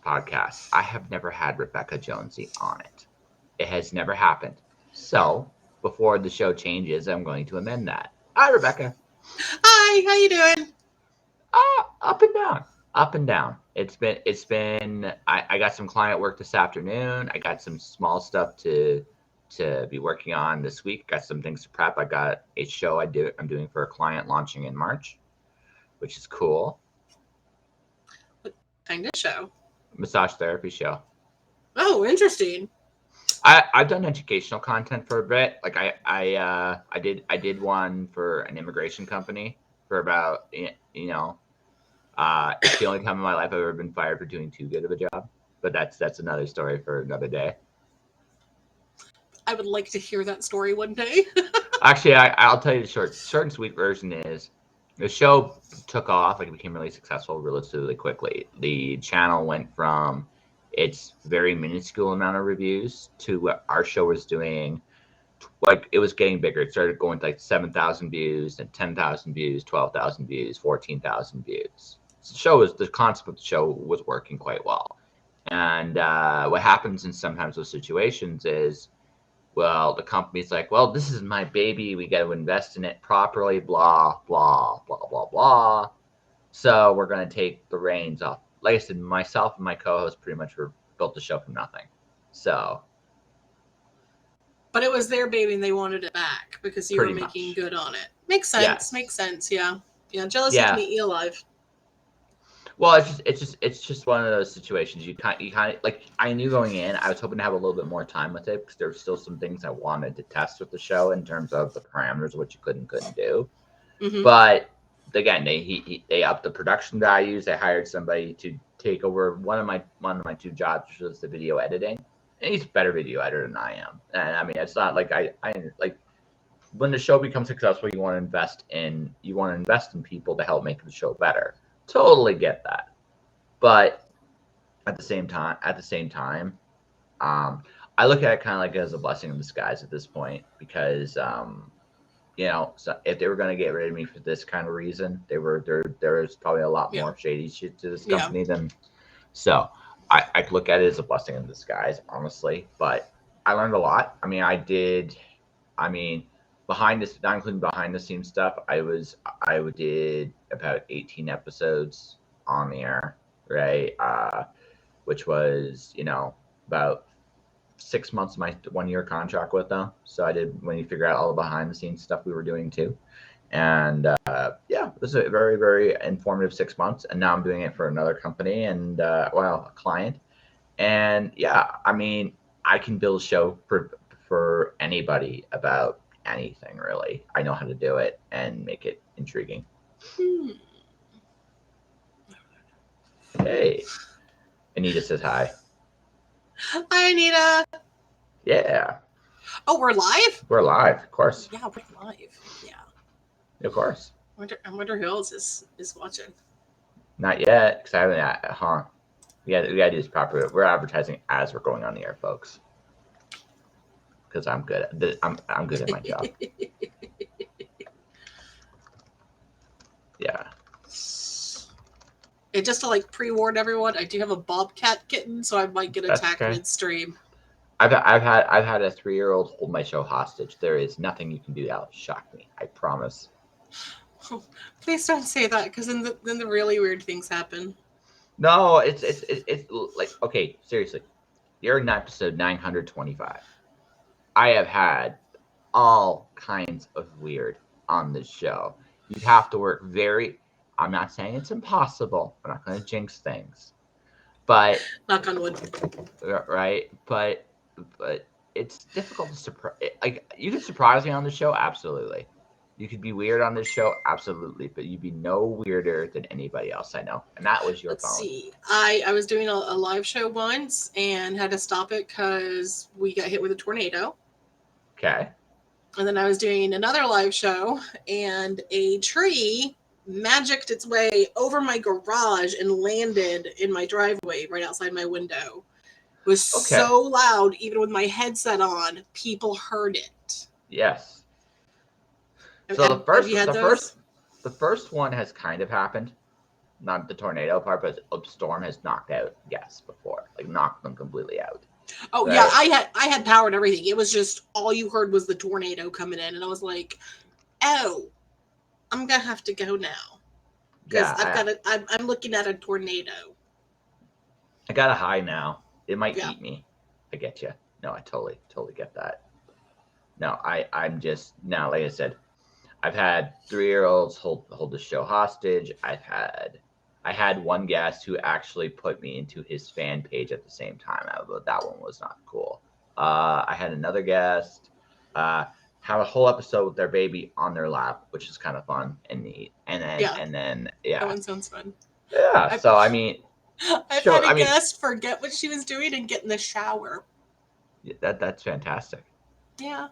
podcast, I have never had Rebekah Jonesy on it. It has never happened. So before the show changes, I'm going to amend that. Hi, Rebekah. Hi, how you doing? Up and down, up and down. It's been. I got some client work this afternoon. I got some small stuff to be working on this week. Got some things to prep. I got a show I'm doing for a client launching in March, which is cool. What kind of show? Massage therapy show. Oh, interesting. I've done educational content for a bit. Like I did one for an immigration company for about it's the only time in my life I've ever been fired for doing too good of a job. But that's another story for another day. I would like to hear that story one day. Actually, I'll tell you the short and sweet version is the show took off, like it became really successful relatively quickly. The channel went from its very minuscule amount of reviews to what our show was doing. Like it was getting bigger. It started going to like 7,000 views, and 10,000 views, 12,000 views, 14,000 views. So the concept of the show was working quite well. And what happens in sometimes those situations is, well, the company's like, well, this is my baby. We got to invest in it properly, blah, blah, blah, blah, blah. So we're going to take the reins off. Like I said, myself and my co-host pretty much built the show from nothing. So. But it was their baby and they wanted it back because you were making good on it. Makes sense. Yes. Makes sense. Yeah. Yeah. Jealousy can eat you alive. Well, it's just one of those situations. You kind of like. I knew going in, I was hoping to have a little bit more time with it because there were still some things I wanted to test with the show in terms of the parameters, what you couldn't do. Mm-hmm. But again, they upped the production values. They hired somebody to take over one of my two jobs, which was the video editing. And he's a better video editor than I am. And I mean, it's not like I like when the show becomes successful, you want to invest in people to help make the show better. Totally get that. But at the same time, I look at it kind of like as a blessing in disguise at this point because so if they were going to get rid of me for this kind of reason, there is probably a lot more shady shit to this company than so. I look at it as a blessing in disguise, honestly. But I learned a lot. I mean, behind this, not including behind the scenes stuff, I did about 18 episodes on the air, right? Which was, about 6 months of my 1-year contract with them. So I did, when you figure out all the behind the scenes stuff we were doing too. And it was a very, very informative 6 months. And now I'm doing it for another company and, a client. And I mean, I can build a show for anybody about anything, really. I know how to do it and make it intriguing. Hey, Anita says hi. Hi, Anita. Yeah. Oh, we're live? We're live, of course. Yeah, we're live. Yeah. Of course. I wonder who else is watching. Not yet, because I haven't. We got to do this properly. We're advertising as we're going on the air, folks. Because I'm good. I'm good at my job. Yeah. And just to pre-warn everyone, I do have a bobcat kitten, so I might get attacked midstream. I've had a 3-year-old hold my show hostage. There is nothing you can do that'll shock me. I promise. Oh, please don't say that, because then the really weird things happen. No, it's like, okay, seriously. You're in episode 925. I have had all kinds of weird on this show. You have to work I'm not saying it's impossible. I'm not going to jinx things. But knock on wood. Right? But it's difficult to surprise. Like, you could surprise me on the show, absolutely. You could be weird on this show, absolutely, but you'd be no weirder than anybody else I know. And that was your phone. Let's see. I was doing a live show once and had to stop it because we got hit with a tornado. Okay. And then I was doing another live show and a tree magicked its way over my garage and landed in my driveway right outside my window. It was so loud, even with my headset on, people heard it. Yes. So the first one has kind of happened. not the tornado part, but a storm has knocked out guests before, like knocked them completely out. Oh, right? Yeah, I had power and everything. It was just all you heard was the tornado coming in, and I was like, oh, I'm gonna have to go now because I'm looking at a tornado. I got a high now. It might eat me. I get you. No, I totally get that. No, I'm just now, like I said, I've had 3-year-olds hold the show hostage. I had one guest who actually put me into his fan page at the same time. That one was not cool. I had another guest have a whole episode with their baby on their lap, which is kind of fun and neat. And then that one sounds fun. Yeah. So I mean, I've had a guest forget what she was doing and get in the shower. That's fantastic. Yeah.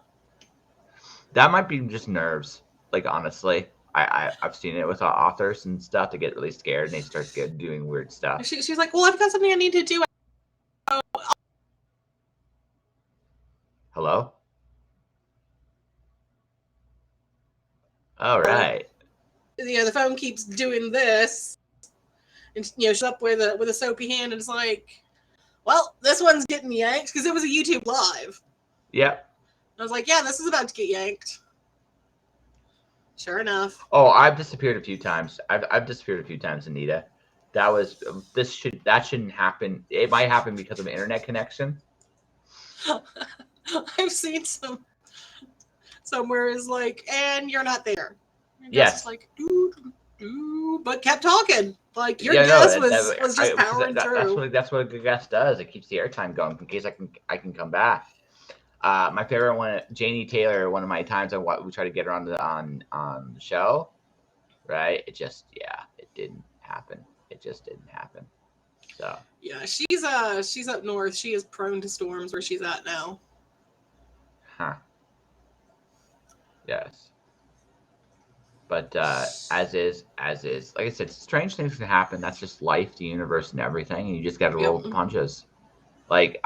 That might be just nerves. Like, honestly, I've seen it with authors and stuff. They get really scared and they start doing weird stuff. She's like, well, I've got something I need to do. Hello? All right. The phone keeps doing this. And, she's up with a soapy hand and it's like, well, this one's getting yanked because it was a YouTube live. Yep. I was like, yeah, this is about to get yanked. Sure enough. Oh, I've disappeared a few times. I've disappeared a few times, Anita. That shouldn't happen. It might happen because of an internet connection. I've seen somewhere is like, and you're not there. And yes. Like, but kept talking. Like your guess was just powering through. That's what a good guest does. It keeps the airtime going in case I can come back. My favorite one, Janie Taylor. One of my times we tried to get her on the show, right? It didn't happen. It just didn't happen. So yeah, she's up north. She is prone to storms where she's at now. Huh. Yes. But as is, like I said, strange things can happen. That's just life, the universe, and everything. And you just got to roll the punches. Like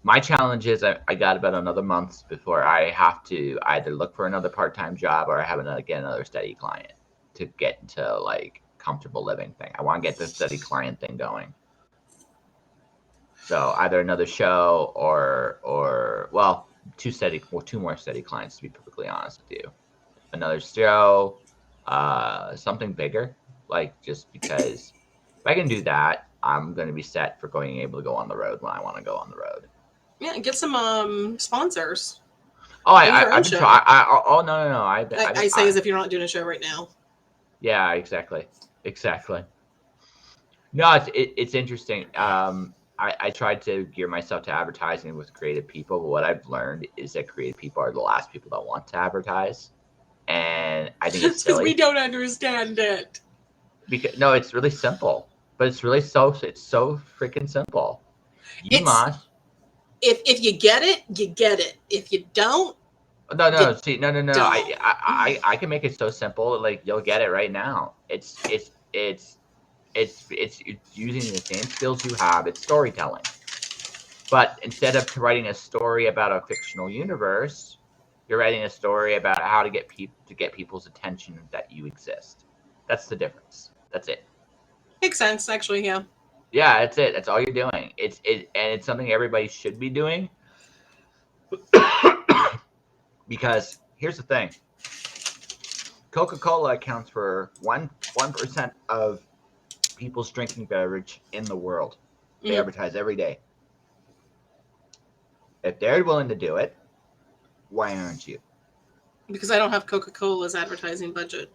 my challenge is I got about another month before I have to either look for another part-time job or I have another steady client to get into like comfortable living thing. I want to get this steady client thing going. So either another show or well, two more steady clients, to be perfectly honest with you. Another show, something bigger, like just because if I can do that, I'm going to be set for able to go on the road when I want to go on the road. Yeah, get some sponsors. Oh, I've been trying. Oh no. I say as if you're not doing a show right now. Yeah, exactly. No, it's interesting. I tried to gear myself to advertising with creative people, but what I've learned is that creative people are the last people that want to advertise. And I think it's silly. Because we don't understand it. No, it's really simple. But it's so freaking simple. You must. If you get it, you get it. If you don't. No. I can make it so simple. Like you'll get it right now. It's using the same skills you have. It's storytelling. But instead of writing a story about a fictional universe, you're writing a story about how to get people's attention that you exist. That's the difference. That's it. Makes sense, actually. Yeah. Yeah, that's it. That's all you're doing. It's something everybody should be doing. Because here's the thing. Coca-Cola accounts for 1% of people's drinking beverage in the world. They advertise every day. If they're willing to do it, why aren't you? Because I don't have Coca-Cola's advertising budget.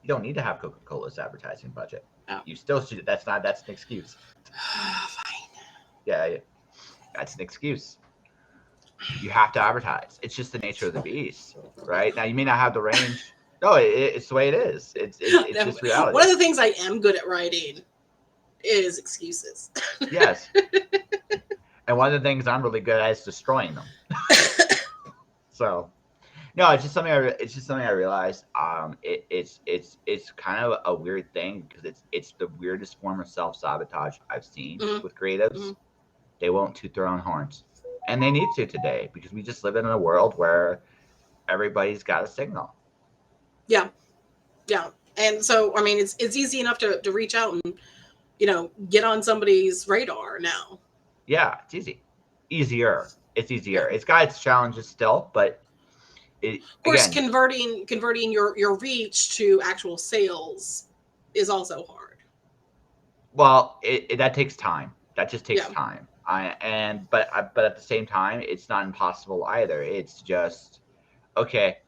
You don't need to have Coca-Cola's advertising budget. Oh. You still should. That's an excuse. Fine. Yeah, that's an excuse. You have to advertise. It's just the nature of the beast, right? Now you may not have the range. No, it's the way it is. It's just reality. One of the things I am good at writing is excuses. Yes. And one of the things I'm really good at is destroying them. So, no, it's just something I realized. It's kind of a weird thing because it's the weirdest form of self-sabotage I've seen with creatives. Mm-hmm. They won't toot their own horns, and they need to today because we just live in a world where everybody's got a signal. Yeah. And so, I mean, it's easy enough to reach out and, get on somebody's radar now. Yeah, it's easier. It's easier. Yeah. It's got its challenges still, but Of course, again, converting your reach to actual sales is also hard. well, that takes time. That just takes Yeah. time. But at the same time, it's not impossible either. It's just okay.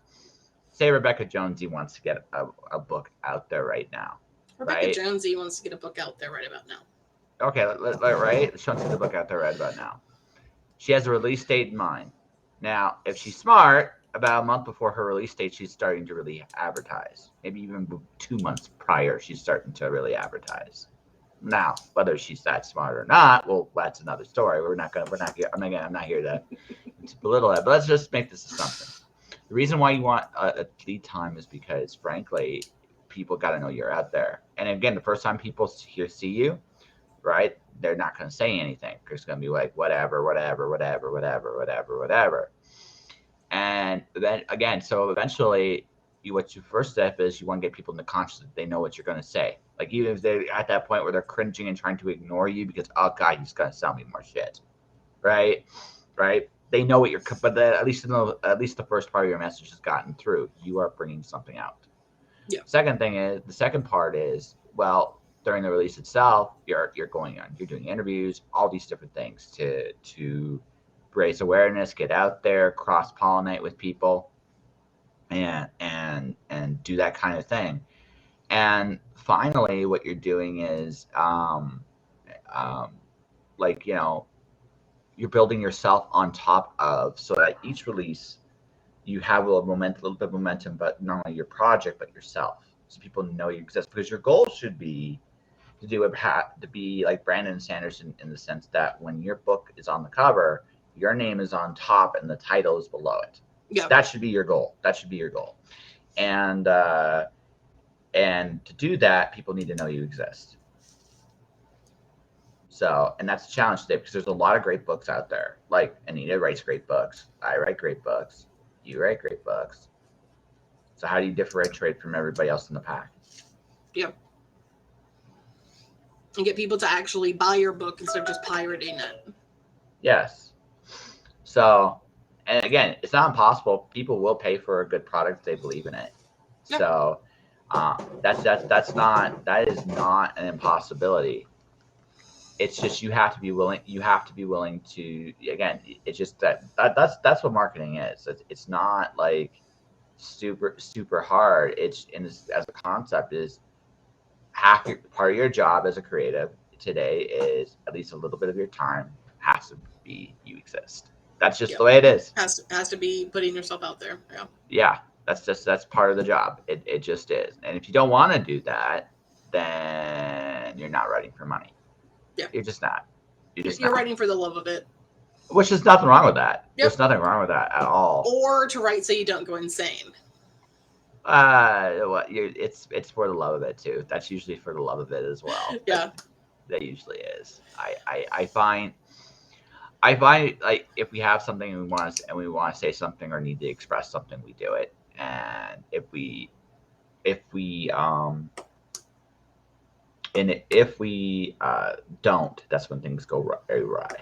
Say Rebekah Jonesy wants to get a book out there right now, Rebekah right? Jonesy wants to get a book out there right about now. Okay, right. She wants to get the book out there right about now. She has a release date in mind. Now, if she's smart, about a month before her release date, she's starting to really advertise. Maybe even 2 months prior, she's starting to really advertise. Now, whether she's that smart or not, well, that's another story. I'm not here to belittle that, but let's just make this assumption. The reason why you want a lead time is because, frankly, people got to know you're out there. And again, the first time people see you, right? They're not going to say anything. It's going to be like whatever. And then again, so eventually, what your first step is, you want to get people in the conscious that they know what you're going to say. Like even if they're at that point where they're cringing and trying to ignore you because, oh God, he's going to sell me more shit, right? They know what you're, but at least the first part of your message has gotten through. You are bringing something out. Yeah. The second part is, well, during the release itself, you're doing interviews, all these different things to raise awareness, get out there, cross pollinate with people, and do that kind of thing. And finally, what you're doing is, like you're building yourself on top of, so that each release you have a little bit of momentum, but not only your project but yourself, so people know you exist. Because your goal should be to be like Brandon Sanderson in the sense that when your book is on the cover, your name is on top and the title is below it. Yeah. That should be your goal. And to do that, people need to know you exist. So, and that's a challenge today because there's a lot of great books out there. Like Anita writes great books. I write great books. You write great books. So how do you differentiate from everybody else in the pack? Yeah. And get people to actually buy your book instead of just pirating it. Yes. So, and again, it's not impossible. People will pay for a good product if they believe in it. Yeah. So, that is not an impossibility. It's just you have to be willing. You have to be willing to. Again, it's just that's what marketing is. It's not like super hard. It's as a concept is part of your job as a creative today is at least a little bit of your time has to be you exist. That's just the way it is. Has to be putting yourself out there. Yeah. Yeah, that's part of the job. It just is. And if you don't want to do that, then you're not writing for money. Yeah. You're just not. You're writing for the love of it. Which is nothing wrong with that. Yep. There's nothing wrong with that at all. Or to write so you don't go insane. It's for the love of it too. That's usually for the love of it as well. Yeah. That usually is. I find like if we have something and we want to say something or need to express something, we do it. And if we don't, that's when things go very awry.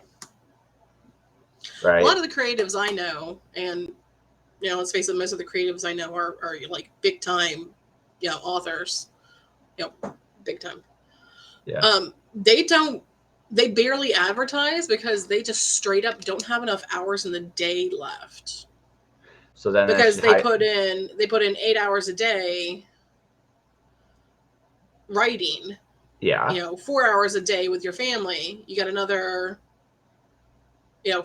Right. A lot of the creatives I know, and let's face it, most of the creatives I know are like big time, authors, big time. Yeah. They barely advertise because they just straight up don't have enough hours in the day left. So then because they put in 8 hours a day writing. Yeah. 4 hours a day with your family. You got another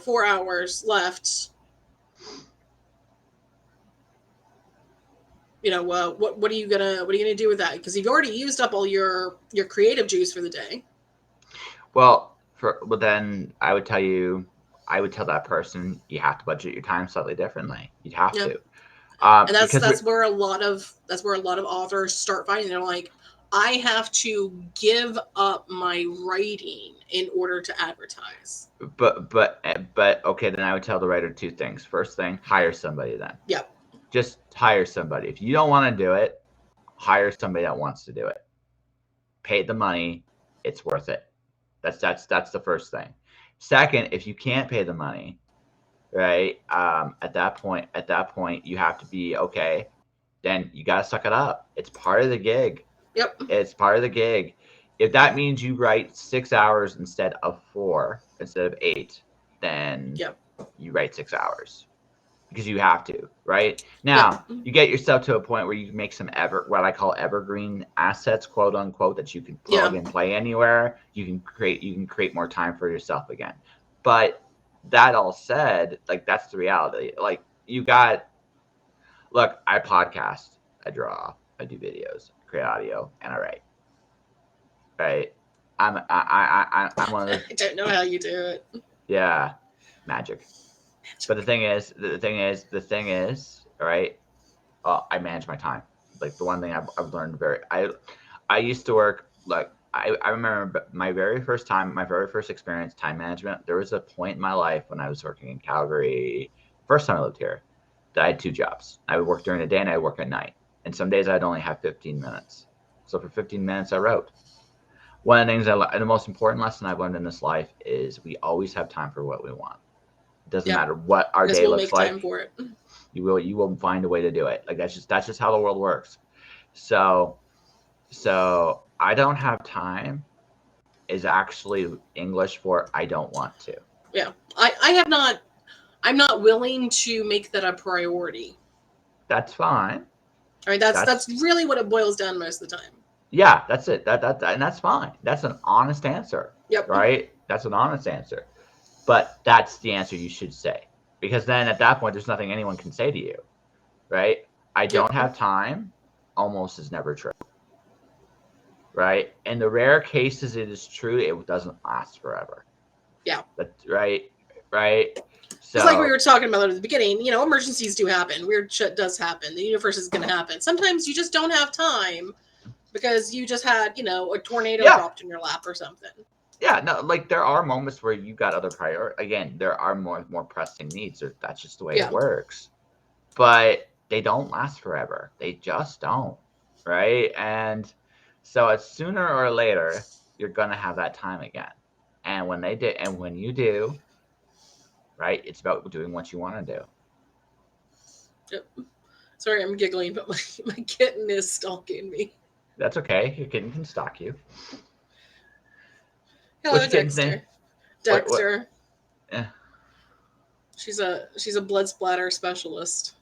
4 hours left. What are you gonna do with that? Because you've already used up all your creative juice for the day. Well, then I would tell that person you have to budget your time slightly differently. You'd have to. And that's where a lot of authors start fighting. They're like, I have to give up my writing in order to advertise. But okay, then I would tell the writer two things. First thing, hire somebody then. Yep. Just hire somebody. If you don't want to do it, hire somebody that wants to do it. Pay the money, it's worth it. That's the first thing. Second, if you can't pay the money, right? At that point, you have to be okay. Then you gotta suck it up. It's part of the gig. Yep. It's part of the gig. If that means you write 6 hours instead of 4, instead of 8, then you write 6 hours because you have to, right? Now, you get yourself to a point where you can make some what I call evergreen assets, quote unquote, that you can plug and play anywhere. You can create more time for yourself again. But that all said, like, that's the reality. Like, look, I podcast, I draw, I do videos, I create audio, and I write. Right? I'm one of those. I don't know how you do it. Yeah, magic. But the thing is, all right. I manage my time. Like, the one thing I've learned I used to work, like, I remember my very first experience time management. There was a point in my life when I was working in Calgary, first time I lived here, that I had 2 jobs. I would work during the day and I would work at night. And some days I'd only have 15 minutes. So for 15 minutes I wrote. One of the things the most important lesson I've learned in this life is we always have time for what we want. It doesn't matter what our day looks like. Time for it. You will find a way to do it. Like, that's just how the world works. So I don't have time is actually English for I don't want to. Yeah. I'm not willing to make that a priority. That's fine. I mean, that's really what it boils down most of the time. Yeah, that's it. And that's fine. That's an honest answer. Yep. Right? That's an honest answer. But that's the answer you should say. Because then at that point, there's nothing anyone can say to you. Right? I don't have time almost is never true. Right? In the rare cases it is true, it doesn't last forever. Yeah. But, right? So, it's like we were talking about at the beginning, emergencies do happen. Weird shit does happen. The universe is going to happen. Sometimes you just don't have time because you just had, a tornado dropped in your lap or something. Yeah, no, like, there are moments where you got other priorities. Again, there are more pressing needs. That's just the way it works. But they don't last forever. They just don't, right? And so it's sooner or later you're gonna have that time again. And when you do, right, it's about doing what you want to do. Yep. Sorry, I'm giggling, but my kitten is stalking me. That's okay. Your kitten can stalk you. Hello, Dexter. Dexter. Yeah. She's a blood splatter specialist.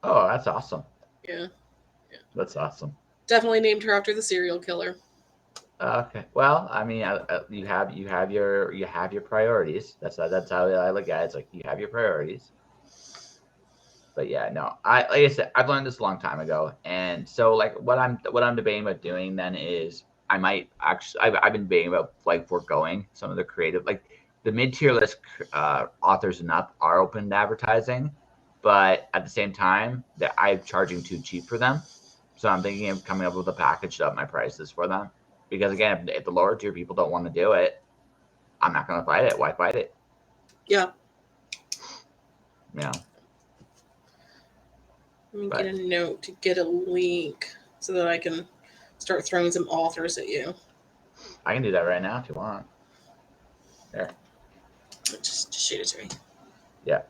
Oh, that's awesome. Yeah. That's awesome. Definitely named her after the serial killer. Okay. Well, I mean, you have your priorities. That's how I look at it. It's like you have your priorities. But yeah, no. Like I said, I've learned this a long time ago, and so, like, what I'm debating about doing then is I might actually I've been debating about, like, foregoing some of the creative, like, the mid-tier list authors and up are open to advertising, but at the same time that I'm charging too cheap for them. So I'm thinking of coming up with a package to up my prices for them. Because again, if the lower tier people don't want to do it, I'm not going to fight it. Why fight it? Yeah. Yeah. Let me get a note to get a link so that I can start throwing some authors at you. I can do that right now if you want. There. Just shoot it to me. Yeah.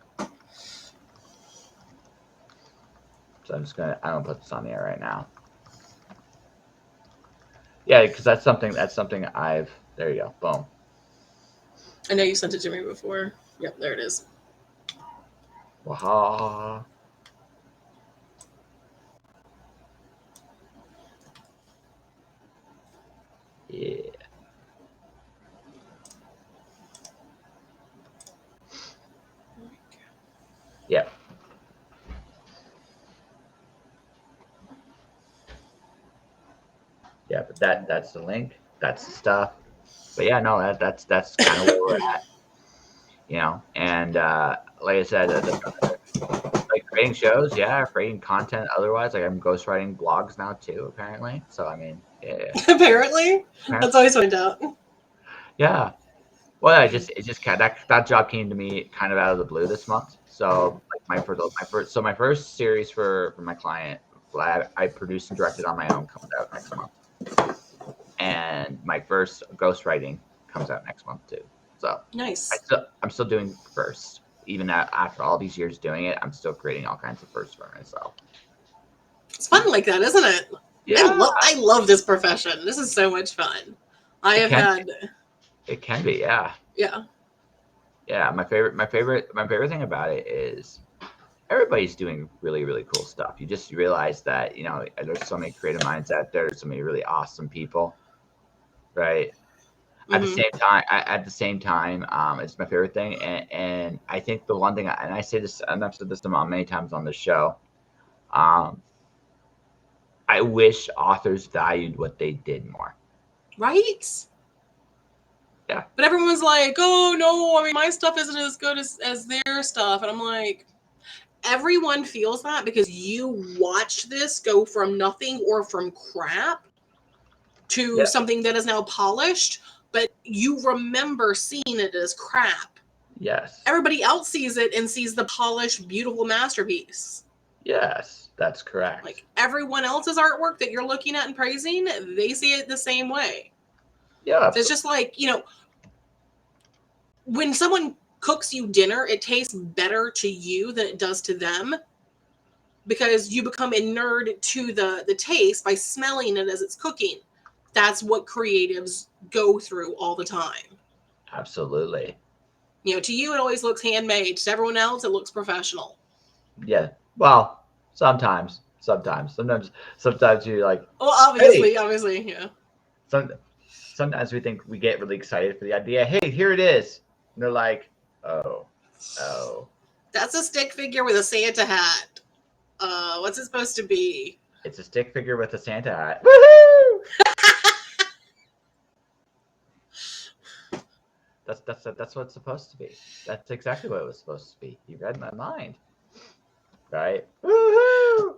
So I'm gonna put this on the air right now. Yeah, because that's something there you go. Boom. I know you sent it to me before. Yep, there it is. Waha. Yeah. Yeah. Yeah, but that's the link. That's the stuff. But yeah, no, that's kind of where we're at. And like I said, like, creating shows, creating content. Otherwise, like, I'm ghostwriting blogs now too, apparently. So I mean, yeah. Apparently, that's always find out. Yeah. Well, it just that job came to me kind of out of the blue this month. So, like, my first series for my client I produced and directed on my own comes out next month, and my first ghostwriting comes out next month too. So nice. I'm still doing first, even after all these years doing it. I'm still creating all kinds of firsts for myself. It's fun like that, isn't it? Yeah, I love this profession. This is so much fun. It can be, yeah. Yeah. Yeah, my favorite thing about it is everybody's doing really, really cool stuff. You just realize that, there's so many creative minds out there, so many really awesome people, right? At the same time, it's my favorite thing, and I think the one thing, and I say this, and I've said this many times on the show, I wish authors valued what they did more. Right? Yeah. But everyone's like, oh no, I mean, my stuff isn't as good as their stuff, and I'm like, everyone feels that because you watched this go from nothing or from crap to something that is now polished, but you remember seeing it as crap. Yes. Everybody else sees it and sees the polished, beautiful masterpiece. Yes, that's correct. Like everyone else's artwork that you're looking at and praising, they see it the same way. Yeah. So it's just like, when someone cooks you dinner, it tastes better to you than it does to them because you become inured to the taste by smelling it as it's cooking. That's what creatives go through all the time. Absolutely. To you, it always looks handmade. To everyone else, it looks professional. Yeah. Well, sometimes you're like, well, obviously, yeah. Sometimes we think we get really excited for the idea. Hey, here it is. And they're like, oh. That's a stick figure with a Santa hat. What's it supposed to be? It's a stick figure with a Santa hat. Woohoo! That's what it's supposed to be. That's exactly what it was supposed to be. You read my mind. Right? Woohoo!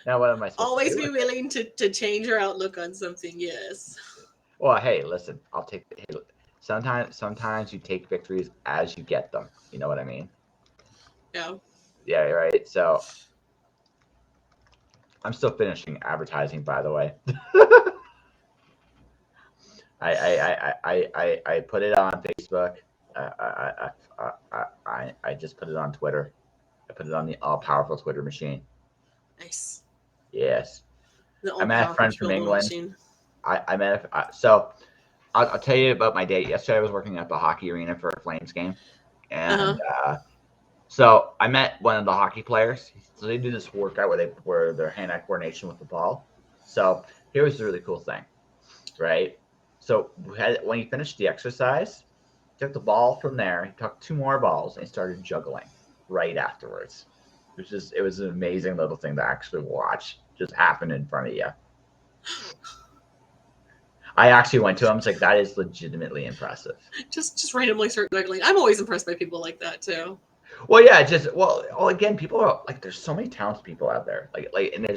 Now what am I supposed Always to do? Always be willing to change your outlook on something, yes. Well, hey, listen, I'll take sometimes you take victories as you get them. You know what I mean? Yeah. Yeah, right. So I'm still finishing advertising, by the way. I put it on Facebook. I just put it on Twitter. I put it on the all-powerful Twitter machine. Nice. Yes. I met a friend from England. Machine. I met so I'll tell you about my day. Yesterday I was working at the hockey arena for a Flames game, and so I met one of the hockey players. So they do this workout where their hand-eye coordination with the ball. So here was the really cool thing, right? So when he finished the exercise, he took the ball from there. He took 2 more balls and he started juggling right afterwards. It was an amazing little thing to actually watch just happen in front of you. I actually went to him. It's like, that is legitimately impressive. Just randomly start juggling. I'm always impressed by people like that too. Well, yeah, again, people are like, there's so many talented people out there,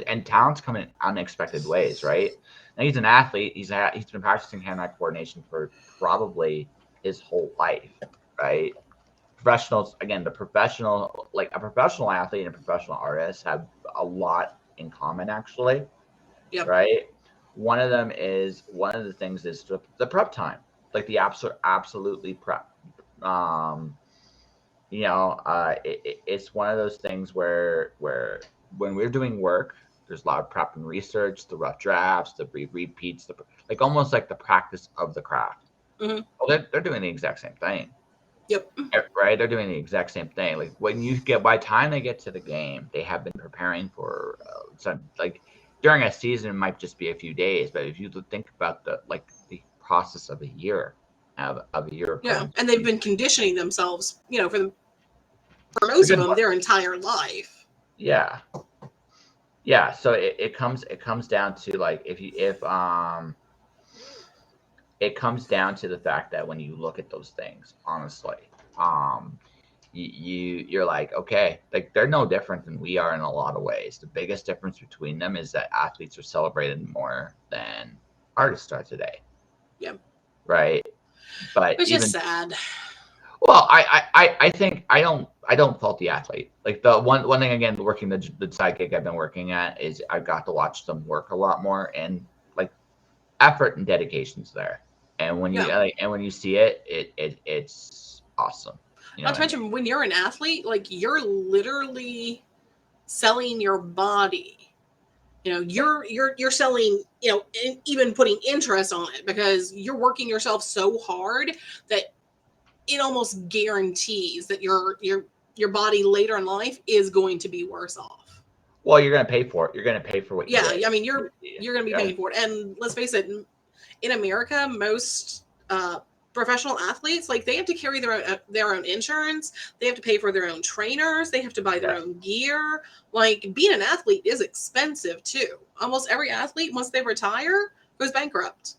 and talents come in unexpected ways, right? And he's an athlete. He's been practicing hand-eye coordination for probably his whole life, right? Professionals, again, a professional athlete and a professional artist have a lot in common, actually. Yep. Right? One of the things is the prep time, like the absolutely prep. It's one of those things where when we're doing work, there's a lot of prep and research, the rough drafts, the repeats, almost like the practice of the craft. Mm-hmm. Well, they're doing the exact same thing. Yep. Right? They're doing the exact same thing. Like by the time they get to the game, they have been preparing for during a season, it might just be a few days, but if you think about the process of a year, of a year. Yeah, and they've been conditioning themselves, for most of them, their entire life. Yeah. Yeah. So it comes down to it comes down to the fact that when you look at those things, honestly, you're like, okay, they're no different than we are in a lot of ways. The biggest difference between them is that athletes are celebrated more than artists are today. Yep. Right. But it's just sad. Well, I think I don't I don't fault the athlete. Like the one thing again, working the side gig I've been working at is I've got to watch them work a lot more, and like effort and dedication's there. And when you when you see it, it's awesome. You know Not to mention, when you're an athlete, like you're literally selling your body. You know, you're selling, you know, even putting interest on it, because you're working yourself so hard that it almost guarantees that your body later in life is going to be worse off. Well, you're going to pay for it. You're going to pay for what you did. I mean, you're going to be paying for it. And let's face it, in America, most professional athletes, like, they have to carry their own insurance. They have to pay for their own trainers. They have to buy their own gear. Like, being an athlete is expensive too. Almost every athlete, once they retire, goes bankrupt.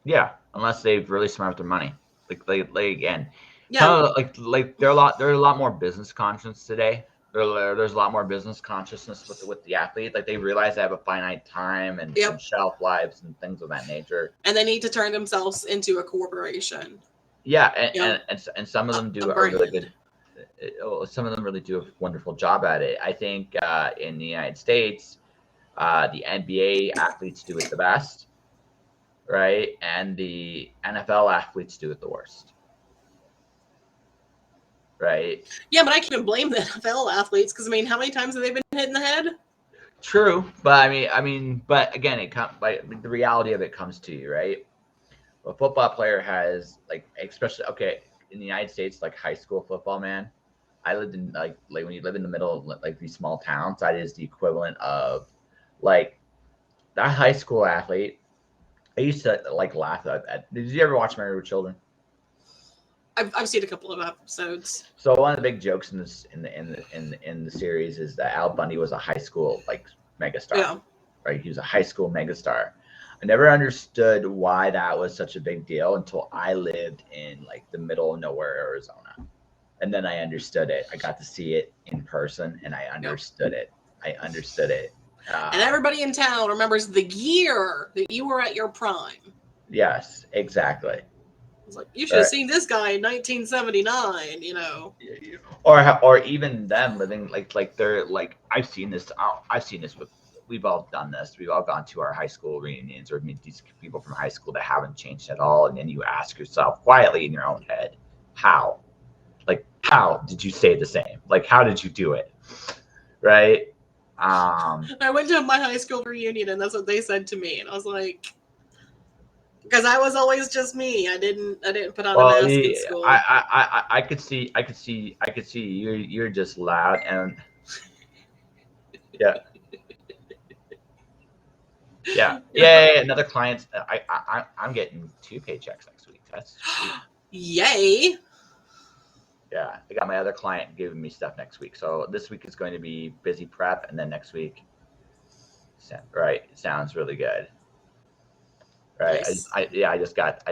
Yeah, unless they've really smart their money. Like again, like they're a lot more business conscious today. There's a lot more business consciousness with the athlete. Like, they realize they have a finite time and shelf lives and things of that nature. And they need to turn themselves into a corporation. Yeah, and some of them do a really good. Some of them really do a wonderful job at it. I think in the United States, the NBA athletes do it the best, right? And the NFL athletes do it the worst. Right. Yeah, but I can't blame the NFL athletes, because I mean, how many times have they been hit in the head? True, but but again, it comes like the reality of it comes to you, right? A football player has, like, especially in the United States, like high school football, man. I lived in like when you live in the middle of like these small towns, that is the equivalent of like that high school athlete. I used to like laugh at. Did you ever watch Married with Children? I've seen a couple of episodes. So one of the big jokes in the series is that Al Bundy was a high school like megastar. Yeah. Right, he was a high school megastar. I never understood why that was such a big deal until I lived in like the middle of nowhere, Arizona, and then I understood it. I got to see it in person, and I understood it. I understood it. And everybody in town remembers the year that you were at your prime. Yes, exactly. It's like, you should have seen this guy in 1979, you know. Or even them living like they're like, I've seen this with, we've all done this. We've all gone to our high school reunions or meet these people from high school that haven't changed at all, and then you ask yourself quietly in your own head, how did you stay the same? Like, how did you do it? Right? I went to my high school reunion, and that's what they said to me, and I was like, because I was always just me. I didn't put on a mask in school. I could see you're just loud, and yeah. Another client. I'm getting 2 paychecks next week. That's sweet. Yay. Yeah, I got my other client giving me stuff next week. So this week is going to be busy prep, and then next week, right? Sounds really good. Right. Nice. I just got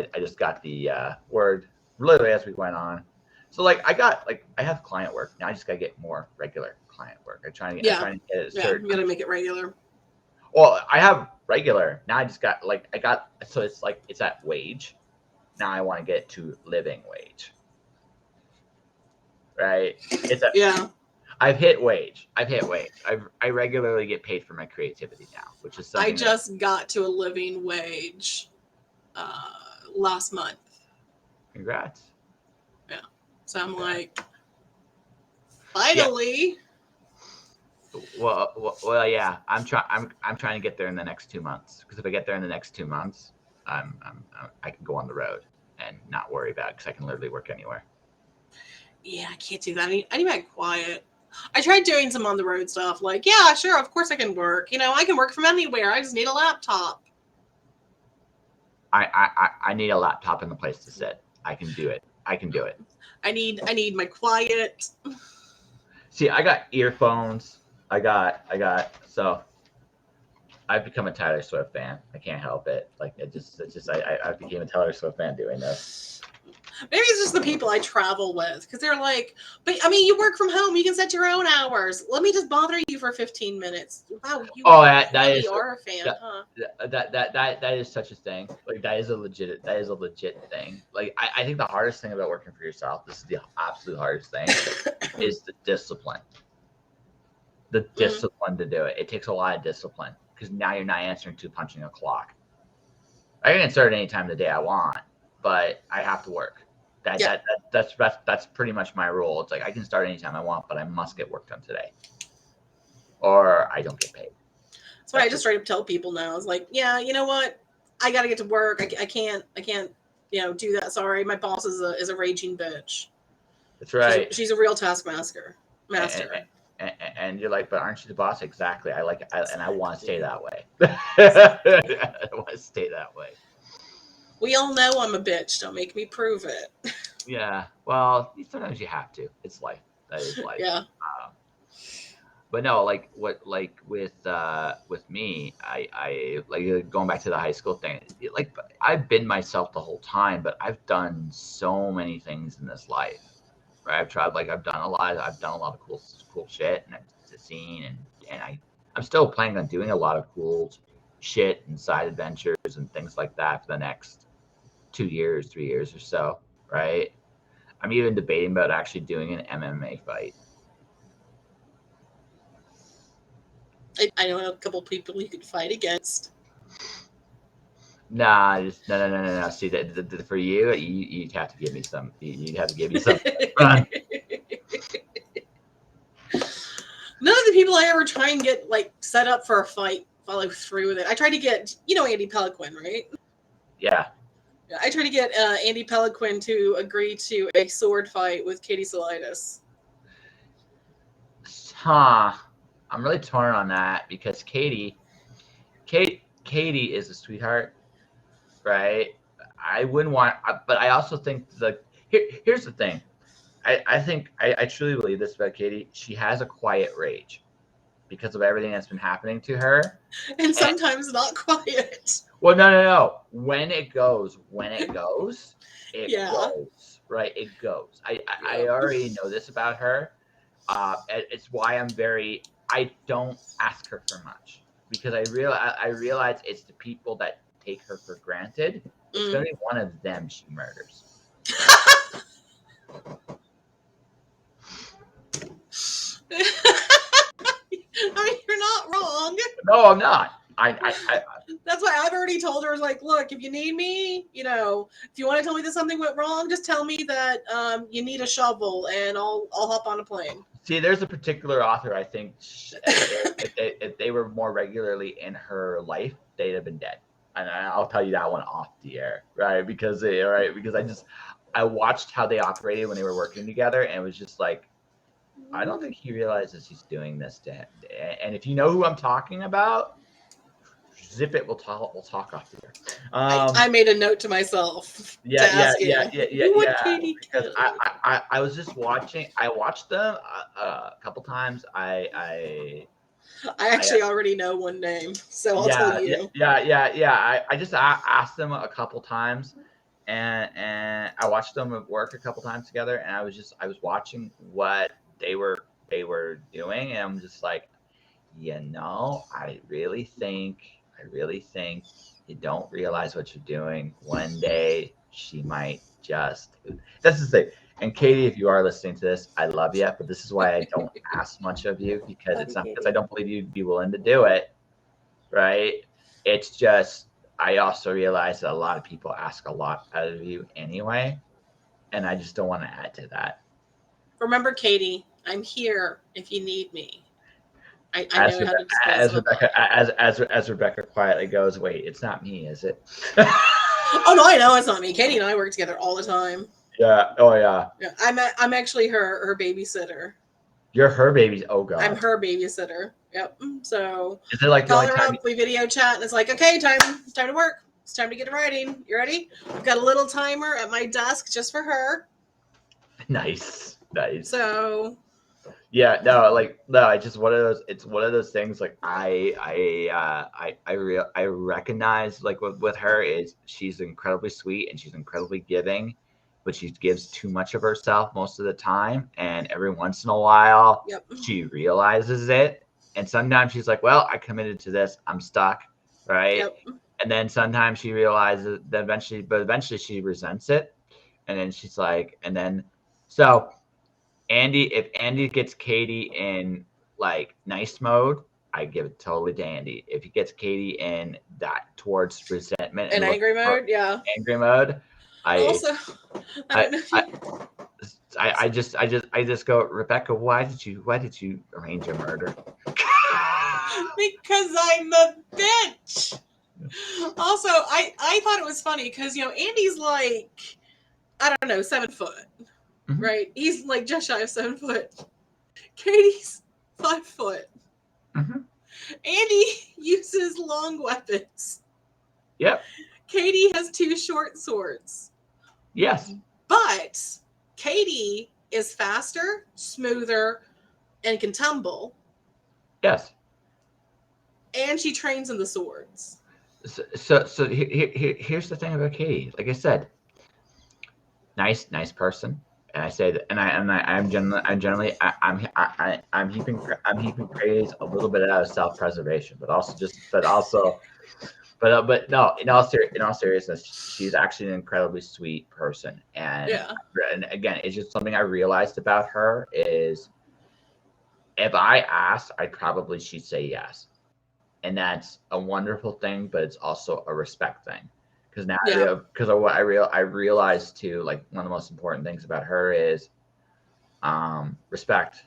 the word literally as we went on. So like I have client work now. I just gotta get more regular client work. I'm trying to get it. Yeah, you gotta make it regular. Well, I have regular now. I just got so it's like it's at wage. Now I want to get to living wage. Right. I've hit wage. I regularly get paid for my creativity now, which is something. I just got to a living wage last month. Congrats. Yeah. So I'm like, finally. Yeah. Well, yeah. I'm trying to get there in the next 2 months, because if I get there in the next 2 months, I can go on the road and not worry about it, because I can literally work anywhere. Yeah, I can't do that. I need my quiet. I tried doing some on the road stuff. Like, yeah, sure, of course I can work. You know, I can work from anywhere. I just need a laptop. I need a laptop and a place to sit. I can do it. I need my quiet. See, I got earphones. So I've become a Taylor Swift fan. I can't help it. Like I became a Taylor Swift fan doing this. Maybe it's just the people I travel with, because they're like, but I mean, you work from home, you can set your own hours. Let me just bother you for 15 minutes. Wow, you that really is are a fan, huh? that is such a thing. Like that is a legit thing. Like I think the hardest thing about working for yourself, this is the absolute hardest thing, is the discipline. The discipline to do it. It takes a lot of discipline because now you're not answering to punching a clock. I can start any time of the day I want, but I have to work. That's pretty much my rule. It's like I can start anytime I want, but I must get work done today, or I don't get paid. That's why I just straight up tell people now. It's like, yeah, you know what? I got to get to work. I can't, do that. Sorry, my boss is a raging bitch. That's right. She's a real taskmaster. Master. And you're like, but aren't you the boss? Exactly. I want to stay that way. I want to stay that way. We all know I'm a bitch. Don't make me prove it. Yeah. Well, sometimes you have to. It's life. That is life. Yeah. But no, like with me, I like going back to the high school thing. Like I've been myself the whole time, but I've done so many things in this life. Right? I've done a lot of cool shit and I've seen and I'm still planning on doing a lot of cool shit and side adventures and things like that for the next 2 years, 3 years or so. Right? I'm even debating about actually doing an MMA fight. I know a couple people you could fight against. Nah, just no. See that for you'd have to give me some. You'd have to give me some. None of the people I ever try and get set up for a fight follow through with it. I tried to get Andy Peliquin, right? Yeah. I tried to get Andy Peliquin to agree to a sword fight with Katie Salidas. Huh. I'm really torn on that because Katie is a sweetheart, right? I wouldn't want, but I also think here's the thing. I truly believe this about Katie. She has a quiet rage because of everything that's been happening to her. And sometimes not quiet. Well, no. When it goes, it goes, right? It goes. I already know this about her. It's why I don't ask her for much because I realize it's the people that take her for granted. It's going to be one of them she murders. I mean, you're not wrong. No, I'm not. I That's why I've already told her, like, look, if you need me, if you want to tell me that something went wrong, just tell me that you need a shovel and I'll hop on a plane. See, there's a particular author, I think, if they were more regularly in her life, they'd have been dead. And I'll tell you that one off the air, right? Because I watched how they operated when they were working together, and it was just like, I don't think he realizes he's doing this to him. And if you know who I'm talking about, zip it. We'll talk off the air. I made a note to myself. Yeah. Katie because I was just watching. I watched them a couple times. I actually already know one name, so I'll tell you. Yeah. I just asked them a couple times, and I watched them work a couple times together, and I was watching what they were doing, and I'm just like, I really think you don't realize what you're doing. One day she might just. That's the thing. And Katie, if you are listening to this, I love you, but this is why I don't ask much of you because it's not because I don't believe you'd be willing to do it, right? It's just I also realize that a lot of people ask a lot out of you anyway, and I just don't want to add to that. Remember, Katie, I'm here if you need me. I know how to dispose as Rebekah quietly goes, wait, it's not me, is it? Oh no, I know it's not me. Katie and I work together all the time. Yeah. Oh yeah. I'm actually her babysitter. You're her baby. Oh god. I'm her babysitter. Yep. So is it like call her up, we video chat, and it's like, okay, it's time to work. It's time to get to writing. You ready? I've got a little timer at my desk just for her. Nice. So yeah, it's just one of those. It's one of those things. Like I recognize like with her is she's incredibly sweet and she's incredibly giving, but she gives too much of herself most of the time. And every once in a while, she realizes it. And sometimes she's like, well, I committed to this. I'm stuck. Right. And then sometimes she realizes that eventually she resents it. And then she's like, so if Andy gets Katie in like nice mode, I give it totally to Andy. If he gets Katie in that towards resentment and angry mode, angry mode, I just go, Rebekah, why did you arrange a murder? Because I'm a bitch. Also, I thought it was funny because Andy's like, I don't know, 7 foot, right? He's like just shy of 7 foot. Katie's 5 foot. Andy uses long weapons. Yep. Katie has 2 short swords. Yes. But Katie is faster, smoother, and can tumble. Yes. And she trains in the swords. So here's the thing about Katie. Like I said, nice person. And I say that, I'm heaping praise a little bit out of self-preservation, but no, in all seriousness, she's actually an incredibly sweet person. And again, it's just something I realized about her is if I asked, she'd say yes. And that's a wonderful thing, but it's also a respect thing. Because now, because of what I realized too, like one of the most important things about her is respect.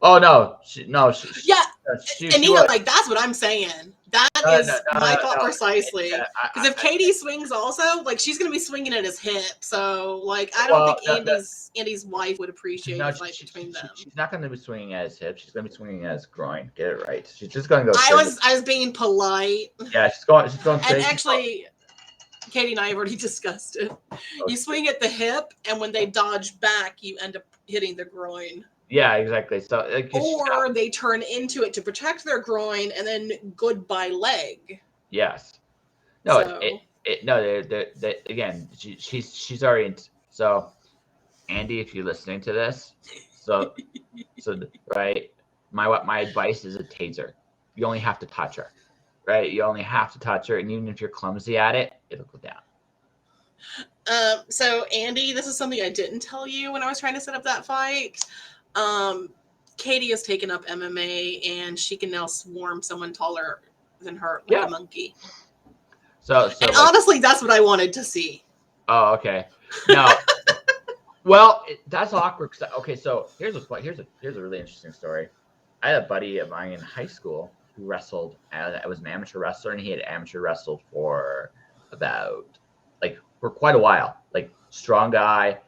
Oh no, Anita, like that's what I'm saying. That is my thought precisely. Because if Katie swings also, like she's gonna be swinging at his hip. So like I don't think Andy's wife would appreciate the fight between them. She's not gonna be swinging at his hip. She's gonna be swinging at his groin. Get it right. She's just gonna go. I was being polite. Yeah, she's going. And actually, Katie and I have already discussed it. You swing at the hip, and when they dodge back, you end up hitting the groin. Yeah, exactly. So, or they turn into it to protect their groin, and then goodbye leg. Yes. No. So. They again. She's already. So, Andy, if you're listening to this, so right. My advice is a taser. You only have to touch her. Right, you only have to touch her, and even if you're clumsy at it, it'll go down. So Andy, this is something I didn't tell you when I was trying to set up that fight. Katie has taken up MMA, and she can now swarm someone taller than her, like a monkey. So and honestly, that's what I wanted to see. Oh, okay. No. Well, that's awkward. Okay, so here's a really interesting story. I had a buddy of mine in high school who wrestled. I was an amateur wrestler, and he had amateur wrestled for quite a while. Like strong guy,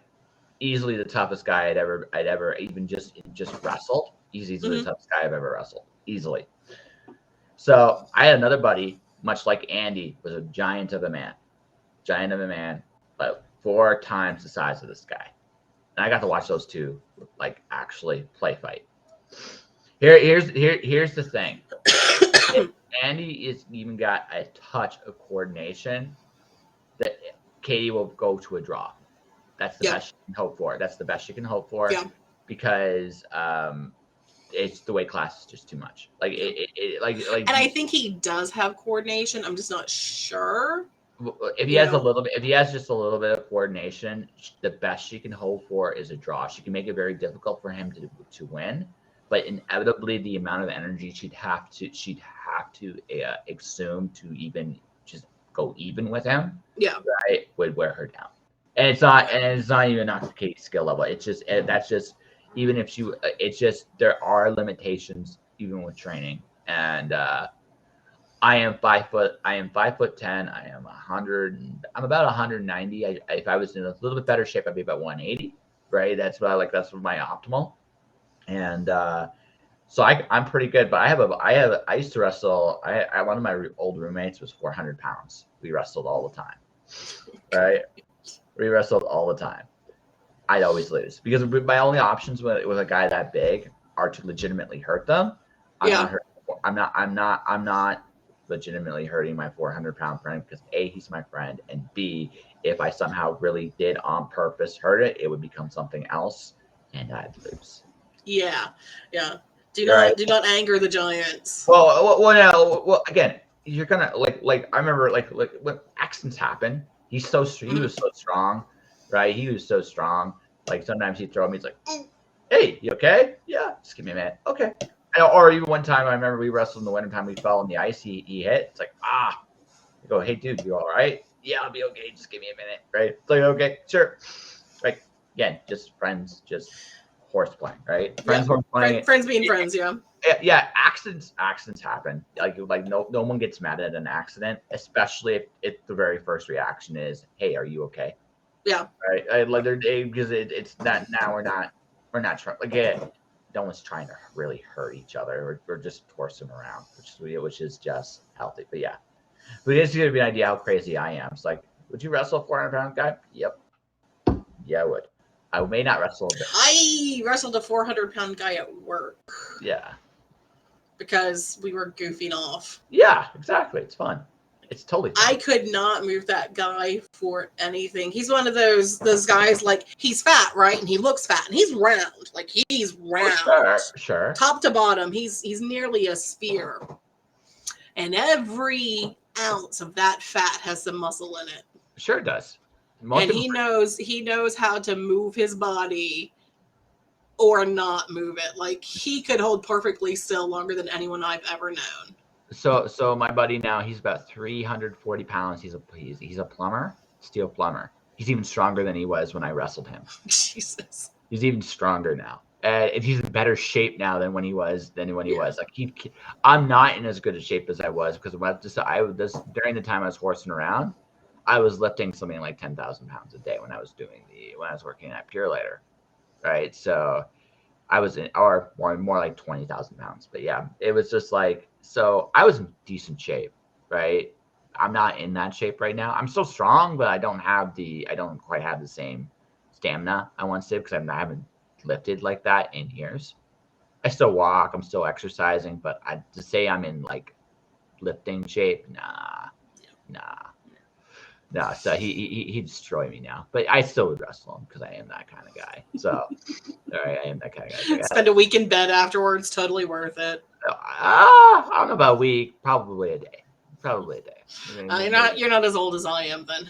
easily the toughest guy I'd ever even just wrestled. He's easily the toughest guy I've ever wrestled. Easily. So I had another buddy, much like Andy, was a giant of a man, but 4 times the size of this guy. And I got to watch those two like actually play fight. Here's the thing. If Andy is even got a touch of coordination, that Katie will go to a draw. That's the best she can hope for. That's the best she can hope for. Yeah. Because it's the weight class is just too much. Like and I think he does have coordination. I'm just not sure. If he has just a little bit of coordination, the best she can hope for is a draw. She can make it very difficult for him to win, but inevitably the amount of energy she'd have to exhume to even just go even with him, right, would wear her down. And it's not even not Katie's skill level. It's just even if she, it's just there are limitations even with training. And I am 5 foot. I am 5'10". I am 100. I'm about 190. If I was in a little bit better shape, I'd be about 180. Right. That's what I like. That's my optimal. And so I'm pretty good. But I used to wrestle. One of my old roommates was 400 pounds. We wrestled all the time. Right. We wrestled all the time. I'd always lose because my only options with a guy that big are to legitimately hurt them. I'm not legitimately hurting my 400-pound friend because A, he's my friend, and B, if I somehow really did on purpose hurt it, it would become something else, and I'd lose. Yeah. Do Right. not anger the giants. Well, again, you're gonna like I remember like when accidents happen. He was so strong, right? He was so strong. Like sometimes he'd throw me. He's like, "Hey, you okay? Yeah, just give me a minute. Okay." Or even one time I remember we wrestled in the wintertime. We fell on the ice. He hit. It's like I go, "Hey, dude, you all right? Yeah, I'll be okay. Just give me a minute." Right? It's like okay, sure. Like again, just friends, just horse playing, right? Friends horse playing. Friends being friends, yeah. Yeah, accidents happen. Like no one gets mad at an accident, especially if the very first reaction is, "Hey, are you okay?" Yeah. Right? Like because it's not now we're not trying again. No one's trying to really hurt each other. We're just horsing around, which is just healthy. But yeah, but it is going to be an idea how crazy I am. It's like, would you wrestle a 400-pound guy? Yep. Yeah, I would. I may not wrestle a bit. I wrestled a 400-pound guy at work. Yeah. Because we were goofing off. Yeah, exactly. It's fun. It's totally fun. I could not move that guy for anything. He's one of those guys, like, he's fat, right? And he looks fat, and he's round. Like, he's round. Oh, sure. Top to bottom, he's nearly a sphere. And every ounce of that fat has some muscle in it. Sure it does. And he knows how to move his body or not move it. Like, he could hold perfectly still longer than anyone I've ever known. So my buddy now, he's about 340 pounds. He's a plumber, steel plumber. He's even stronger than he was when I wrestled him. Jesus. He's even stronger now. And he's in better shape now than when he was. Like I'm not in as good a shape as I was because during the time I was horsing around, I was lifting something like 10,000 pounds a day when I was working at Pure Later, right? So I was or more like 20,000 pounds. But yeah, it was just like, so I was in decent shape, right? I'm not in that shape right now. I'm still strong, but I don't quite have the same stamina I once did because I haven't lifted like that in years. I still walk, I'm still exercising, but to say I'm in like lifting shape, nah. No, so he'd destroy me now, but I still would wrestle him because I am that kind of guy. So, all right, I am that kind of guy. Spend a week in bed afterwards, totally worth it. I don't know about a week, probably a day. You're not as old as I am then.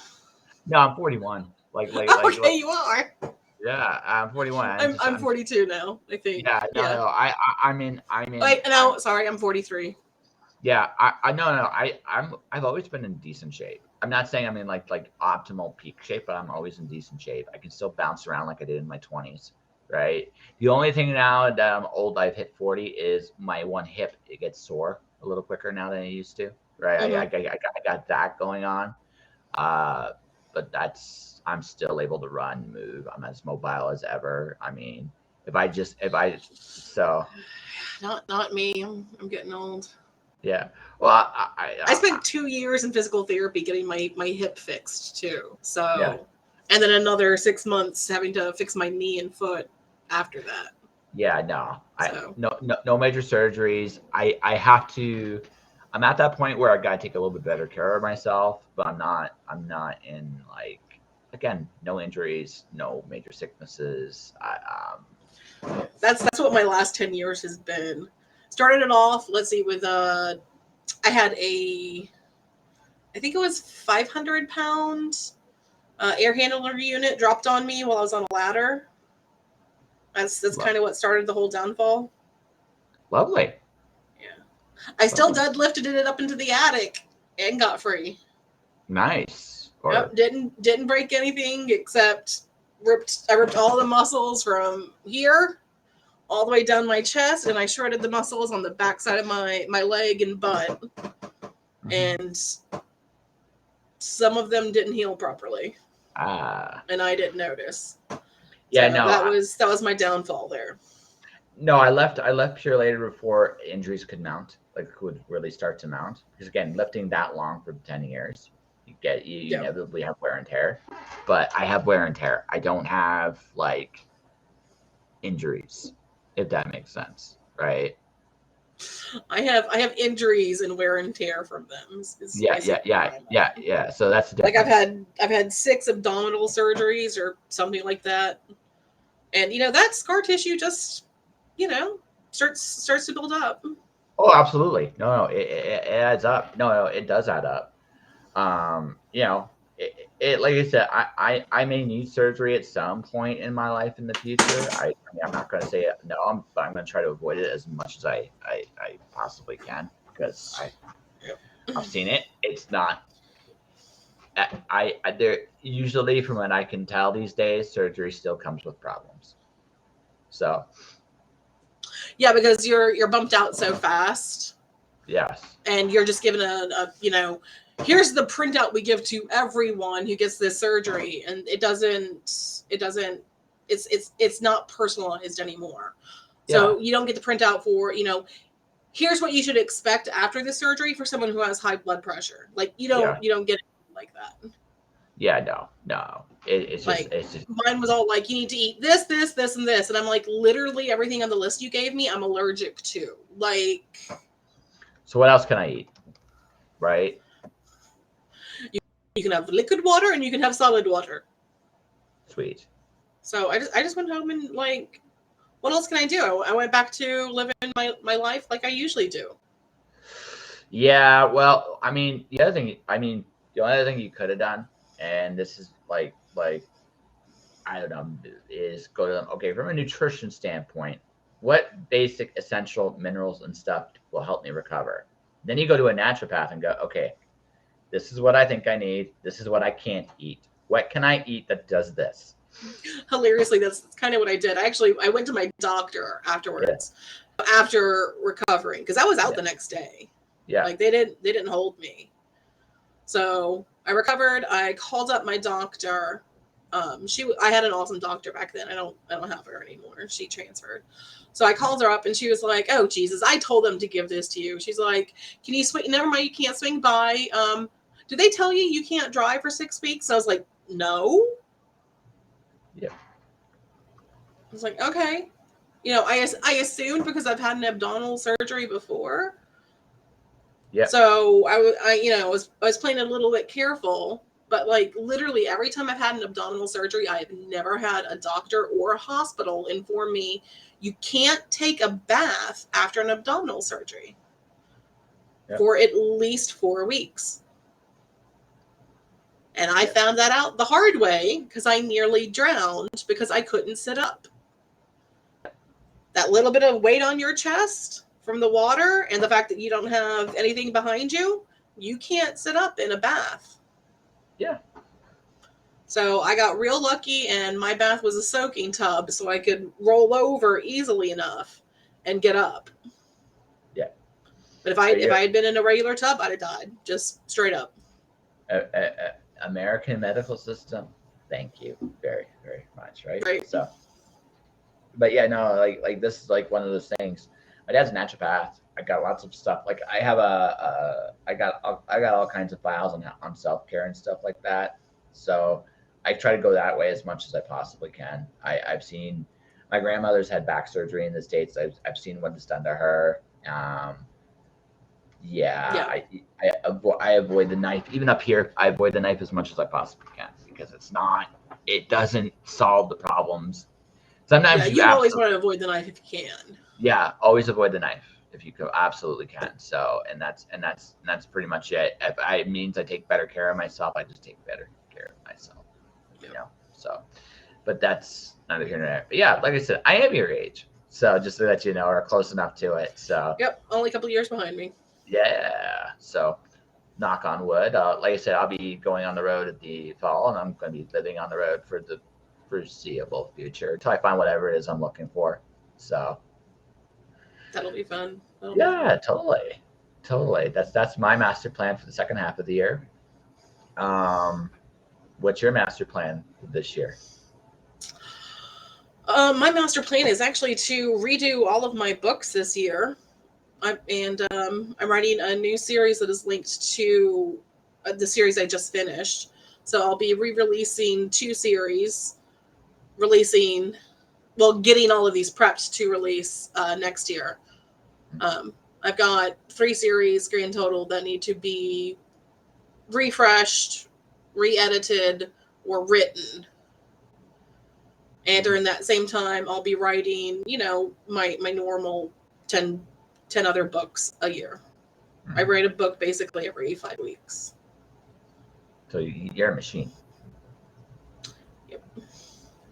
No, I'm 41. Okay, you are. Yeah, I'm 41. I'm 42 now, I think. Yeah, no, I'm in. Wait, no, sorry, I'm 43. Yeah, I've always been in decent shape. I'm not saying I'm in like optimal peak shape, but I'm always in decent shape. I can still bounce around like I did in my 20s, right? The only thing now that I'm old, I've hit 40, is my one hip. It gets sore a little quicker now than it used to, right? Mm-hmm. I got that going on, but I'm still able to run, move. I'm as mobile as ever. I mean, Not me. I'm getting old. Yeah. Well, I spent 2 years in physical therapy getting my hip fixed too. So, yeah. And then another 6 months having to fix my knee and foot after that. Yeah, no major surgeries. I have to. I'm at that point where I gotta take a little bit better care of myself, but I'm not in like, again, no injuries, no major sicknesses. That's what my last 10 years has been. Started it off, let's see, with I had I think it was 500-pound air handler unit dropped on me while I was on a ladder. That's kind of what started the whole downfall. Lovely. Yeah. I still deadlifted it up into the attic and got free. Nice. Yep, didn't break anything except I ripped all the muscles from here all the way down my chest, and I shredded the muscles on the back side of my leg and butt. Mm-hmm. And some of them didn't heal properly. And I didn't notice. Yeah, so no. That was my downfall there. No, I left Pure Later before injuries could really start to mount. Because again, lifting that long for 10 years, you inevitably have wear and tear. But I have wear and tear. I don't have like injuries, if that makes sense, right? I have injuries and wear and tear from them. Yeah. So that's the like difference. I've had 6 abdominal surgeries or something like that, and that scar tissue just starts to build up. Oh, absolutely. No, it adds up. No, it does add up. It like I said, I may need surgery at some point in my life in the future. I mean, I'm not going to say no, but I'm going to try to avoid it as much as I possibly can because I've seen it. It's not. There usually, from what I can tell these days, surgery still comes with problems. So Yeah, because you're bumped out so fast. yes. And you're just given a here's the printout we give to everyone who gets this surgery, and it doesn't it's not personalized anymore. So you don't get the printout for here's what you should expect after the surgery for someone who has high blood pressure. Like you don't get it like that. Yeah, no. It's Like just mine was all like, you need to eat this, this, this, and this, and I'm like, literally everything on the list you gave me, I'm allergic to. Like, so what else can I eat? Right? you can have liquid water and you can have solid water. Sweet. So I just went home and like, what else can I do? I went back to living my life like I usually do. Yeah, well, I mean, the only other thing you could have done, and this is like I don't know, is go to them. Okay, from a nutrition standpoint, what basic essential minerals and stuff will help me recover? Then you go to a naturopath and go, okay, this is what I think I need. This is what I can't eat. What can I eat that does this? Hilariously, that's kind of what I did. I went to my doctor afterwards, after recovering, because I was out the next day. Yeah. Like they didn't hold me. So I recovered. I called up my doctor. I had an awesome doctor back then. I don't have her anymore. She transferred. So I called her up and she was like, "Oh Jesus, I told them to give this to you." She's like, "Can you swing? Never mind, you can't swing by. Did they tell you can't drive for 6 weeks?" I was like, "No." Yeah. I was like, "Okay." I assumed because I've had an abdominal surgery before. Yeah. So I was playing a little bit careful, but like literally every time I've had an abdominal surgery, I've never had a doctor or a hospital inform me you can't take a bath after an abdominal surgery for at least 4 weeks. And I found that out the hard way because I nearly drowned because I couldn't sit up. That little bit of weight on your chest from the water and the fact that you don't have anything behind you, you can't sit up in a bath. Yeah. So I got real lucky and my bath was a soaking tub so I could roll over easily enough and get up. Yeah. But if I had been in a regular tub, I'd have died. Just straight up. American medical system, thank you very, very much. Right. So, but yeah, no, like this is like one of those things. My dad's a naturopath. I got lots of stuff. Like I have I got all kinds of files on self care and stuff like that. So I try to go that way as much as I possibly can. I've seen my grandmother's had back surgery in the States. I've seen what it's done to her. I avoid the knife. Even up here, I avoid the knife as much as I possibly can because it doesn't solve the problems. Sometimes you always want to avoid the knife if you can. Yeah, always avoid the knife if you absolutely can. So, and that's pretty much it. If it means I take better care of myself, I just take better care of myself. So, but that's neither here nor there. But yeah, like I said, I am your age, so just so that you know, or close enough to it. So. Yep, only a couple of years behind me. Yeah. So, knock on wood. Like I said, I'll be going on the road at the fall, and I'm going to be living on the road for the foreseeable future until I find whatever it is I'm looking for. So. That'll be fun. Totally. That's my master plan for the second half of the year. What's your master plan this year? My master plan is actually to redo all of my books this year. I'm writing a new series that is linked to the series I just finished. So I'll be re-releasing 2 series, getting all of these prepped to release next year. I've got 3 series grand total that need to be refreshed, re-edited, or written. And during that same time, I'll be writing, my normal 10 other books a year. I write a book basically every 5 weeks. So you're a machine. Yep.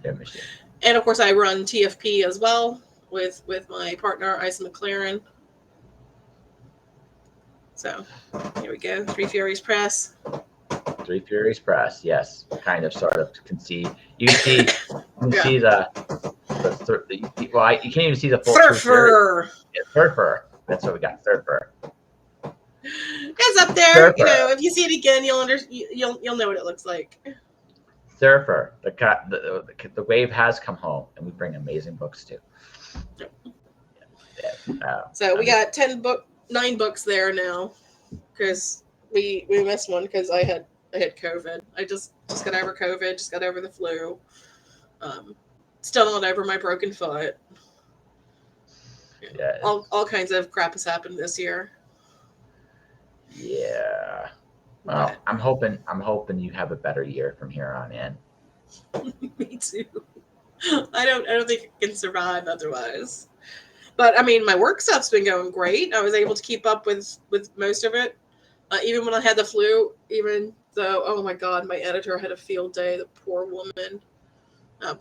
You're a machine. And of course, I run TFP as well with my partner, Isa McLaren. So here we go. Three Furies Press. Three Furies Press. Yes, kind of, sort of. Can see. You can see. You can see the well, you can't even see the full Thurfer. Thurfer. That's what we got. Thurfer. It's up there. Thurfer. If you see it again, you'll know what it looks like. Thurfer. The wave has come home, and we bring amazing books too. So we got 9 books there now, because we missed one because I had COVID. I just got over COVID. Just got over the flu. Still not over my broken foot. Yeah. All kinds of crap has happened this year. Yeah. Well, I'm hoping you have a better year from here on in. Me too. I don't think I can survive otherwise. But I mean, my work stuff's been going great. I was able to keep up with most of it, even when I had the flu. Even though, oh my God, my editor had a field day. The poor woman. I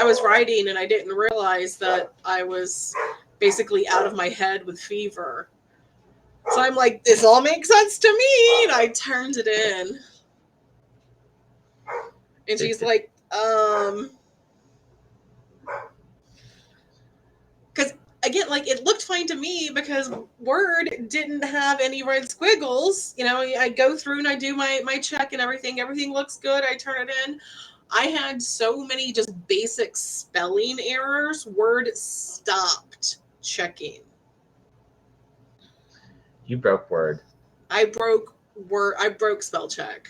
was writing and I didn't realize that I was basically out of my head with fever. So I'm like, this all makes sense to me, and I turned it in. And she's like, because again, like, it looked fine to me because Word didn't have any red squiggles. I go through and I do my check and everything. Everything looks good. I turn it in. I had so many just basic spelling errors. Word stopped checking. You broke Word. I broke Word. I broke spell check.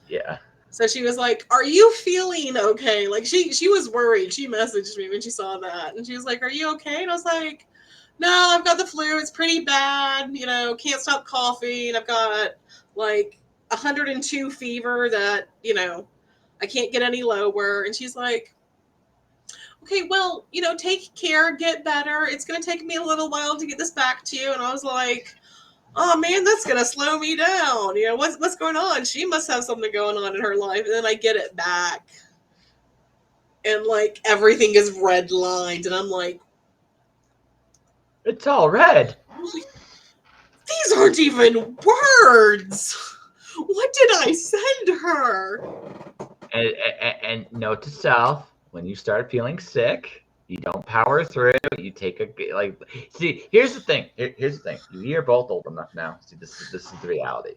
Yeah. So she was like, "Are you feeling okay?" Like she was worried. She messaged me when she saw that, and she was like, "Are you okay?" And I was like, "No, I've got the flu. It's pretty bad. Can't stop coughing. I've got like 102 fever that I can't get any lower." And she's like, "Okay, well, take care, get better. It's going to take me a little while to get this back to you." And I was like, "Oh man, that's going to slow me down. What's going on? She must have something going on in her life." And then I get it back. And like everything is red lined. And I'm like, it's all red. These aren't even words. What did I send her? And note to self, when you start feeling sick, you don't power through. You take see, here's the thing. Here's the thing. You're both old enough now. See, this is the reality.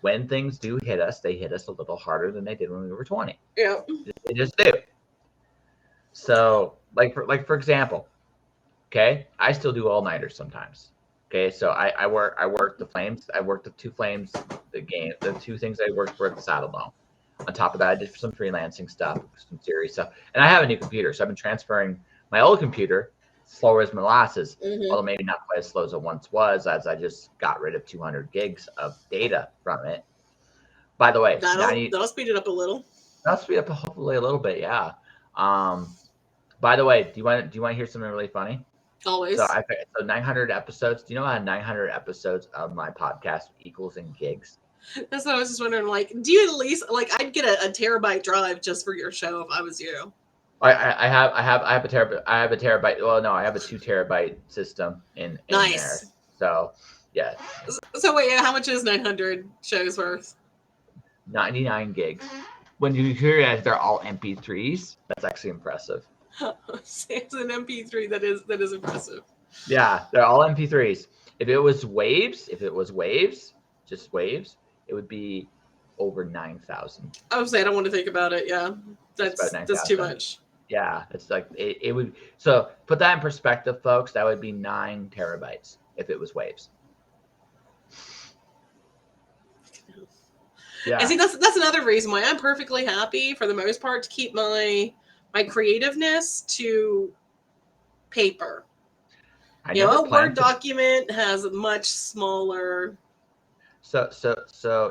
When things do hit us, they hit us a little harder than they did when we were 20. Yeah. They just do. So, for example, okay, I still do all-nighters sometimes. Okay, so I work the flames. I worked the 2 flames, the 2 things I worked for at the Saddle Dome. On top of that, I did some freelancing stuff, some series stuff. And I have a new computer, so I've been transferring my old computer, slower as molasses, although maybe not quite as slow as it once was, as I just got rid of 200 gigs of data from it. By the way, that'll speed it up a little. That'll speed up hopefully a little bit, yeah. By the way, do you want to hear something really funny? Always. So 900 episodes. Do you know how 900 episodes of my podcast equals in gigs? That's what I was just wondering. Like, do you at least I'd get a terabyte drive just for your show if I was you. I have a terabyte. I have a terabyte. Well, no, I have a 2 terabyte system in there. So yeah. So wait, how much is 900 shows worth? 99 gigs. When you hear that they're all MP3s, that's actually impressive. It's an MP3 that is impressive. Yeah, they're all MP3s. If it was waves, just waves, it would be over 9,000. I would say I don't want to think about it. Yeah, that's too much. Yeah, it's like it would. So put that in perspective, folks. That would be 9 terabytes if it was waves. Yeah. I think that's another reason why I'm perfectly happy, for the most part, to keep my creativeness to paper. I never a Word planned for. document has a much smaller. So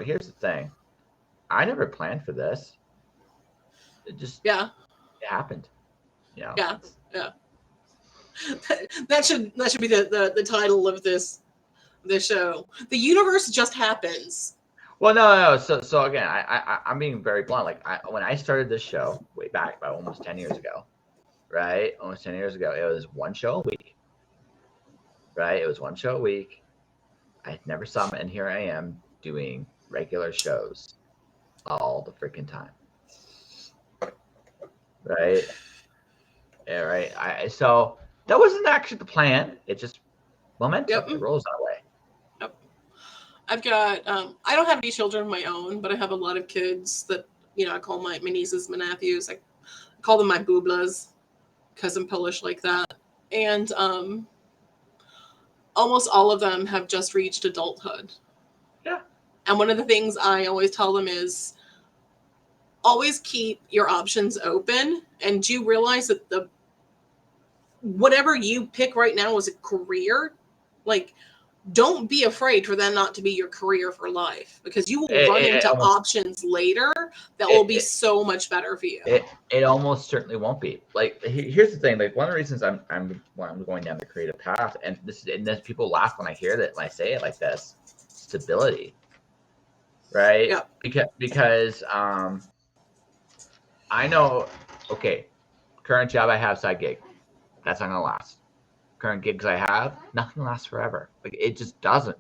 here's the thing. I never planned for this. It just Yeah. it happened. Yeah. Yeah. That should be the title of this show. The universe just happens. Well, no. So again, I'm being very blunt. Like when I started this show way back about almost 10 years ago, right? Almost 10 years ago, it was one show a week, right? It was one show a week. I never saw them, and here I am doing regular shows all the freaking time, right? Yeah, right. So that wasn't actually the plan. It just momentum. Yep. It rolls that way. Yep. I've got. I don't have any children of my own, but I have a lot of kids that I call my nieces, my nephews. I call them my booblas because I'm Polish like that, and almost all of them have just reached adulthood. Yeah. And one of the things I always tell them is always keep your options open. And do you realize that whatever you pick right now is a career? Like, don't be afraid for that not to be your career for life, because you will run into options later that will be so much better for you. It almost certainly won't be. Like, here's the thing. Like, one of the reasons I'm going down the creative path, and this people laugh when I hear that, when I say it like this, stability, right? Yeah. Because I know, okay, current job I have, side gig, that's not gonna last. Current gigs I have, nothing lasts forever. Like, it just doesn't.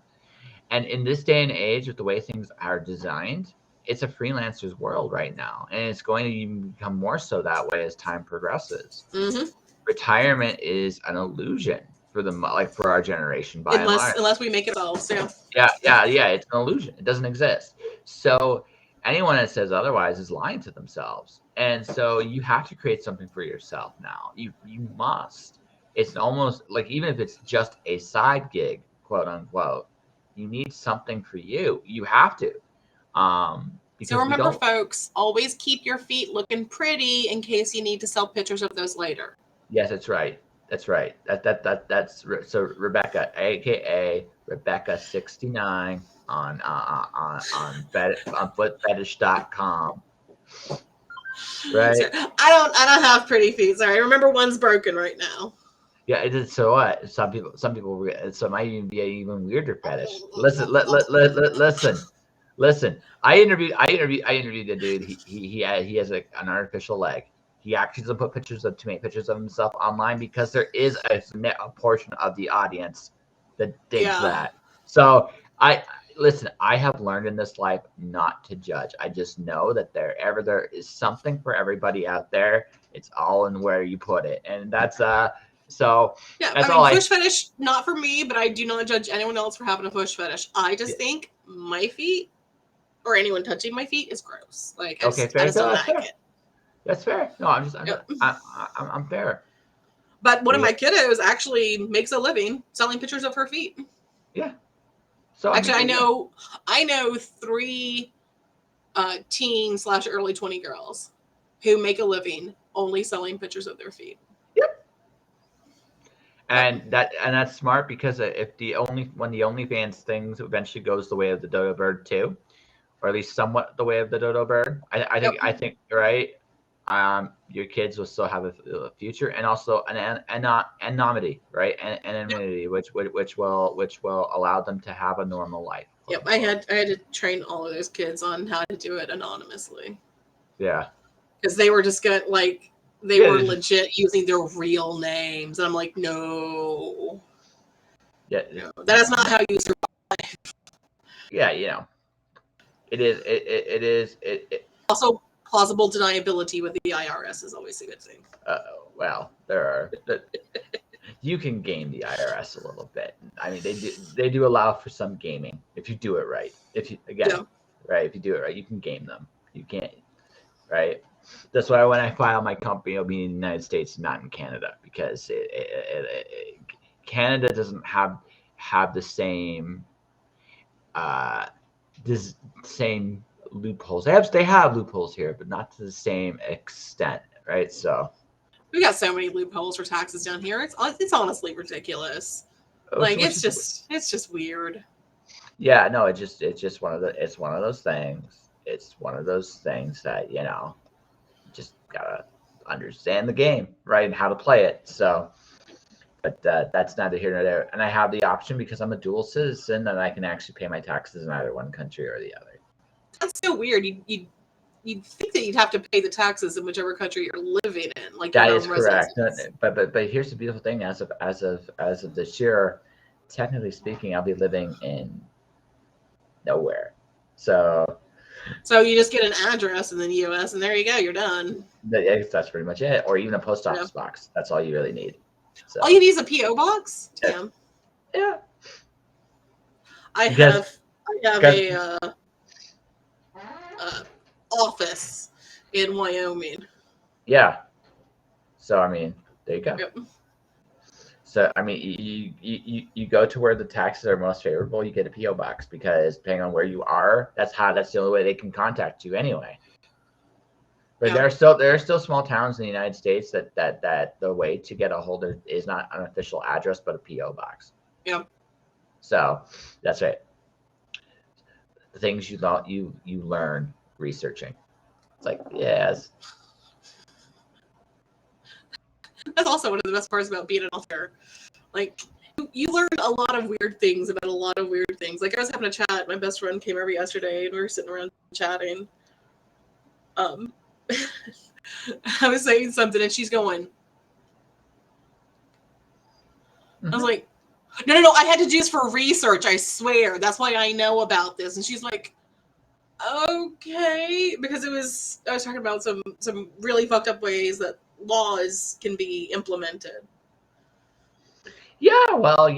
And in this day and age, with the way things are designed, it's a freelancer's world right now, and it's going to even become more so that way as time progresses. Mm-hmm. Retirement is an illusion for our generation, by and large. Unless we make it ourselves. Yeah. Yeah. It's an illusion. It doesn't exist. So anyone that says otherwise is lying to themselves. And so you have to create something for yourself now. You must. It's almost like, even if it's just a side gig, quote unquote, you need something for you. You have to. So remember, folks, always keep your feet looking pretty in case you need to sell pictures of those later. Yes, that's right. That's so Rebekah, aka Rebekah69 on footfetish.com. Right. So, I don't have pretty feet. Sorry, remember, one's broken right now. Yeah, it is. So what? Some people. So it might even be an even weirder fetish. Listen. I interviewed a dude. He has an artificial leg. He actually doesn't put to make pictures of himself online, because there is a portion of the audience that digs that. So I have learned in this life not to judge. I just know that there is something for everybody out there. It's all in where you put it, and that's So yeah, that's push fetish, not for me, but I do not judge anyone else for having a push fetish. I just think my feet, or anyone touching my feet, is gross. Like, I just don't like it. That's fair. No, I'm fair. But one of my kiddos actually makes a living selling pictures of her feet. Yeah. So actually, I know 3 teen/early 20 girls who make a living only selling pictures of their feet. Yep. And that's smart, because if when the OnlyFans things eventually goes the way of the dodo bird too, or at least somewhat the way of the dodo bird, I think right. Your kids will still have a future, and also an anonymity, right? Anonymity, which will allow them to have a normal life. Yep, I had to train all of those kids on how to do it anonymously. Yeah, because they were just they were legit using their real names, and I'm like, no. Yeah, no, that is not how you survive. Yeah, it is. It is. Also, plausible deniability with the IRS is always a good thing. Well, you can game the IRS a little bit. I mean, they do allow for some gaming if you do it right. If you right, if you do it right, you can game them. You can't, right? That's why when I file my company, it'll be in the United States, not in Canada, because Canada doesn't have the same same loopholes. They have loopholes here, but not to the same extent, right? So We got so many loopholes for taxes down here. It's honestly ridiculous. Like it's just weird. Yeah, no, it's just one of those things. It's one of those things that, just gotta understand the game, right, and how to play it. So, but that's neither here nor there. And I have the option because I'm a dual citizen, and I can actually pay my taxes in either one country or the other. That's so weird. You'd think that you'd have to pay the taxes in whichever country you're living in, like That your is home correct. residence. But here's the beautiful thing: as of this year, technically speaking, I'll be living in nowhere. So you just get an address in the U.S. and there you go. You're done. That's pretty much it. Or even a post office box. That's all you really need. So all you need is a P.O. box. Damn. Yeah. I have a office in Wyoming. Yeah. So I mean, there you go. Yep. So I mean, you go to where the taxes are most favorable. You get a PO box because depending on where you are, that's the only way they can contact you anyway. But there are still small towns in the United States that the way to get a hold of is not an official address but a PO box. Yeah. So that's right. The things you learn researching. It's like, yes. That's also one of the best parts about being an author. Like, you learn a lot of weird things about a lot of weird things. Like, I was having a chat. My best friend came over yesterday, and we were sitting around chatting. I was saying something, and she's going. Mm-hmm. I was like, no, I had to do this for research, I swear. That's why I know about this. And she's like, okay. Because I was talking about some really fucked up ways that laws can be implemented. Yeah, well,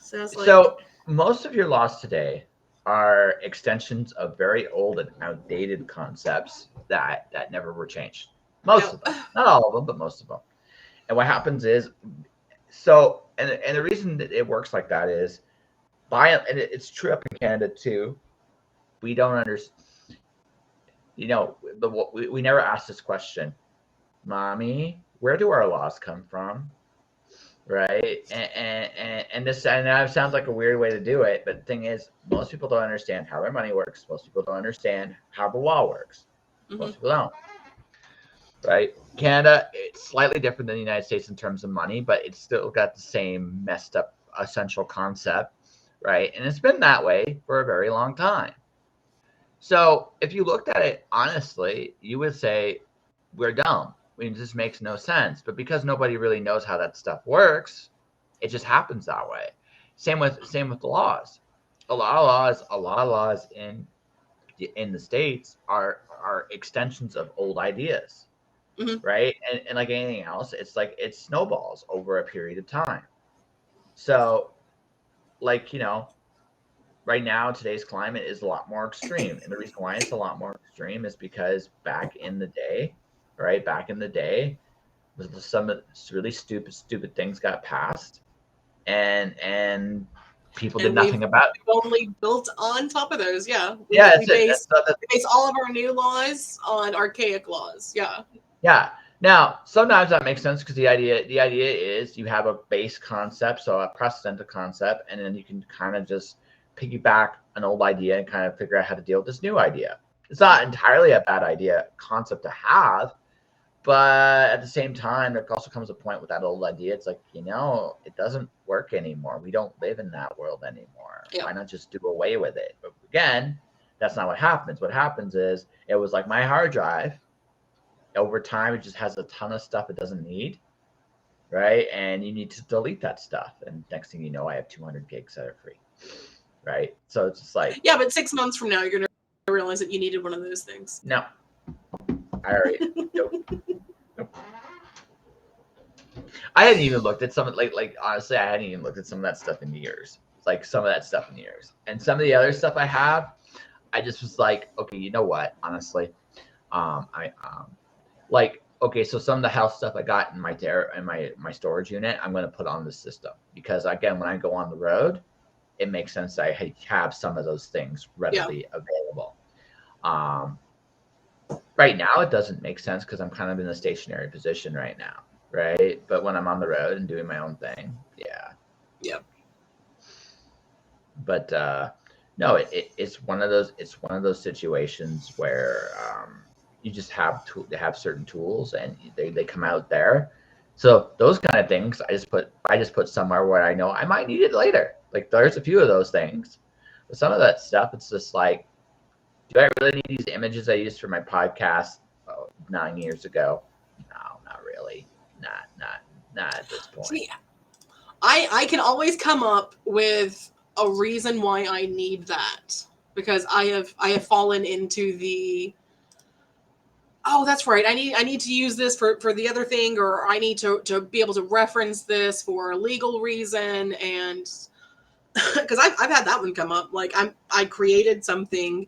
So most of your laws today are extensions of very old and outdated concepts that never were changed. Most of them. Not all of them, but most of them. And what happens is, and the reason that it works like that is, and it's true up in Canada too, we don't understand, we never ask this question, Mommy, where do our laws come from? Right. And that sounds like a weird way to do it. But the thing is, most people don't understand how their money works. Most people don't understand how the law works. Mm-hmm. Most people don't. Right. Canada, it's slightly different than the United States in terms of money, but it's still got the same messed up essential concept. Right. And it's been that way for a very long time. So if you looked at it honestly, you would say we're dumb. I mean, this makes no sense. But because nobody really knows how that stuff works, it just happens that way. Same with the laws. A lot of laws in the States are extensions of old ideas, mm-hmm. right? And like anything else, it's like it snowballs over a period of time. So, like, right now, today's climate is a lot more extreme. And the reason why it's a lot more extreme is because back in the day, some really stupid things got passed, and people did nothing about it. We've only built on top of those, yeah. We base all of our new laws on archaic laws, yeah. Yeah. Now, sometimes that makes sense because the idea is you have a base concept, so a precedented concept, and then you can kind of just piggyback an old idea and kind of figure out how to deal with this new idea. It's not entirely a bad concept to have, but at the same time, there also comes a point with that old idea. It's like, it doesn't work anymore. We don't live in that world anymore. Yeah. Why not just do away with it? But again, that's not what happens. What happens is it was like my hard drive. Over time, it just has a ton of stuff it doesn't need, right? And you need to delete that stuff. And next thing you know, I have 200 gigs that are free, right? So it's just like... Yeah, but 6 months from now, you're going to realize that you needed one of those things. No. I already... Nope. I hadn't even looked at some of honestly, I hadn't even looked at some of that stuff in years. And some of the other stuff I have, I just was like, okay, you know what? Honestly, so some of the house stuff I got in my storage unit, I'm going to put on the system because again, when I go on the road, it makes sense that I have some of those things readily available. Right now, it doesn't make sense because I'm kind of in a stationary position right now, right? But when I'm on the road and doing my own thing, yeah. Yep. But no, it's one of those situations where you just have to have certain tools and they come out there. So those kind of things, I just put somewhere where I know I might need it later. Like there's a few of those things, but some of that stuff, it's just like, do I really need these images I used for my podcast 9 years ago? No, not really. Not at this point. See, I can always come up with a reason why I need that, because I have fallen into the, oh, that's right, I need to use this for the other thing, or I need to be able to reference this for a legal reason. And because I've had that one come up. Like I created something,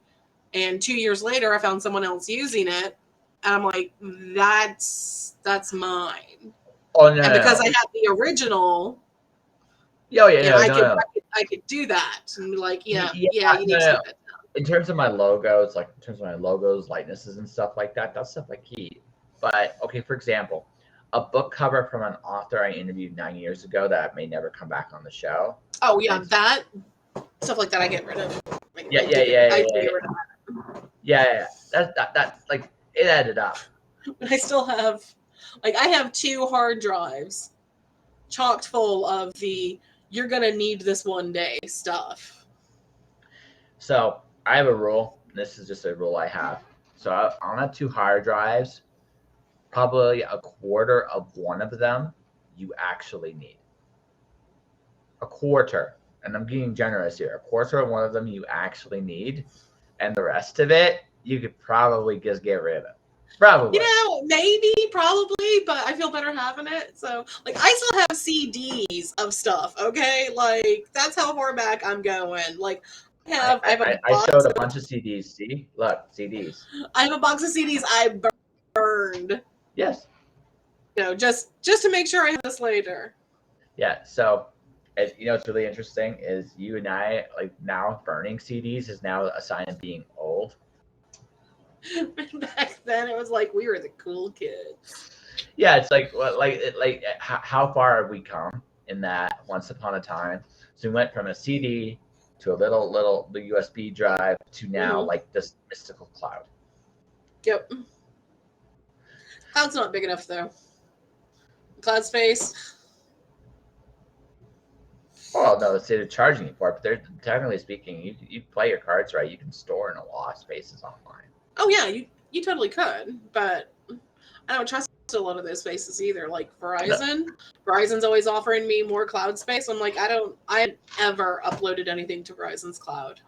and 2 years later I found someone else using it, and I'm like, that's mine. Oh no, And no, because no. I had the original, Oh yeah, you know, no, no, no. I could do that and be like, Yeah, yeah, you no, need to no. take that down. In terms of my logos, like in terms of my logos, likenesses, and stuff like that, that's stuff I keep. But okay, for example, a book cover from an author I interviewed 9 years ago that may never come back on the show. Oh yeah, And that stuff like that I get rid of. yeah, I yeah, do yeah, I yeah, do yeah, get rid of that. yeah. That like it added up. But I still have, like, I have 2 hard drives chocked full of the "you're gonna need this one day" stuff. So I have a rule. This is just a rule I have. So on the 2 hard drives, probably a quarter of one of them you actually need. A quarter, and I'm being generous here. A quarter of one of them you actually need, and the rest of it you could probably just get rid of. You Probably. know, maybe, probably, but I feel better having it. So, like, I still have CDs of stuff. Okay, like that's how far back I'm going. Like, I have a I box. showed a bunch of CDs. See, look, CDs. I have a box of CDs I burned. Yes. You know, just to make sure I have this later. Yeah. So, what's really interesting is you and I, like, now burning CDs is now a sign of being old. Back then, it was like we were the cool kids. Yeah, it's like how far have we come in that once upon a time? So we went from a CD to a little the USB drive to now Mm-hmm. like this mystical cloud. Yep. Cloud's not big enough though. Cloud space. Oh no, they're charging you for it, but they're technically speaking, you play your cards right, you can store in a lot of spaces online. Oh yeah, you totally could, but I don't trust a lot of those spaces either. Like Verizon, Verizon's always offering me more cloud space. I'm like, I haven't ever uploaded anything to Verizon's cloud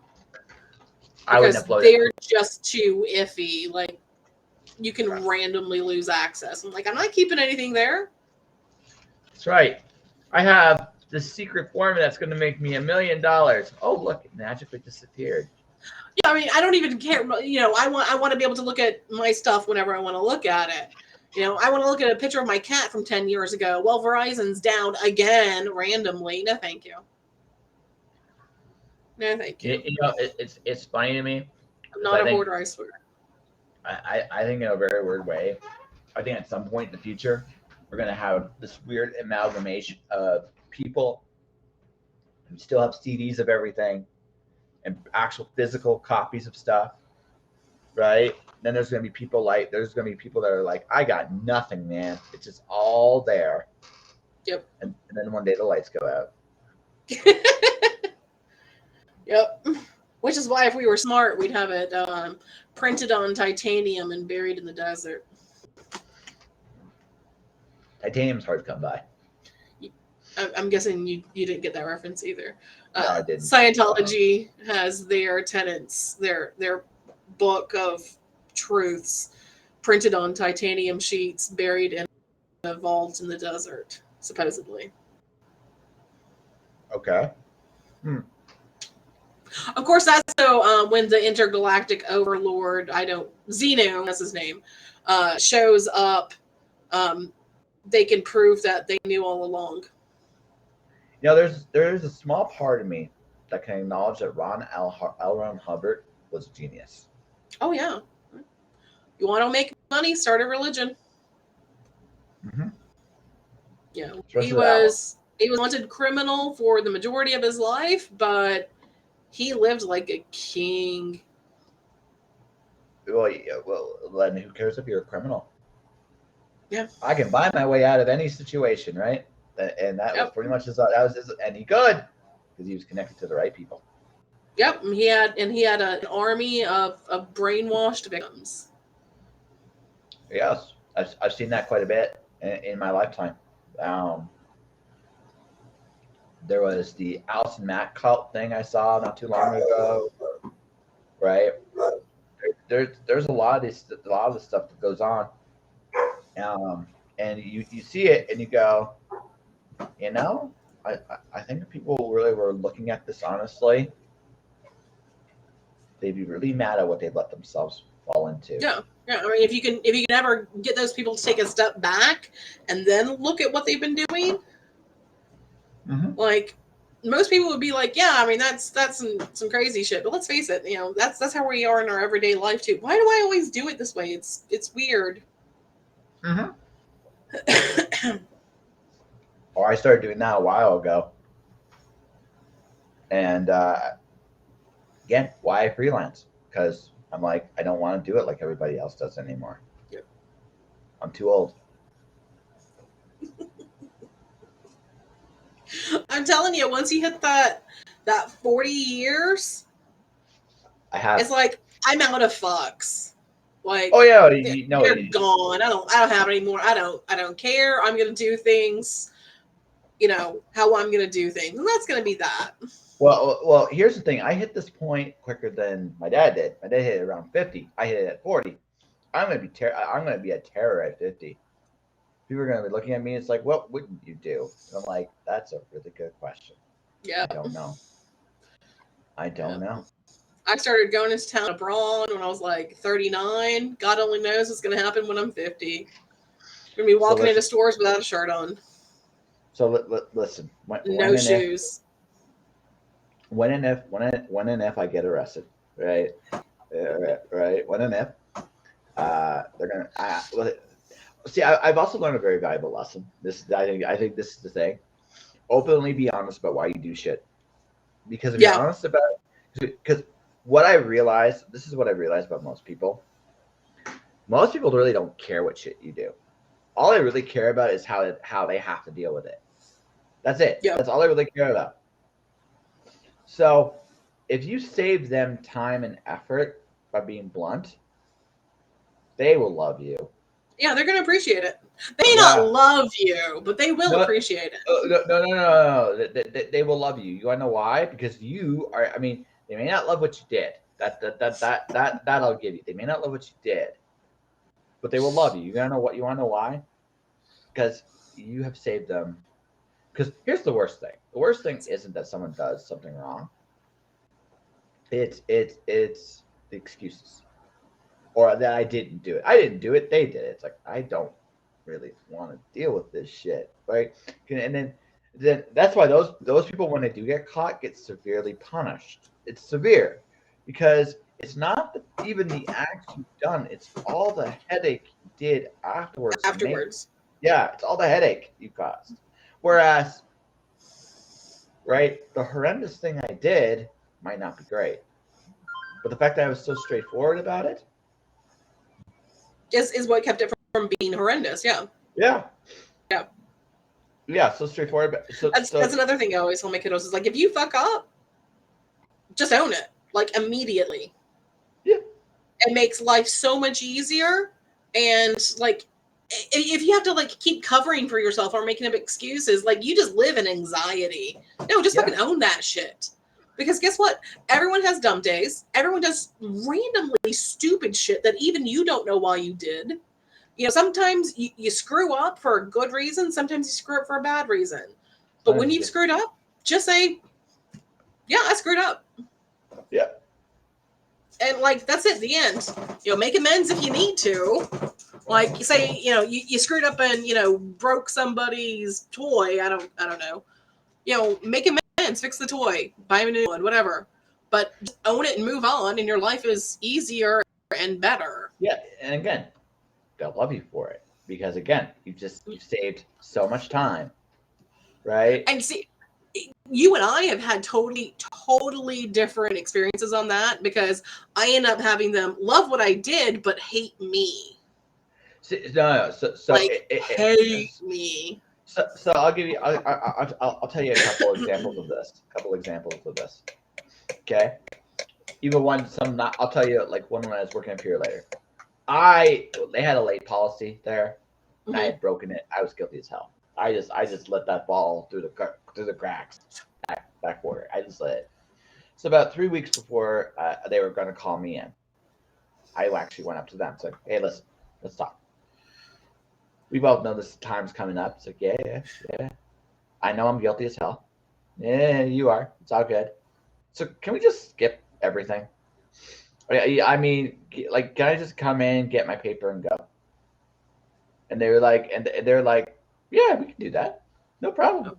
I wouldn't because upload it. they're just too iffy. Like you can randomly lose access. I'm like, I'm not keeping anything there. That's right. I have this secret formula that's going to make me $1 million. Oh look, it magically disappeared. Yeah, I mean, I don't even care. You know, I want to be able to look at my stuff whenever I want to look at it. You know, I want to look at a picture of my cat from 10 years ago. Well, Verizon's down again randomly. No, thank you. No, thank you. It's funny to me. I'm not a hoarder, I swear. I think in a very weird way, I think at some point in the future, we're going to have this weird amalgamation of people who still have CDs of everything and actual physical copies of stuff, right? Then there's going to be people that are like, I got nothing, man. It's just all there. Yep. And then one day the lights go out. Yep. Which is why if we were smart, we'd have it printed on titanium and buried in the desert. Titanium's hard to come by. I'm guessing you didn't get that reference either. No, I didn't. Scientology has their tenets, their book of truths printed on titanium sheets buried in a vault in the desert, supposedly. Okay. Of course, that's so when the intergalactic overlord, Zeno, that's his name, shows up, they can prove that they knew all along. You know, there's a small part of me that can acknowledge that L. Ron Hubbard was a genius. Oh yeah, You want to make money? Start a religion. Mm-hmm. You know, Especially he was a wanted criminal for the majority of his life, but he lived like a king. Well, yeah, well, then who cares if you're a criminal? Yeah. I can buy my way out of any situation, right? And that was Yep. pretty much and he could, because he was connected to the right people. Yep. He had an army of brainwashed victims. Yes, I've seen that quite a bit in my lifetime. Um, there was the Allison Mack cult thing I saw not too long ago, right? There's a lot of this stuff that goes on, and you see it and you go, you know, I think if people really were looking at this honestly, they'd be really mad at what they let themselves fall into. Yeah. Yeah. I mean, if you can ever get those people to take a step back and then look at what they've been doing, like most people would be like, yeah, I mean, that's some crazy shit. But let's face it, you know, that's how we are in our everyday life too. Why do I always do it this way? It's weird. Or I started doing that a while ago. And again, why I freelance? Because I'm like, I don't want to do it like everybody else does anymore. Yep. I'm too old. I'm telling you, once you hit that 40 years, it's like I'm out of fucks. Like, oh yeah, they're gone. I don't have any more. I don't care. I'm gonna do things, you know, how I'm gonna do things, and that's gonna be that. Well, here's the thing. I hit this point quicker than my dad did. My dad hit it around 50. I hit it at 40. I'm gonna be a terror at 50. People are gonna be looking at me. It's like, what wouldn't you do? And I'm like, that's a really good question. Yeah. I don't know. I started going into town abroad when I was like 39. God only knows what's going to happen when I'm 50. I'm going to be walking into stores without a shirt on. So listen. No shoes. When and if I get arrested, right? Right. When and if they're gonna. See, I've also learned a very valuable lesson. I think this is the thing. Openly be honest about why you do shit. Because if you're honest about it, because what I realized, this is what I realized about most people. Most people really don't care what shit you do. All they really care about is how they have to deal with it. That's it. Yep. That's all they really care about. So if you save them time and effort by being blunt, they will love you. Yeah, they're going to appreciate it. They may not love you, but they will appreciate it. No. They will love you. You want to know why? Because you are. I mean, they may not love what you did. That I'll give you. They may not love what you did, but they will love you. You want to know why? Because you have saved them. Because here's the worst thing. The worst thing isn't that someone does something wrong. It's the excuses. Or that I didn't do it. I didn't do it. They did it. It's like, I don't really want to deal with this shit, right? And then that's why those people, when they do get caught, get severely punished. It's severe because it's not even the acts you've done. It's all the headache you did afterwards. Yeah, it's all the headache you caused. Whereas, right, the horrendous thing I did might not be great. But the fact that I was so straightforward about it, is what kept it from being horrendous. Yeah. So straightforward. That's another thing I always tell my kiddos is like, if you fuck up, just own it, like immediately. Yeah. It makes life so much easier, and like, if you have to like keep covering for yourself or making up excuses, like you just live in anxiety. No, just fucking own that shit. Because guess what? Everyone has dumb days. Everyone does randomly stupid shit that even you don't know why you did. You know, sometimes you screw up for a good reason. Sometimes you screw up for a bad reason. But when you've screwed up, just say, yeah, I screwed up. Yeah. And like, that's it, the end. You know, make amends if you need to. Like, say, you know, you screwed up and, you know, broke somebody's toy. I don't know. You know, make amends, fix the toy, buy a new one, whatever. But just own it and move on, and your life is easier and better. Yeah, and again, they'll love you for it because again, you saved so much time, right? And see, you and I have had totally different experiences on that because I end up having them love what I did but hate me. No. So Like hate me. So I'll give you. I'll tell you a couple examples of this. Okay. Even one. Some not. I'll tell you like one when I was working at Pure Later. They had a late policy there, and I had broken it. I was guilty as hell. I just let that fall through the cracks back quarter. I just let it. So about 3 weeks before they were going to call me in, I actually went up to them. It's like, hey, listen, let's talk. We both know this time's coming up. It's like, yeah. I know I'm guilty as hell. Yeah, you are. It's all good. So can we just skip everything? I mean, like, can I just come in, get my paper, and go? And they're like, yeah, we can do that. No problem.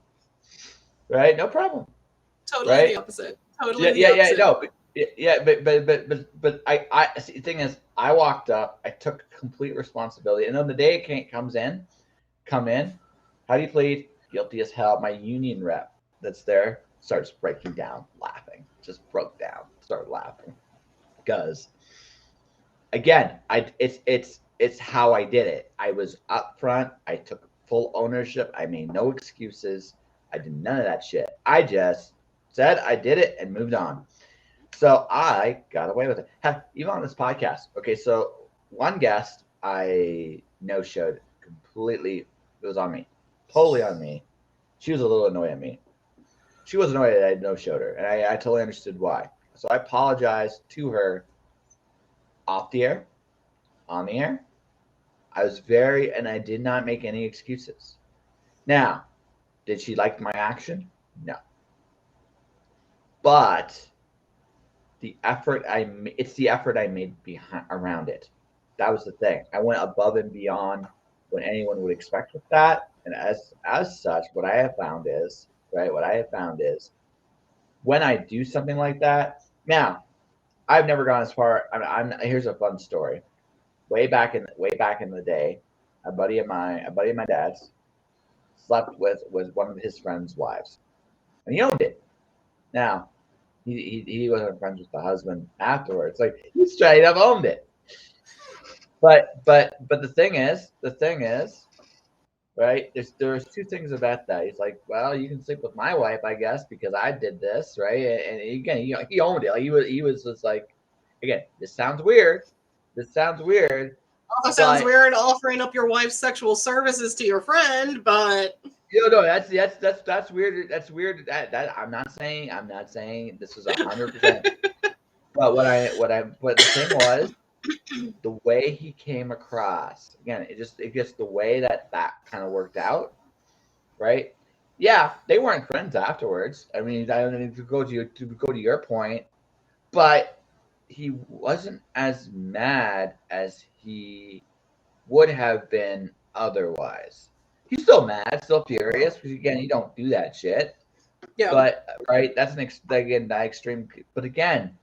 Right? No problem. Totally Right? the opposite. Totally the opposite. No, but I see, the thing is, I walked up, I took complete responsibility, and on the day it come in, how do you plead? Guilty as hell. My union rep that's there starts breaking down, laughing, just broke down, started laughing, because again, it's how I did it. I was upfront. I took full ownership. I made no excuses. I did none of that shit. I just said I did it and moved on. So I got away with it. Heck, even on this podcast. Okay, so one guest I no showed completely. It was on me, totally on me. She was a little annoyed at me. She was annoyed that I no showed her, and I totally understood why. So I apologized to her off the air, on the air. And I did not make any excuses. Now, did she like my action? No. But it's the effort I made around it. That was the thing. I went above and beyond what anyone would expect with that. And as such, what I have found is, when I do something like that, now I've never gone as far. Here's a fun story. Way back in the day, a buddy of my dad's slept with one of his friend's wives, and he owned it. Now he wasn't friends with the husband afterwards. Like he straight up owned it. But the thing is, right? There's two things about that. He's like, well, you can sleep with my wife, I guess, because I did this, right? And again, he owned it. Like he was just like, again, this sounds weird. Also sounds weird offering up your wife's sexual services to your friend, but no, that's weird. That's weird. That I'm not saying this was 100%. But but the thing was, the way he came across, again, it just the way that kind of worked out, right? Yeah, they weren't friends afterwards. I mean, I don't need to go to your point, but he wasn't as mad as he would have been otherwise. He's still mad, still furious, because again, you don't do that shit. yeah. But right, that's that extreme. But again,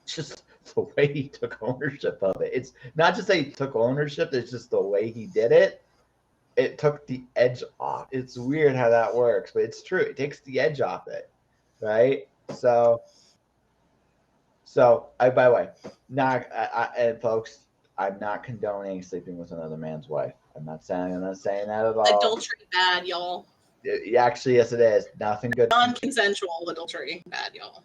just the way he took ownership of it. It's not just that he took ownership; it's just the way he did it. It took the edge off. It's weird how that works, but it's true. It takes the edge off it, right? So by the way, and folks, I'm not condoning sleeping with another man's wife. I'm not saying that at all. Adultery bad, y'all. Actually, yes, it is. Nothing good. Non-consensual adultery bad, y'all.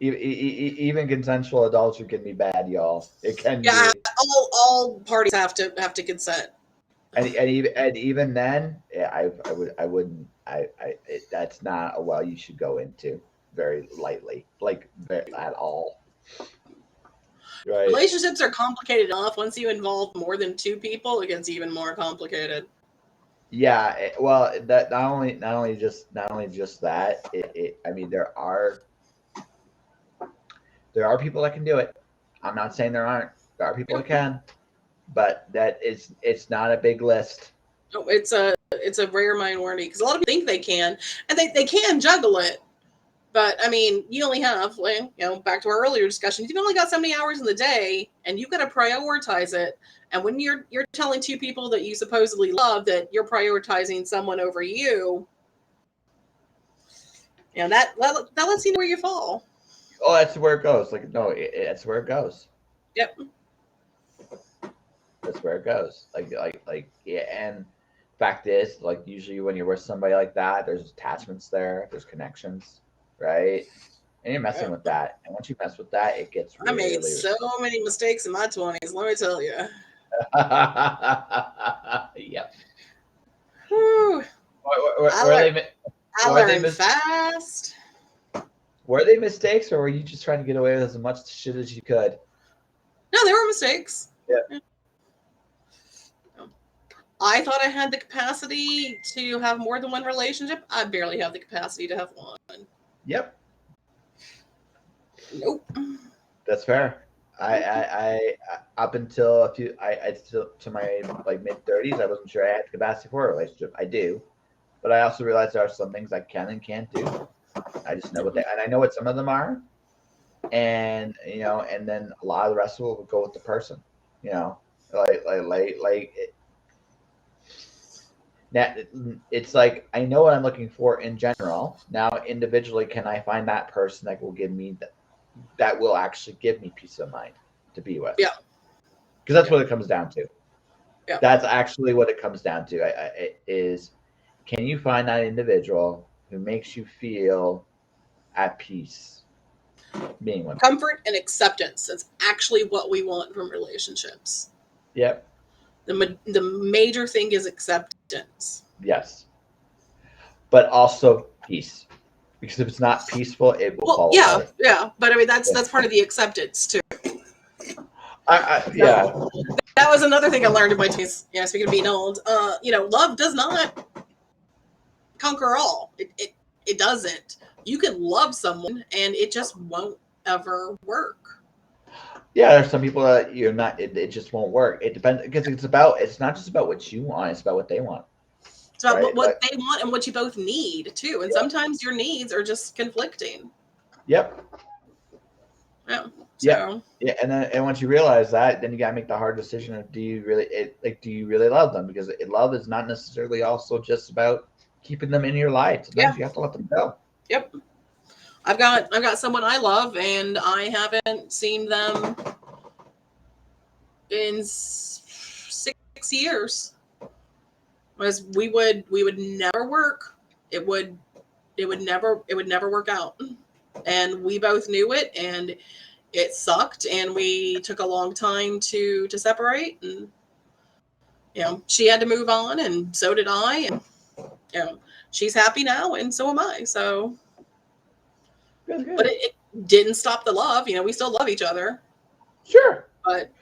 Even consensual adultery can be bad, y'all. It can. Yeah, all parties have to consent. And even then, yeah, I wouldn't. That's not a well you should go into very lightly, at all. Right. Relationships are complicated enough. Once you involve more than two people, it gets even more complicated. Yeah, well, that not only just that. I mean, there are people that can do it. I'm not saying there aren't. There are people that can, but it's not a big list. No, it's a rare minority because a lot of people think they can, and they can juggle it, But I mean, you only have, back to our earlier discussion, you've only got so many hours in the day, and you've got to prioritize it. And when you're telling two people that you supposedly love that you're prioritizing someone over you, that lets you know where you fall. Oh, that's where it goes. Like, no, that's where it goes. Yep. That's where it goes. Yeah. And fact is, like, usually when you're with somebody like that, there's attachments there, there's connections, right? And you're messing with that. And once you mess with that, it gets really. I made so many mistakes in my 20s. Let me tell you. Yep. Whew. I learned fast. Were they mistakes, or were you just trying to get away with as much shit as you could? No, there were mistakes. Yeah. I thought I had the capacity to have more than one relationship. I barely have the capacity to have one. Yep. Nope. That's fair. I up until to my like mid-30s, I wasn't sure I had the capacity for a relationship. I do, but I also realized there are some things I can and can't do. I just know and I know what some of them are, and and then a lot of the rest will go with the person. It's like I know what I'm looking for in general. Now, individually, can I find that person that will give me that will actually give me peace of mind to be with? Yeah. Because that's what it comes down to. Yeah. That's actually what it comes down to. Is can you find that individual who makes you feel at peace being with? Comfort and acceptance. That's actually what we want from relationships. Yep. The major thing is acceptance. Yes. But also peace. Because if it's not peaceful, it will fall apart. Yeah. But I mean, that's part of the acceptance too. Yeah. That was another thing I learned in my 20s. Yeah, speaking of being old, love does not conquer all. It doesn't. You can love someone and it just won't ever work. Yeah, there's some people that you're not. It just won't work. It depends because it's not just about what you want. It's about what they want. It's about what they want and what you both need too. And sometimes your needs are just conflicting. Yep. Yeah. So. Yeah. And once you realize that, then you gotta make the hard decision of do you really love them? Because love is not necessarily also just about keeping them in your life. Sometimes you have to let them go. Yep. I've got someone I love, and I haven't seen them in 6 years. Because we would never work. It would never work out, and we both knew it, and it sucked, and we took a long time to separate, and she had to move on, and so did I, and she's happy now, and so am I. So, good. But it didn't stop the love. We still love each other. Sure. But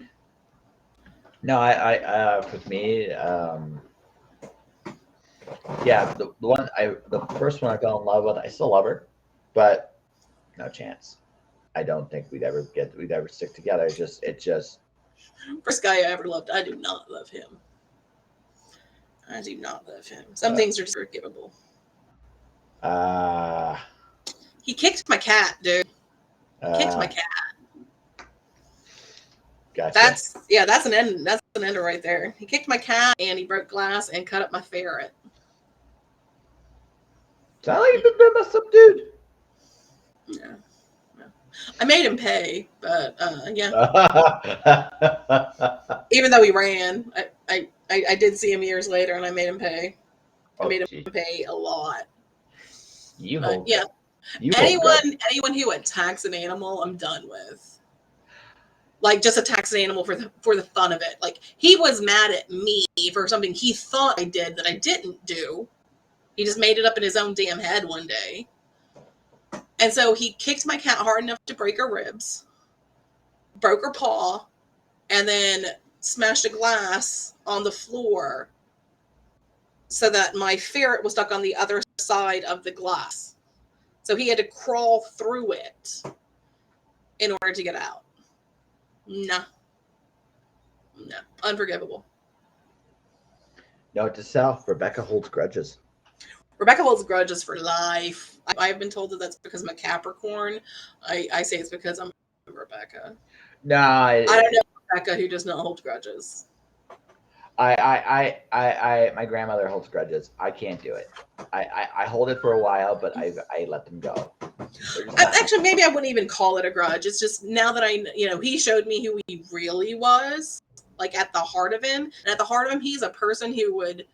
no, I with me, yeah, the first one I fell in love with, I still love her, but no chance. I don't think we'd ever stick together. It just first guy I ever loved, I do not love him. Some things are just forgivable. He kicked my cat, dude. Kicked my cat. Gotcha. That's an end. That's an ender right there. He kicked my cat, and he broke glass and cut up my ferret. Sound like you've been messed up, dude. Yeah. I made him pay, but yeah. Even though he ran, I did see him years later, and I made him pay. I made him pay a lot. Anyone who attacks an animal, I'm done with. Like, just attacks an animal for the fun of it. Like, he was mad at me for something he thought I did that I didn't do. He just made it up in his own damn head one day. And so he kicked my cat hard enough to break her ribs, broke her paw, and then smashed a glass on the floor so that my ferret was stuck on the other side of the glass. So he had to crawl through it in order to get out. No. Unforgivable. Note to self: Rebekah holds grudges. Rebekah holds grudges for life. I've been told that that's because I'm a Capricorn. I say it's because I'm Rebekah. No, I don't know Rebekah who does not hold grudges. My grandmother holds grudges. I can't do it. I hold it for a while, but I let them go. Actually, maybe I wouldn't even call it a grudge. It's just now that he showed me who he really was, like at the heart of him. And at the heart of him, he's a person who would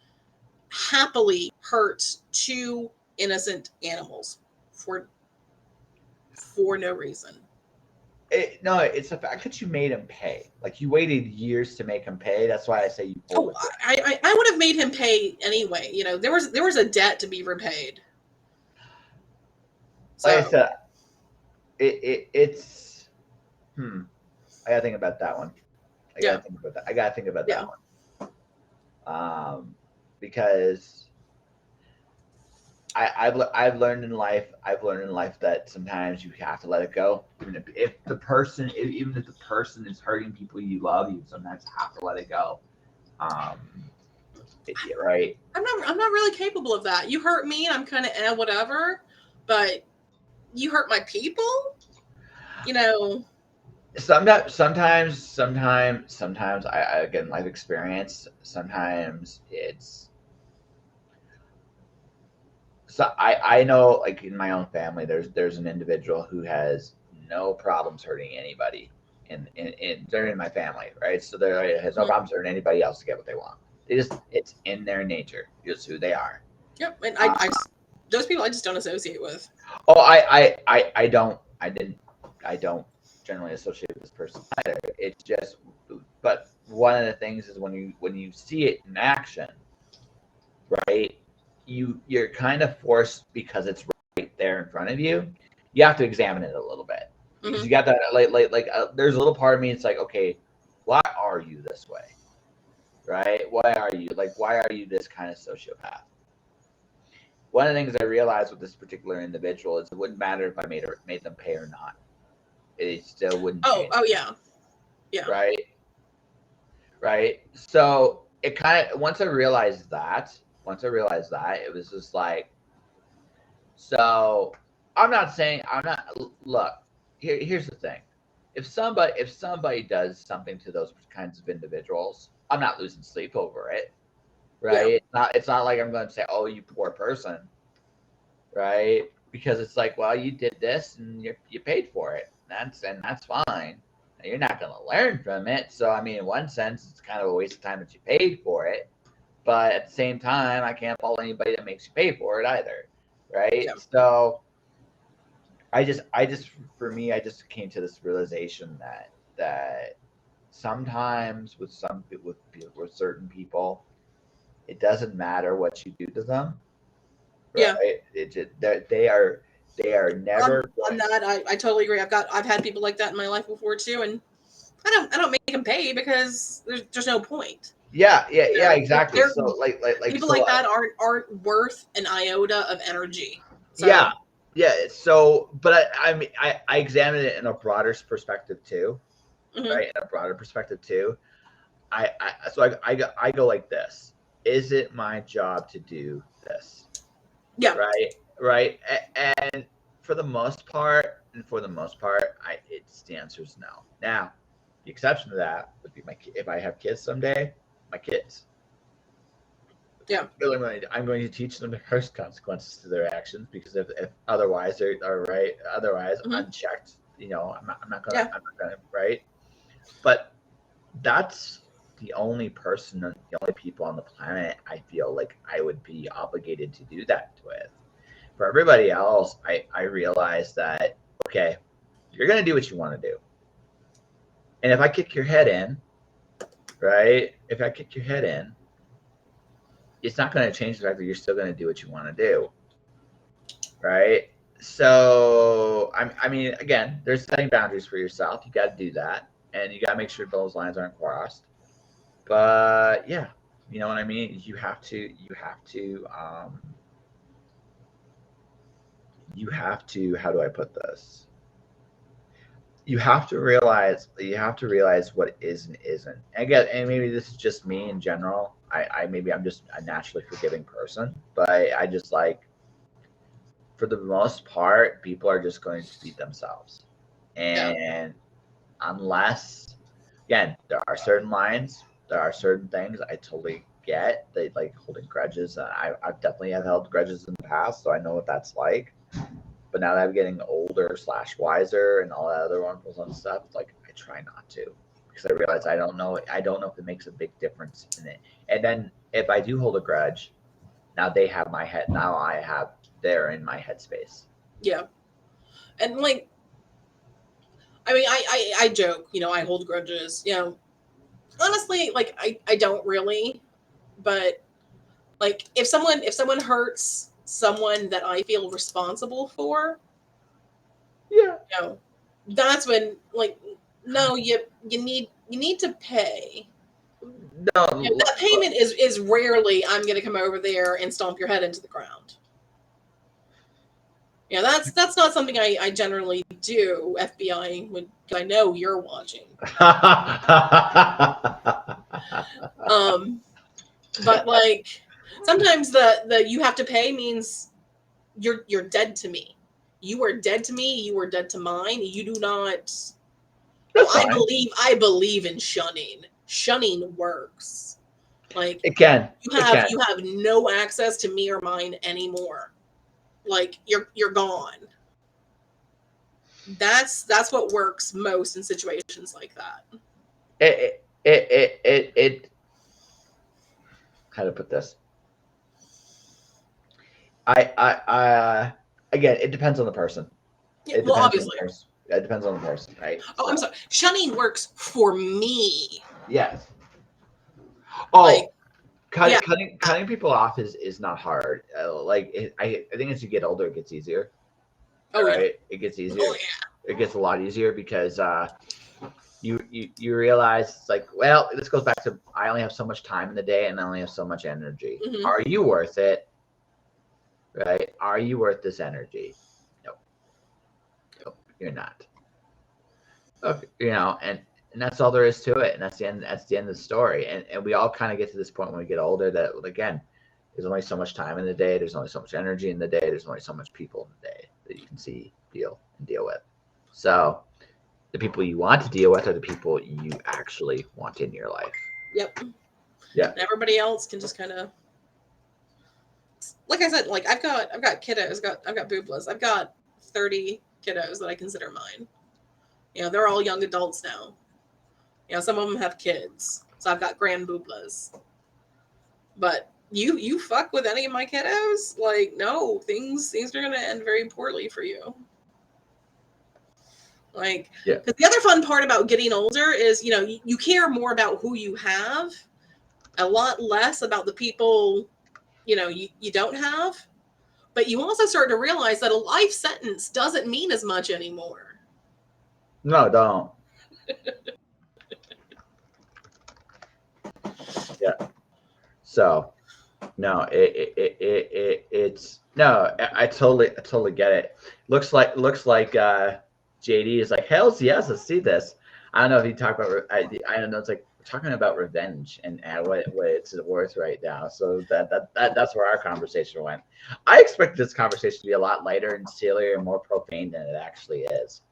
happily hurt two innocent animals for no reason. No, it's the fact that you made him pay. Like you waited years to make him pay. That's why I say you. I would have made him pay anyway. There was a debt to be repaid. So, like I said, it's. I gotta think about that one. I gotta think about that one. Because I've learned in life. I've learned in life that sometimes you have to let it go. Even if the person is hurting people you love, you sometimes have to let it go. Right. I'm not really capable of that. You hurt me, and I'm kind of whatever. But you hurt my people. Sometimes I again life experience. Sometimes it's. So I know, like in my own family, there's an individual who has no problems hurting anybody, they're in my family, right? So there has no problems hurting anybody else to get what they want. It's in their nature, just who they are. Yep, and those people I just don't associate with. Oh, I don't generally associate with this person either. It's just, but one of the things is when you see it in action, right? You're kind of forced, because it's right there in front of you. You have to examine it a little bit, because you got that there's a little part of me. It's like, okay, why are you this way, right? Why are you this kind of sociopath? One of the things I realized with this particular individual is it wouldn't matter if I made them pay or not. It still wouldn't. Oh yeah. Right. So it kind of once I realized that, it was just like, so I'm not look, here's the thing. If somebody does something to those kinds of individuals, I'm not losing sleep over it. Right? Yeah. It's not like I'm going to say, "Oh, you poor person." Right? Because it's like, well, you did this and you paid for it. That's fine. You're not going to learn from it. So, I mean, in one sense, it's kind of a waste of time that you paid for it. But at the same time, I can't fault anybody that makes you pay for it either. Right. Yeah. So I just came to this realization that sometimes with certain people, it doesn't matter what you do to them. Right? Yeah. They are never. On that, I totally agree. I've had people like that in my life before too, and I don't make them pay because there's no point. Yeah, exactly. So like people like that aren't worth an iota of energy. So. Yeah. So, but I mean, I examined it in a broader perspective too, right? In a broader perspective too. I go like this: is it my job to do this? Yeah. Right. And for the most part, the answer is no. Now, the exception to that would be if I have kids someday, my kids. Yeah. I'm going to teach them the first consequences to their actions, because if otherwise they're right. Otherwise, unchecked, I'm not going to, right. But that's the only people on the planet I feel like I would be obligated to do that with. For everybody else, I realize that, okay, you're going to do what you want to do. And if I kick your head in, right? It's not going to change the fact that you're still going to do what you want to do. Right? So, I mean, again, there's setting boundaries for yourself. You got to do that. And you got to make sure those lines aren't crossed. But yeah, you know what I mean? You have to, how do I put this? You have to realize what is and isn't. And again, and maybe this is just me in general. maybe I'm just a naturally forgiving person, but I just like, for the most part, people are just going to be themselves. And unless, again, there are certain lines, there are certain things I totally get. They like holding grudges. I've definitely have held grudges in the past, so I know what that's like. But now that I'm getting older / wiser and all that other wonderful fun stuff, like I try not to, because I realize I don't know if it makes a big difference in it. And then if I do hold a grudge, now they have my head. Now I have they're in my headspace. Yeah, and like, I mean, I joke, I hold grudges. Honestly, like I don't really, but like if someone hurts someone that I feel responsible for, Yeah. That's when, like, no, you need to pay. No, That payment is rarely I'm going to come over there and stomp your head into the ground. That's not something I generally do. FBI, when I know you're watching. But like sometimes the you have to pay means you're dead to me. You are dead to me. You are dead to mine. You do not. I believe in shunning. Shunning works. Like it can. You have no access to me or mine anymore. Like you're gone. That's what works most in situations like that. It how to put this? Again, it depends on the person. Yeah, well, obviously. It depends on the person, right? Oh, so. I'm sorry. Shunning works for me. Yes. Oh, cutting people off is not hard. I think as you get older, it gets easier. Oh, right? Yeah. It gets easier. Oh, yeah. It gets a lot easier because you realize it's like, well, this goes back to I only have so much time in the day and I only have so much energy. Mm-hmm. Are you worth it? Right? Are you worth this energy? Nope. You're not. Okay, and that's all there is to it, and that's the end of the story. And we all kind of get to this point when we get older that, again, there's only so much time in the day, there's only so much energy in the day, there's only so much people in the day that you can see, feel, and deal with. So the people you want to deal with are the people you actually want in your life. Yep. Yeah. And everybody else can just kind of, like I said, like I've got kiddos, I've got booblas, I've got 30 kiddos that I consider mine. They're all young adults now. Some of them have kids, so I've got grand booblas. But you fuck with any of my kiddos, like, no, things are gonna end very poorly for you. Like, because the other fun part about getting older is, you care more about who you have, a lot less about the people, you don't have. But you also start to realize that a life sentence doesn't mean as much anymore. No, don't. Yeah. So, no, it's no. I totally get it. Looks like JD is like, hells yes, let's see this. I don't know if you talk about. I don't know. It's like we're talking about revenge and what it's worth right now. So that's where our conversation went. I expect this conversation to be a lot lighter and sillier and more profane than it actually is.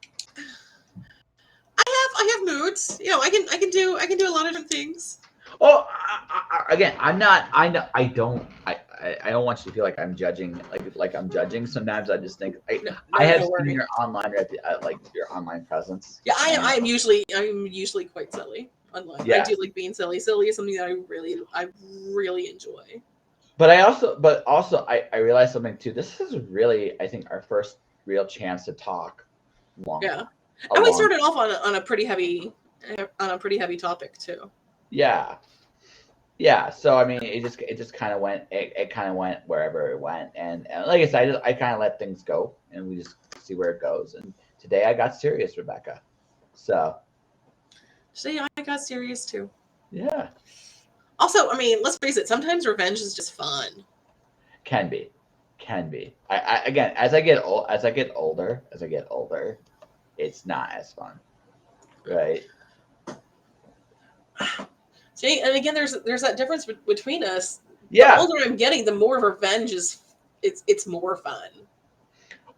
I have moods. I can do a lot of different things. Oh, again, I'm not. I don't want you to feel like I'm judging. Like I'm judging. Sometimes I just think I have seen your online like your online presence. Yeah, I'm usually quite silly online. Yeah. I do like being silly. Silly is something that I really enjoy. But also I realized something too. This is really, I think, our first real chance to talk long. Yeah, and we started off on a pretty heavy topic too. Yeah. So I mean, it just kind of went. It kind of went wherever it went, and like I said, I kind of let things go, and we just see where it goes. And today I got serious, Rebekah. So. See, I got serious too. Yeah. Also, I mean, let's face it. Sometimes revenge is just fun. Can be. I again, as I get older, it's not as fun, right? See, and again, there's that difference between us. Yeah. The older I'm getting, the more revenge it's more fun.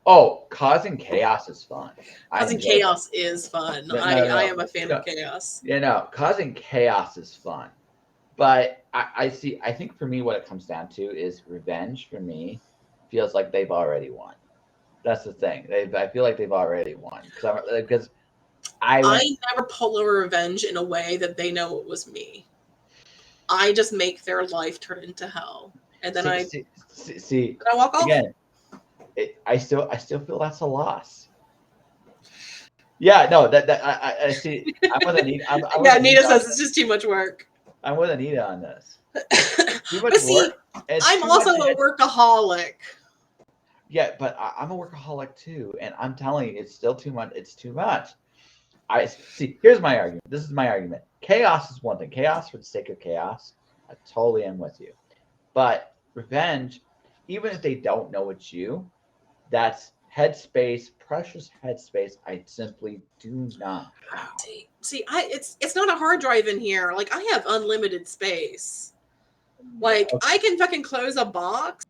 Oh, causing chaos is fun. Causing chaos is fun. No, I am a fan of chaos. Yeah, no, causing chaos is fun. But I think for me, what it comes down to is revenge for me feels like they've already won. That's the thing. I feel like they've already won. Because I never pull a revenge in a way that they know it was me. I just make their life turn into hell. And then I walk off. Again, I still feel that's a loss. Yeah, no, that I see. I'm with Anita. Yeah, Anita says it's just too much work. I'm with Anita on this. Too much work. I'm also a workaholic. Yeah, but I'm a workaholic too, and I'm telling you, it's still too much. It's too much. I see. Here's my argument. This is my argument. Chaos is one thing. Chaos for the sake of chaos. I totally am with you. But revenge, even if they don't know it's you, that's headspace, precious headspace. I simply do not have. See, it's not a hard drive in here. Like, I have unlimited space. Like, I can fucking close a box,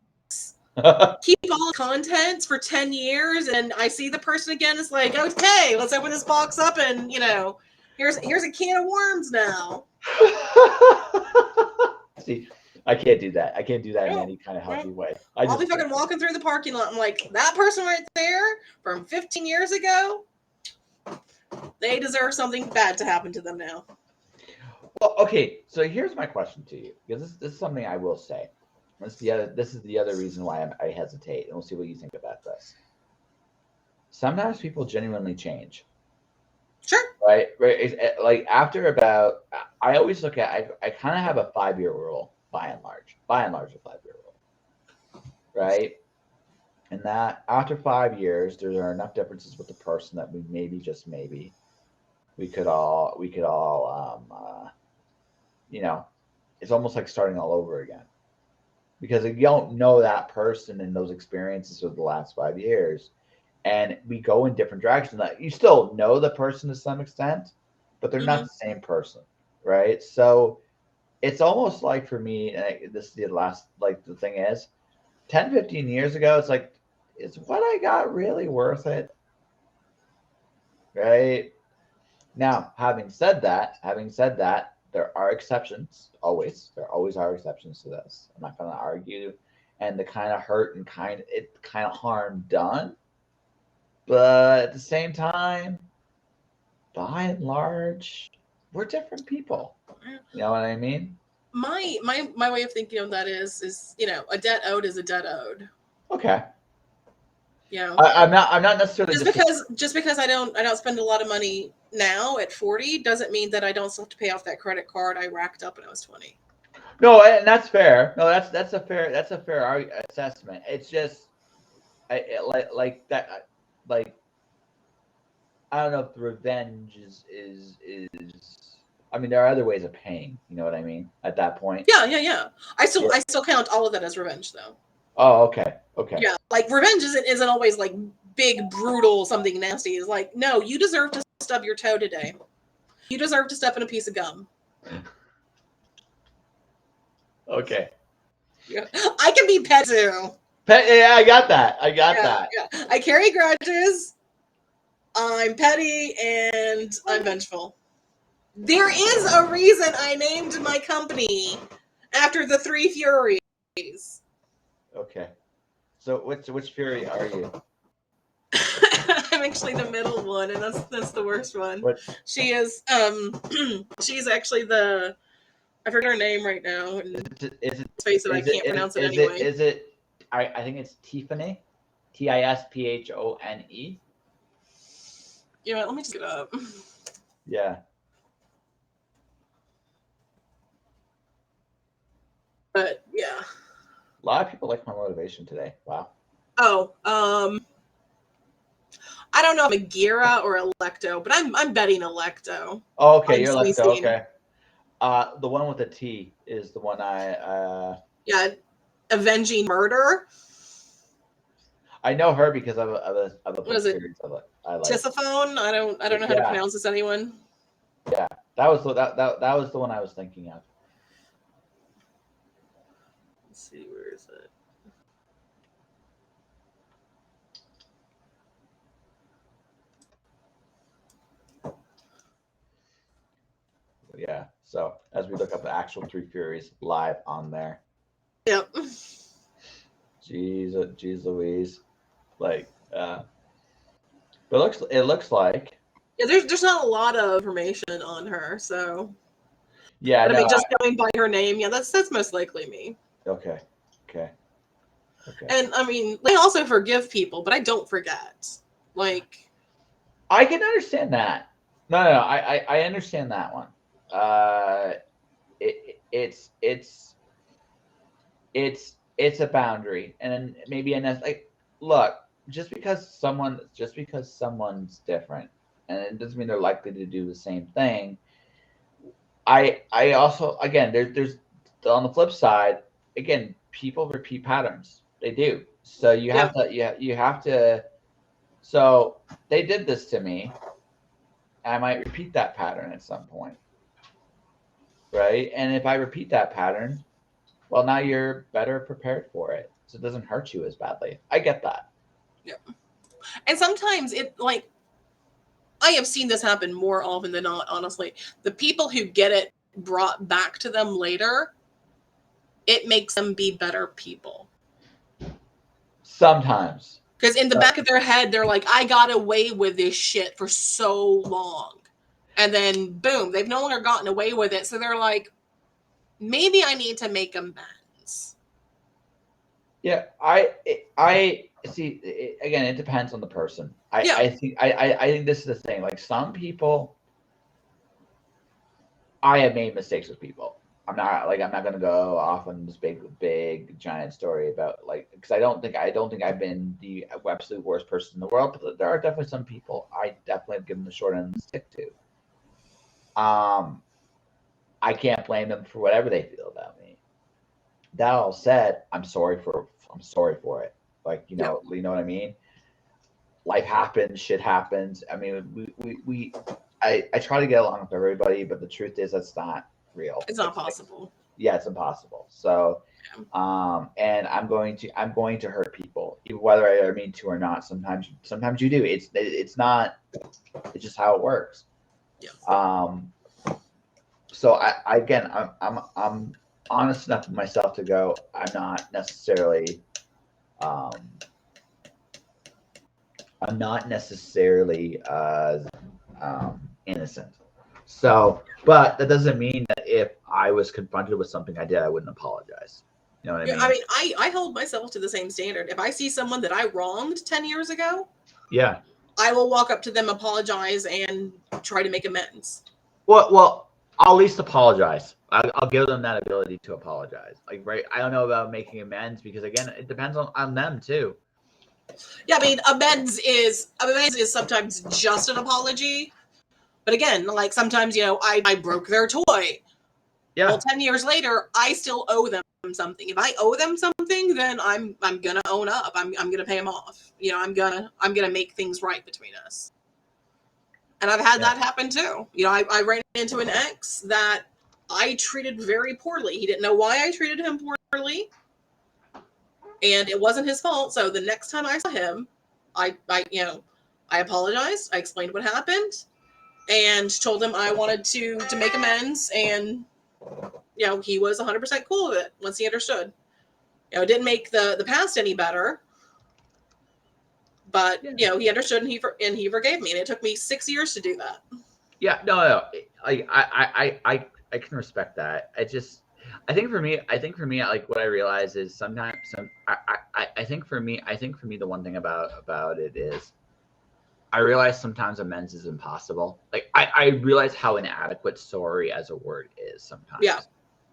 keep all the contents for 10 years, and I see the person again. It's like, okay, let's open this box up, and here's a can of worms now. See, I can't do that. I can't do that in any kind of healthy way. I'll be fucking walking through the parking lot. I'm like, that person right there from 15 years ago, they deserve something bad to happen to them now. Well, okay, so here's my question to you, because this is something I will say. This is the other reason why I hesitate, and we'll see what you think about this. Sometimes people genuinely change. Sure. Right. Like after about, I always look at, I kind of have a 5-year rule, by and large a 5-year rule. Right. And that after 5 years, there are enough differences with the person that we we could all, it's almost like starting all over again. Because if you don't know that person and those experiences of the last 5 years, and we go in different directions, that you still know the person to some extent, but they're not the same person, right? So it's almost like for me, and this is the last, like the thing is, 10, 15 years ago, it's like, is what I got really worth it? Right? Now, having said that, there are exceptions, always. There always are exceptions to this. I'm not going to argue. And the kind of hurt and kind of harm done. But at the same time, by and large, we're different people. You know what I mean? My way of thinking of that is a debt owed is a debt owed. Okay. Yeah. I'm not necessarily just because I don't spend a lot of money now at 40 doesn't mean that I don't still have to pay off that credit card I racked up when I was 20. No, and that's fair. No, that's a fair assessment. It's just like that. Like, I don't know if the revenge is. I mean, there are other ways of paying. You know what I mean? At that point. Yeah. I still count all of that as revenge, though. Oh, okay. Yeah, like revenge isn't always like big, brutal, something nasty. It's like, no, you deserve to stub your toe today. You deserve to step in a piece of gum. Okay. Yeah. I can be petty too. Yeah, I got that. Yeah. I carry grudges. I'm petty and I'm vengeful. There is a reason I named my company after the Three Furies. Okay. So which Fury are you? I'm actually the middle one, and that's the worst one. What? She is she's actually I forget her name right now. Face it, I can't pronounce it anyway. I think it's Tiffany. Tisphoне. Yeah, let me just get up. Yeah. But yeah. A lot of people like my motivation today. Wow. Oh, I don't know if I'm a Gira or Electo, but I'm betting Electo. Oh, okay, you're Electo. Okay. The one with the T is the one yeah, Avenging Murder. I know her because of a what is it? I like. Tisiphone? I don't know how to pronounce this. Anyone? Yeah, that was the one I was thinking of. Let's see, where is it? Yeah. So as we look up the actual Three Furies live on there. Yep. Jeez Louise. Like, but it looks like. Yeah, there's not a lot of information on her, so. Yeah, but no. I mean, just going by her name, yeah, that's most likely me. Okay. And I mean, I also forgive people, but I don't forget. Like, I can understand that. No, I understand that one. It's a boundary, and then maybe like, look, just because someone's different, and it doesn't mean they're likely to do the same thing. I also, again, there's on the flip side, again, people repeat patterns. They do. So you have to, you have to. So they did this to me. I might repeat that pattern at some point, right? And if I repeat that pattern, well, now you're better prepared for it, so it doesn't hurt you as badly. I get that. Yeah. And sometimes it, like, I have seen this happen more often than not, honestly. The people who get it brought back to them later, it makes them be better people. Sometimes. Because in the back of their head, they're like, I got away with this shit for so long. And then, boom, they've no longer gotten away with it. So they're like, maybe I need to make amends. Yeah, I see. Again, it depends on the person. I think this is the thing. Like, some people, I have made mistakes with people. I'm not going to go off on this big giant story about, like, because I don't think I've been the absolute worst person in the world. But there are definitely some people I definitely have given the short end of the stick to. I can't blame them for whatever they feel about me. That all said, I'm sorry for it. Like, you know what I mean? Life happens, shit happens. I mean, I try to get along with everybody, but the truth is that's not real. It's not possible. Yeah, it's impossible. So, and I'm going to hurt people, whether I mean to or not. Sometimes you do. It's not. It's just how it works. Yeah. So I'm honest enough with myself to go, I'm not necessarily innocent. So, but that doesn't mean that if I was confronted with something I did, I wouldn't apologize. You know what I mean? I mean, I hold myself to the same standard. If I see someone that I wronged 10 years ago, yeah, I will walk up to them, apologize, and try to make amends. Well, I'll at least apologize. I'll give them that ability to apologize. Like, right? I don't know about making amends, because, again, it depends on them too. Yeah, I mean, amends is sometimes just an apology, but again, like, sometimes, I broke their toy. Yeah. Well, 10 years later, I still owe them something. If I owe them something, then I'm gonna own up. I'm gonna pay them off. I'm gonna make things right between us. And I've had that happen too. I ran into an ex that I treated very poorly. He didn't know why I treated him poorly, and it wasn't his fault. So the next time I saw him, I apologized. I explained what happened, and told him I wanted to make amends. And he was 100% cool with it once he understood. It didn't make the past any better, but he understood, and he forgave me. And it took me 6 years to do that. Yeah, no. I can respect that. I think for me, like, what I realize is sometimes I think for me, the one thing about it is, I realize sometimes amends is impossible. Like, I realize how inadequate sorry as a word is sometimes. Yeah.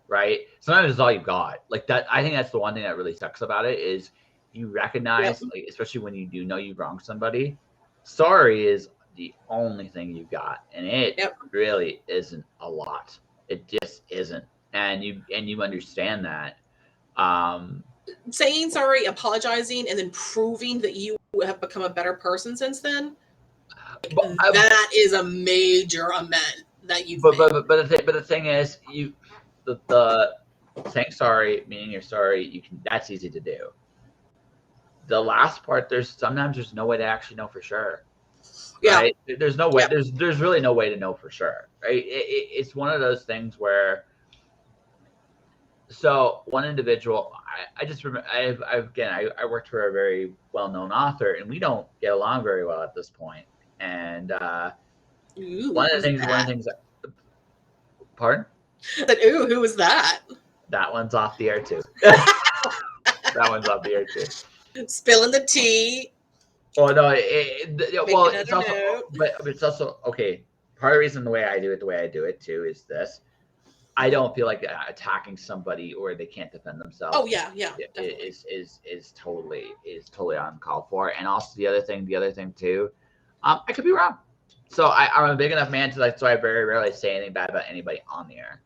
Right? Sometimes it's all you got. Like, that, I think that's the one thing that really sucks about it, is you recognize, like, especially when you do know you wronged somebody, sorry is the only thing you got, and it really isn't a lot. It just isn't, and you understand that. Saying sorry, apologizing, and then proving that you have become a better person since then, that is a major amend. that you've made. But the thing is, the saying sorry, meaning you're sorry, that's easy to do. The last part, sometimes there's no way to actually know for sure. Right? Yeah. There's no way. Yeah. There's really no way to know for sure. Right? It's one of those things where. So one individual, I just remember, I worked for a very well-known author, and we don't get along very well at this point. And one of the things. Pardon? Ooh, who was that? That one's off the air too. That one's off the air too. Spilling the tea. Oh no! It's also, but it's also okay. Part of the reason the way I do it too is this. I don't feel like attacking somebody or they can't defend themselves. Oh yeah. Is totally uncalled for. And also the other thing too, I could be wrong. So I'm a big enough man so I very rarely say anything bad about anybody on the air.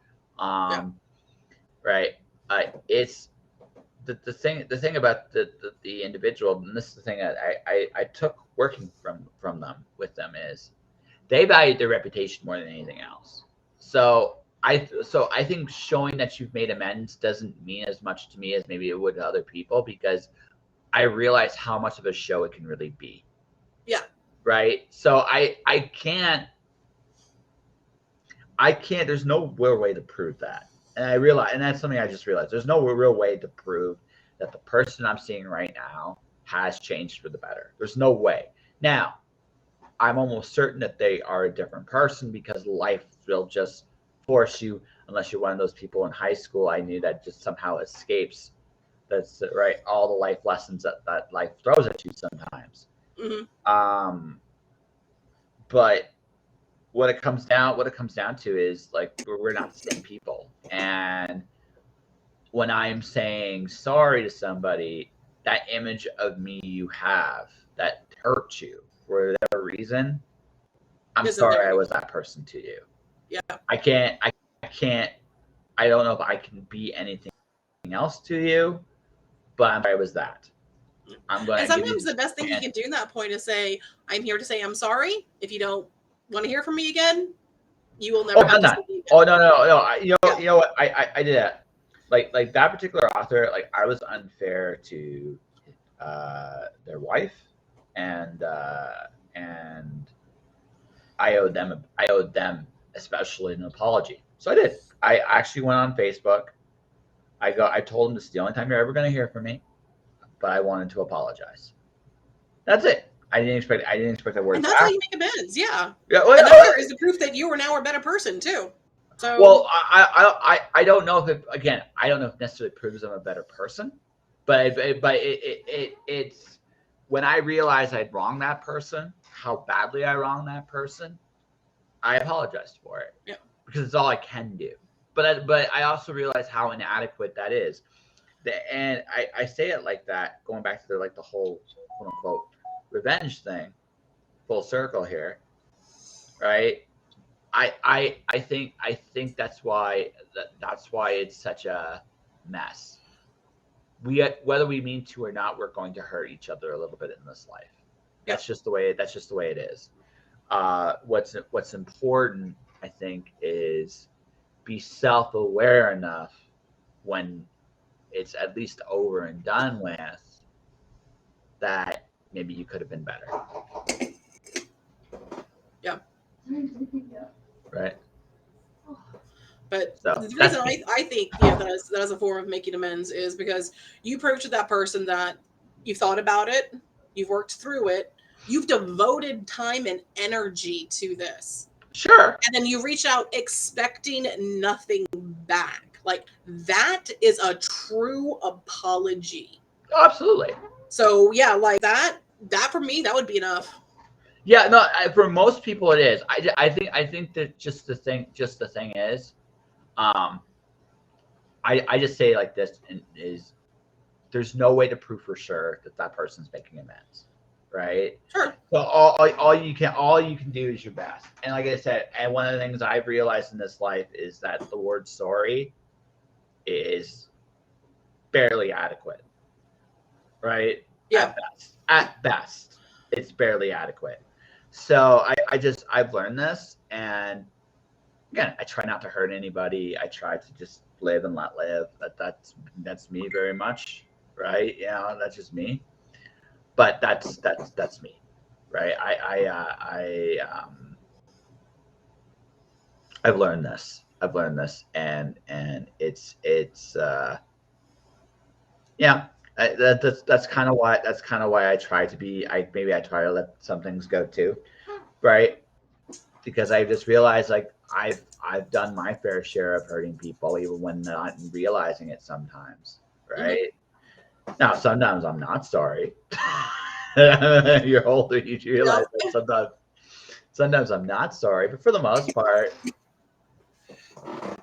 Right. It's the thing about the individual, and this is the thing that I took working from them with them, is they valued their reputation more than anything else. So I think showing that you've made amends doesn't mean as much to me as maybe it would to other people, because I realize how much of a show it can really be. Yeah. Right. So I can't. There's no real way to prove that. And I realize, and that's something I just realized. There's no real way to prove that the person I'm seeing right now has changed for the better. There's no way. Now, I'm almost certain that they are a different person, because life will just force you, unless you're one of those people in high school I knew that just somehow escapes. That's right. All the life lessons that life throws at you sometimes. Mm-hmm. But what it comes down to is, like, we're not the same people. And when I'm saying sorry to somebody, that image of me you have that hurt you for whatever reason, I'm sorry I was that person to you. Yeah. I don't know if I can be anything else to you, but I'm sorry I was that. I'm going. And sometimes the best thing you can do in that point is say, "I'm here to say I'm sorry. If you don't want to hear from me again, you will never have to speak again." Oh no! You know what? I did that. Like that particular author. Like, I was unfair to their wife, and I owed them especially an apology. So I did. I actually went on Facebook. I told them, this is the only time you're ever going to hear from me, but I wanted to apologize. That's it. I didn't expect that word. And that's how you make amends. Yeah. Well, another is the proof that you are now a better person too. So. Well, I don't know if I don't know if necessarily proves I'm a better person, but it's when I realized I'd wronged that person, how badly I wronged that person, I apologized for it. Yeah. Because it's all I can do. But I also realize how inadequate that is. And I say it like that, going back to the whole quote unquote revenge thing, full circle here, right? I think that's why it's such a mess. Whether we mean to or not, we're going to hurt each other a little bit in this life. Yeah. That's just the way it is. What's important, I think, is be self-aware enough when it's at least over and done with that maybe you could have been better. Yeah. Right. But the reason I think that is a form of making amends is because you proved to that person that you've thought about it, you've worked through it, you've devoted time and energy to this. Sure. And then you reach out expecting nothing back. Like, that is a true apology. Absolutely. So yeah, like that for me, that would be enough. Yeah, no, for most people it is. I think that just the thing is, I just say it like this, is there's no way to prove for sure that person's making amends, right? Sure. So all you can do is your best. And like I said, and one of the things I've realized in this life is that the word sorry is barely adequate, right? Yeah. At best, it's barely adequate. So I've learned this, and again, I try not to hurt anybody. I try to just live and let live. That's me very much, right? That's just me. But that's me, right? I've learned this. And it's yeah. That's kind of why I try to be. I try to let some things go too, right? Because I just realized like I've done my fair share of hurting people, even when not realizing it sometimes, right? Mm-hmm. Now sometimes I'm not sorry. You're older, you realize that sometimes I'm not sorry, but for the most part.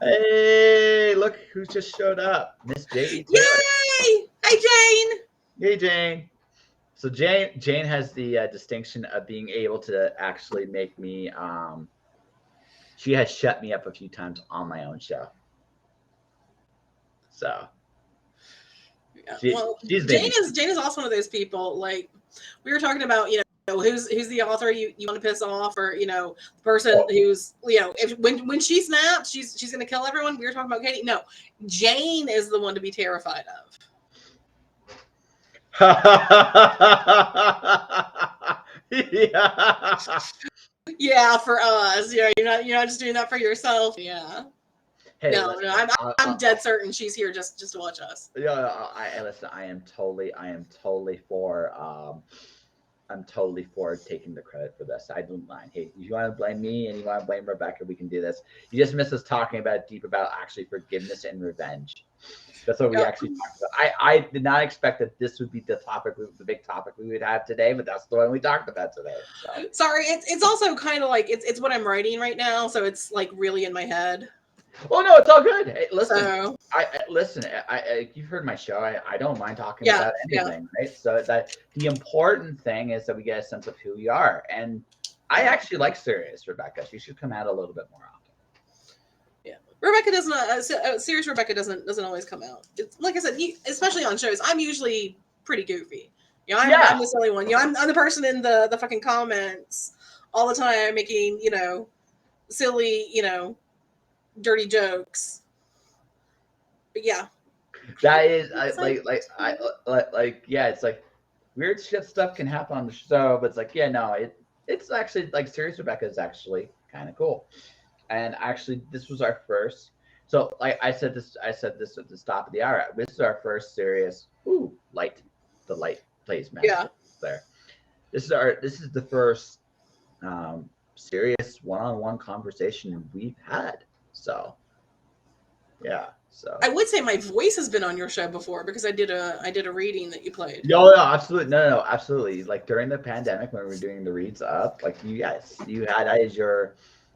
Hey, look who just showed up. Miss J.E. Taylor. Yay! Hi, Jane. Hey, Jane. So Jane has the distinction of being able to actually make me. She has shut me up a few times on my own show. So. Yeah. Jane is also one of those people. Like we were talking about, who's the author you want to piss off, or the person who's if when she snaps, she's gonna kill everyone. We were talking about Katie. No, Jane is the one to be terrified of. Yeah, for us. You're not just doing that for yourself. Yeah. Hey, no, I'm dead certain she's here just to watch us. Yeah, listen. I am totally for. I'm totally for taking the credit for this. I don't mind. Hey, if you want to blame me and you want to blame Rebekah, we can do this. You just missed us talking about actually forgiveness and revenge. That's what we actually talked about. I did not expect that this would be the big topic we would have today, but that's the one we talked about today. So. Sorry, it's also kind of like it's what I'm writing right now, so it's like really in my head. Well, no, it's all good. Hey, listen, you've heard my show. I don't mind talking about anything, right? So that the important thing is that we get a sense of who we are, and I actually like serious Rebekah. She should come out a little bit more often. Yeah, Rebekah doesn't. Serious Rebekah doesn't always come out. It's, like I said, especially on shows, I'm usually pretty goofy. I'm the silly one. I'm the person in the fucking comments all the time making silly dirty jokes. But yeah, that is it's like weird shit stuff can happen on the show, but it's like it's actually like serious Rebekah is actually kind of cool. And actually this was our first, so like I said this at the top of the hour, this is our first serious light plays magic. Yeah, there this is the first serious one-on-one conversation we've had. So yeah. So I would say my voice has been on your show before because I did a reading that you played. No, absolutely. No, absolutely. Like during the pandemic when we were doing the reads up, like you had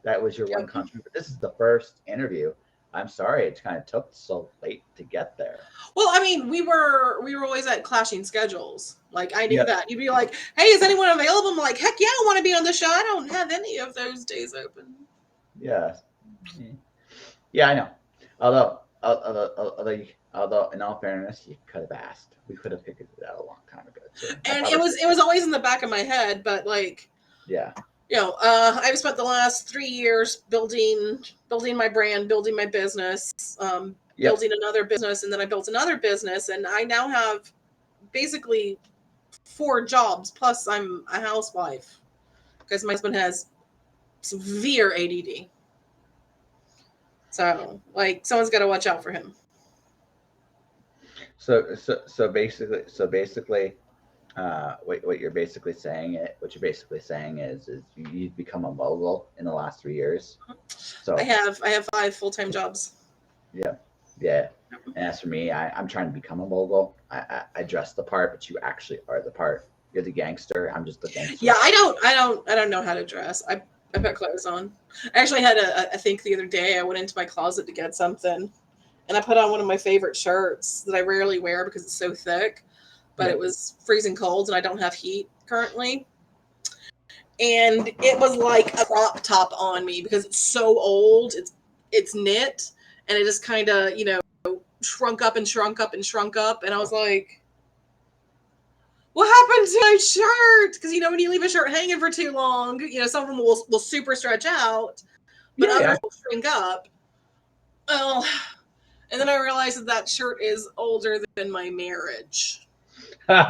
that was your one contribution. But this is the first interview. I'm sorry, it kind of took so late to get there. Well, I mean, we were always at clashing schedules. Like I knew that. You'd be like, "Hey, is anyone available?" I'm like, "Heck yeah, I want to be on the show. I don't have any of those days open." Yeah. Yeah, I know. Although, in all fairness, you could have asked. We could have figured it out a long time ago too. And it was always in the back of my head, but like, I've spent the last 3 years building my brand, building my business, building another business, and then I built another business, and I now have basically 4 jobs. Plus, I'm a housewife because my husband has severe ADD. So, like, someone's got to watch out for him. So basically, what you're basically saying is you've become a mogul in the last 3 years. So I have 5 full-time jobs. Yeah. And as for me, I'm trying to become a mogul. I dress the part, but you actually are the part. You're the gangster. I'm just the gangster. Yeah, I don't know how to dress. I put clothes on. I actually had I think the other day I went into my closet to get something, and I put on one of my favorite shirts that I rarely wear because it's so thick, but it was freezing cold and I don't have heat currently. And it was like a crop top on me because it's so old. It's knit, and it just kind of, shrunk up and shrunk up and shrunk up. And I was like, what happened to my shirt? Because, when you leave a shirt hanging for too long, some of them will super stretch out. but others will shrink up. Well, and then I realized that shirt is older than my marriage. And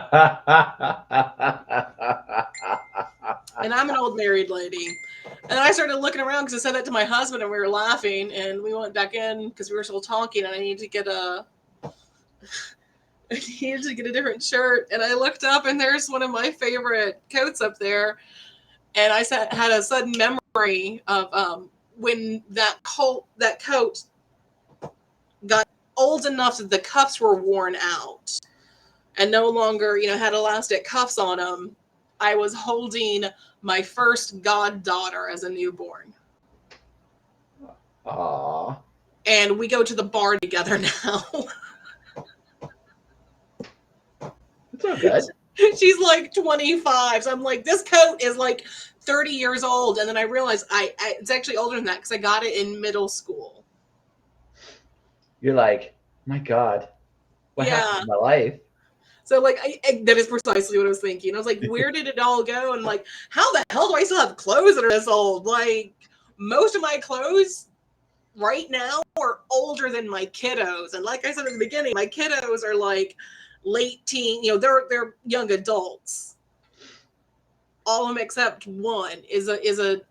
I'm an old married lady. And I started looking around because I said that to my husband and we were laughing, and we went back in because we were still talking, and I needed to get a different shirt. And I looked up and there's one of my favorite coats up there. And I had a sudden memory of when that coat got old enough that the cuffs were worn out and no longer, had elastic cuffs on them. I was holding my first goddaughter as a newborn. Aww. And we go to the bar together now. It's all good. She's like 25. So I'm like, this coat is like 30 years old. And then I realized it's actually older than that because I got it in middle school. You're like, my God, what happened in my life? So like, that is precisely what I was thinking. I was like, where did it all go? And like, how the hell do I still have clothes that are this old? Like, most of my clothes right now are older than my kiddos. And like I said at the beginning, my kiddos are like late teen, they're young adults. All of them except one is a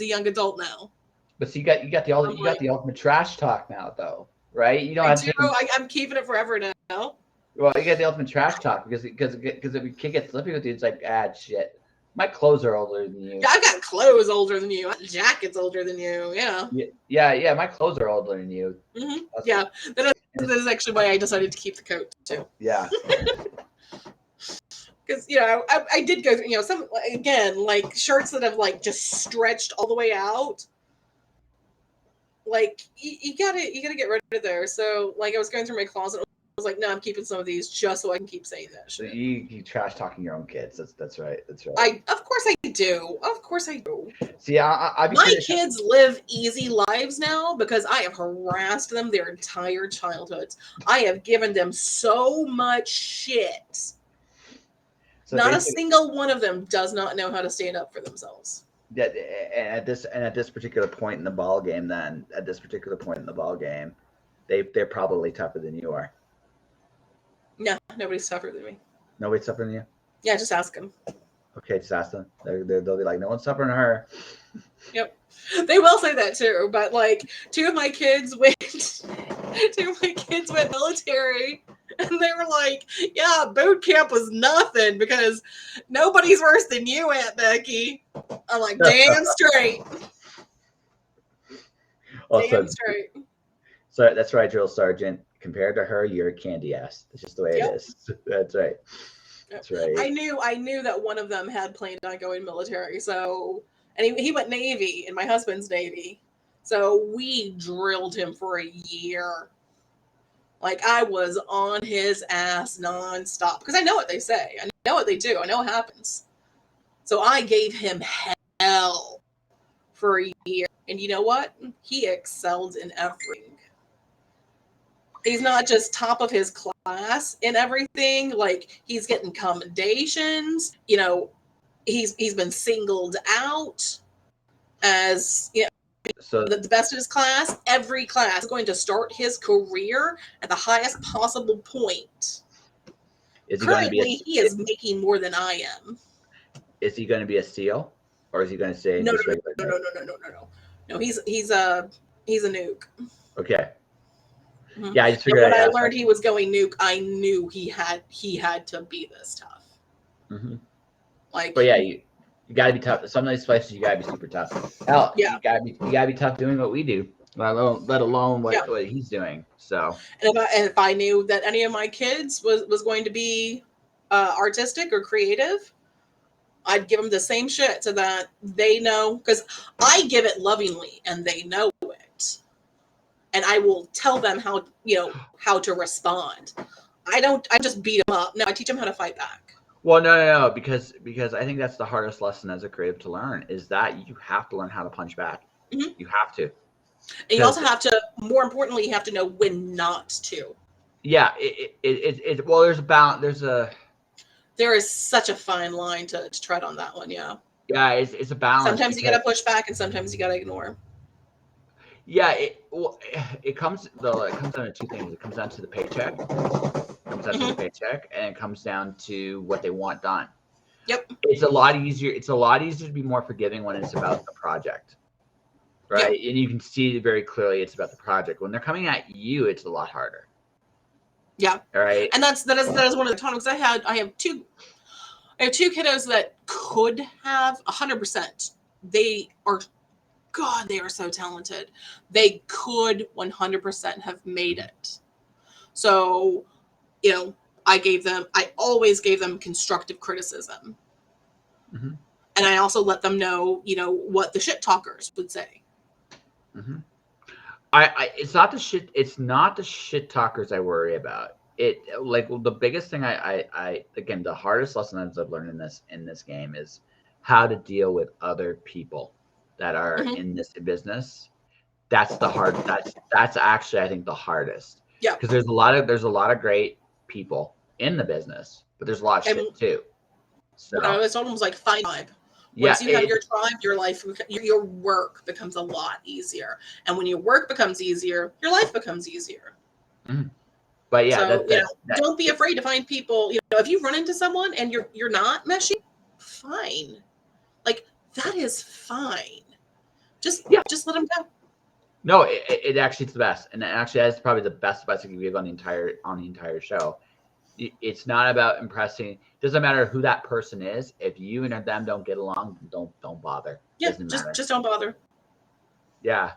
young adult now. But so you got the ultimate trash talk now, though, right? You don't have to. I'm keeping it forever now. Well, you got the ultimate trash talk because if a kid gets slippy with you, it's like, shit. My clothes are older than you. Yeah, I've got clothes older than you. My jacket's older than you. Yeah. Yeah. My clothes are older than you. Mm-hmm. Yeah, that is actually why I decided to keep the coat too. Yeah. Because I did go through some, again, like shirts that have like just stretched all the way out. Like you gotta get rid of there. So like I was going through my closet. I was like, no, I'm keeping some of these just so I can keep saying that shit. You trash talking your own kids. That's right. That's right. Of course I do. See, my kids live easy lives now because I have harassed them their entire childhoods. I have given them so much shit. So not a single one of them does not know how to stand up for themselves. At this particular point in the ball game, they're probably tougher than you are. No, nobody's tougher than me. Nobody's tougher than you? Yeah, just ask them. Okay, just ask them. They'll be like, no one's tougher than her. Yep. They will say that too, but like two of my kids went military, and they were like, yeah, boot camp was nothing because nobody's worse than you, Aunt Becky. I'm like, damn straight. Damn straight. So that's right, drill sergeant. Compared to her, you're a candy ass. That's just the way it is. That's right. That's right. I knew that one of them had planned on going military. So, and he went Navy, and my husband's Navy. So we drilled him for a year. Like I was on his ass nonstop because I know what they say. I know what they do. I know what happens. So I gave him hell for a year. And you know what? He excelled in everything. He's not just top of his class in everything. Like he's getting commendations. He's been singled out as so the best of his class. Every class is going to start his career at the highest possible point. Currently, he is making more than I am. Is he going to be a SEAL, or is he going to stay? No. No, he's a nuke. Okay. Mm-hmm. Yeah, I just figured. When I learned he was going nuke, I knew he had to be this tough. Mm-hmm. But yeah, you got to be tough. Some of these places you got to be super tough. Hell, yeah, you got to be tough doing what we do, let alone what he's doing. So, and if I knew that any of my kids was going to be artistic or creative, I'd give them the same shit so that they know, because I give it lovingly and they know it. And I will tell them how to respond. I just beat them up. No, I teach them how to fight back. Well, no, because I think that's the hardest lesson as a creative to learn, is that you have to learn how to punch back. Mm-hmm. You have to. And you also have to, more importantly, you have to know when not to. Yeah, well, there is such a fine line to tread on that one. Yeah. Yeah, it's a balance. Sometimes you got to push back, and sometimes you got to ignore. Yeah, it comes down to two things. It comes down to the paycheck. And it comes down to what they want done. Yep. It's a lot easier. It's a lot easier to be more forgiving when it's about the project, right? Yep. And you can see very clearly it's about the project. When they're coming at you, it's a lot harder. Yeah. All right. And that is one of the times I have two kiddos that could have 100%. They are so talented. They could 100% have made it. So, I always gave them constructive criticism. Mm-hmm. And I also let them know, what the shit talkers would say. Mm-hmm. It's not the shit talkers I worry about. The biggest thing again, the hardest lesson I've learned in this game is how to deal with other people that are in this business. That's actually, I think, the hardest. Yeah. Because there's a lot of great people in the business, but there's a lot of shit too. So it's almost like find tribe. Yeah, Once you have your tribe, your life, your work becomes a lot easier. And when your work becomes easier, your life becomes easier. Mm-hmm. But yeah, so don't be afraid to find people. If you run into someone and you're not meshing, fine. Like, that is fine. Just let them go. No, it actually, it's the best, and actually that's probably the best advice I can give on the entire show. It's not about impressing. It doesn't matter who that person is. If you and them don't get along, don't bother. Yeah, doesn't matter. Just don't bother. Yeah,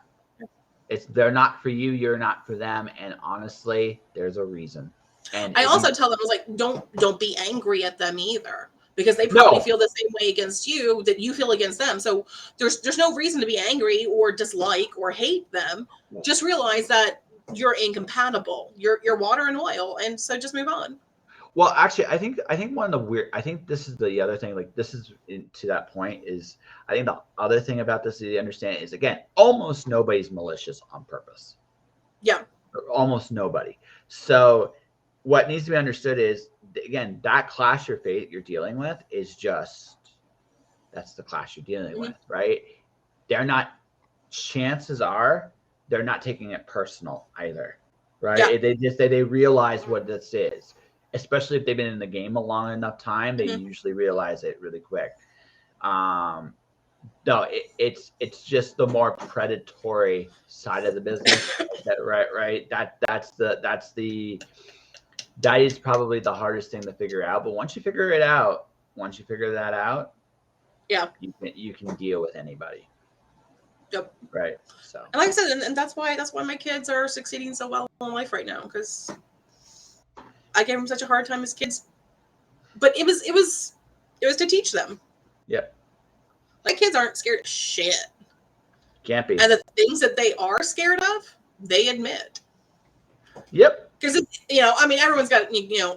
they're not for you. You're not for them. And honestly, there's a reason. And I also tell them, I was like, don't be angry at them either, because they probably feel the same way against you that you feel against them. So there's no reason to be angry or dislike or hate them. Just realize that you're incompatible. You're water and oil, and so just move on. Well, actually, I think one of the I think this is the other thing. Like, this is to that point is, I think the other thing about this that you understand is, again, almost nobody's malicious on purpose. Yeah. Almost nobody. So what needs to be understood is, again, that clash you're dealing with is that's the clash you're dealing with, right? They're not, chances are they're not taking it personal either, right? Yeah. They realize what this is, especially if they've been in the game a long enough time. They usually realize it really quick. No, it's just the more predatory side of the business. Right. That is probably the hardest thing to figure out. But once you figure that out, yeah, you can deal with anybody. Yep. Right. So, and like I said, and that's why my kids are succeeding so well in life right now, because I gave them such a hard time as kids, but it was to teach them. Yep. My kids aren't scared of shit. Can't be. And the things that they are scared of, they admit. Yep. Because everyone's got,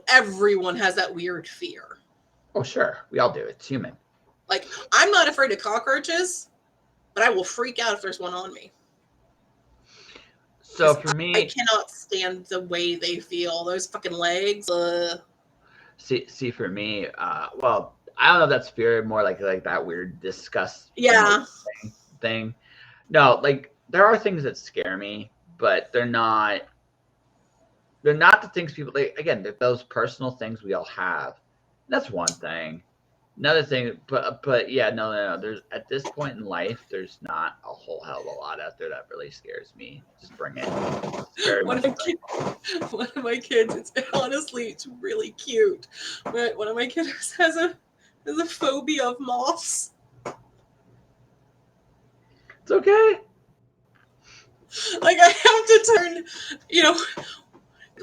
everyone has that weird fear. Oh, sure, we all do. It's human. Like, I'm not afraid of cockroaches, but I will freak out if there's one on me. So for me, I cannot stand the way they feel. Those fucking legs. See, for me, well, I don't know if that's fear, more like that weird disgust. Yeah. Thing. No, like, there are things that scare me, but they're not the things people, like, again, those personal things we all have. That's one thing. Another thing, but yeah, no. There's, at this point in life, there's not a whole hell of a lot out there that really scares me. Just bring it. One of my kids, it's really cute. But one of my kids has a phobia of moths. It's okay. Like, I have to turn,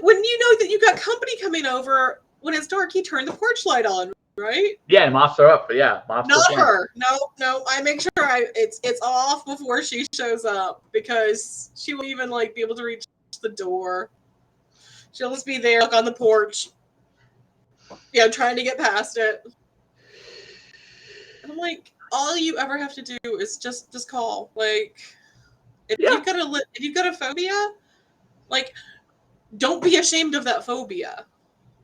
when you know that you got company coming over, when it's dark, you turn the porch light on. Right? Yeah, moths are up. Yeah, moths. Not her. No. I make sure it's off before she shows up, because she won't even be able to reach the door. She'll just be there on the porch, trying to get past it. And I'm like, all you ever have to do is just call. Like, if you've got a phobia, don't be ashamed of that phobia.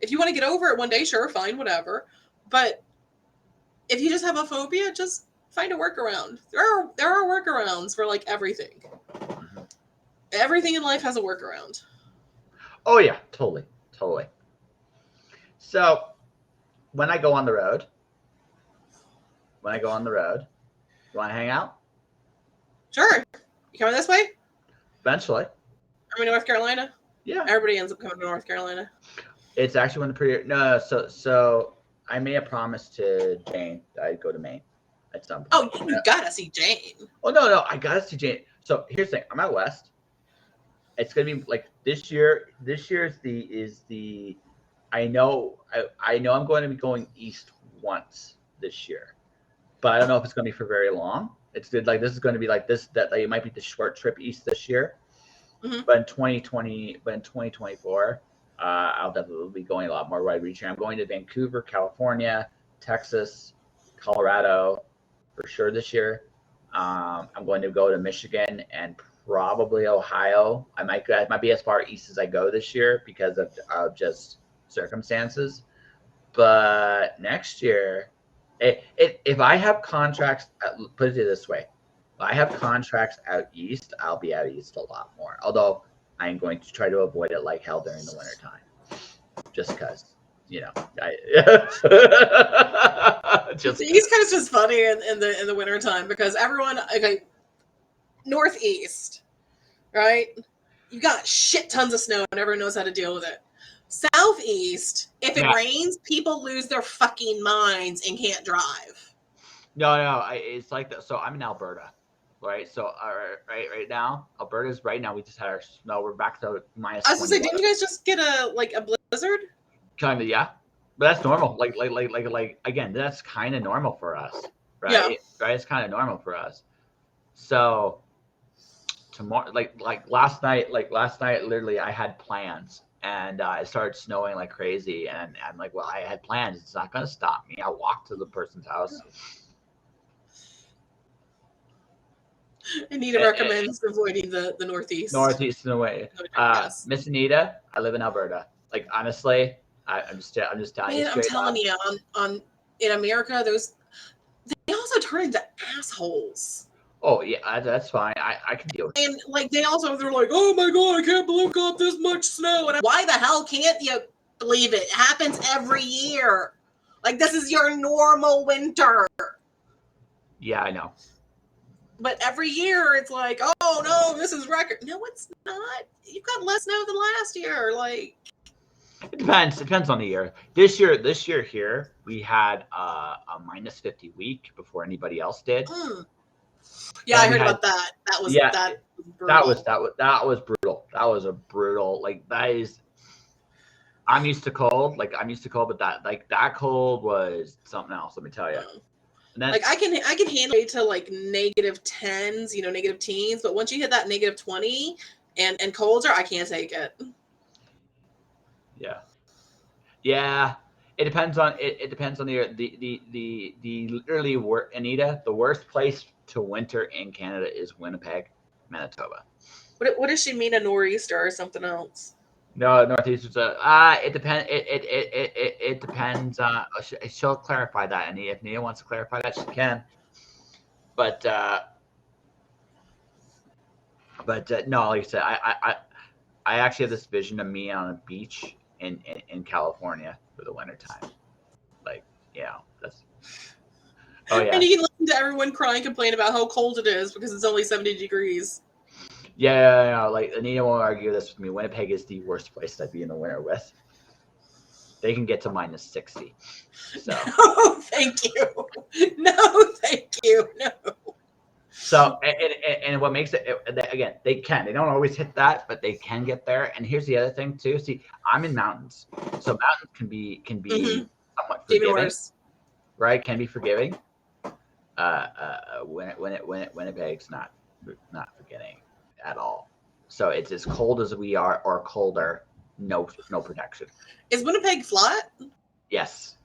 If you want to get over it one day, sure, fine, whatever. But if you just have a phobia, just find a workaround. There are workarounds for everything. Everything in life has a workaround. Oh yeah, totally. So when I go on the road, you want to hang out? Sure. You coming this way? Eventually. I mean, North Carolina? Yeah. Everybody ends up coming to North Carolina. It's actually one of the no. So I made a promise to Jane that I'd go to Maine at some point. Oh, you gotta see Jane. Oh no, I gotta see Jane. So here's the thing. I'm out west. It's gonna be like this year. This year is the. I know I'm going to be going east once this year, but I don't know if it's going to be for very long. It's good. Like this is going to be like this. That like, it might be the short trip east this year, but in 2024, I'll definitely be going a lot more wide reaching. I'm going to Vancouver, California, Texas, Colorado, for sure this year. I'm going to go to Michigan and probably Ohio. I might be as far east as I go this year because of just circumstances. But next year, if I have contracts, put it this way, if I have contracts out east, I'll be out east a lot more. Although I'm going to try to avoid it like hell during the winter time, just because. The East Coast is funny in the winter time because everyone northeast, right? You got shit tons of snow and everyone knows how to deal with it. Southeast, if it rains, people lose their fucking minds and can't drive. No, it's like that. So I'm in Alberta, right? So right now, Alberta's right now. We just had our snow. We're back to minus. I was gonna say, didn't you guys just get a blizzard? Kind of, yeah, but that's normal. Like again, that's kind of normal for us, right? Yeah. Right, it's kind of normal for us. So tomorrow, like last night, literally, I had plans, and it started snowing like crazy, and I'm like, well, I had plans. It's not gonna stop me. I'll walk to the person's house. Anita recommends avoiding the northeast. Northeast in a way. Yes. Miss Anita, I live in Alberta. Like honestly, I'm just telling you. Man, I'm telling you, on in America, they also turn into assholes. Oh yeah, that's fine. I can deal with it. And like they're like, oh my god, I can't believe we got this much snow. And why the hell can't you believe it? It happens every year. Like this is your normal winter. Yeah, I know. But every year it's like, oh no, this is record. No, it's not. You've got less snow than last year. Like it depends on the year. This year here we had a minus 50 week before anybody else did. Yeah, I heard about that. That was brutal. That was a brutal. Like that is. I'm used to cold, but that cold was something else. Let me tell you. Like I can handle it to like negative 10s, negative teens, but once you hit that negative 20 and colder, I can't take it. Yeah. It depends on the literally Anita, the worst place to winter in Canada is Winnipeg, Manitoba. What does she mean, a nor'easter or something else? No, northeast is it depends. It depends. She'll clarify that, and if Nia wants to clarify that, she can. But no, like I said, I actually have this vision of me on a beach in California for the wintertime. Like, that's. Oh yeah. And you can listen to everyone cry and complain about how cold it is because it's only 70 degrees. Yeah. Like Anita won't argue this with me. Winnipeg is the worst place to be in the winter with. They can get to minus 60. So. No, thank you. No, thank you. No. So and what makes it again, they can. They don't always hit that, but they can get there. And here's the other thing too. See, I'm in mountains, so mountains can be somewhat forgiving, even worse. Right? Can be forgiving. Winnipeg's not forgetting at all. So it's as cold as we are or colder. No protection. Is Winnipeg flat? Yes.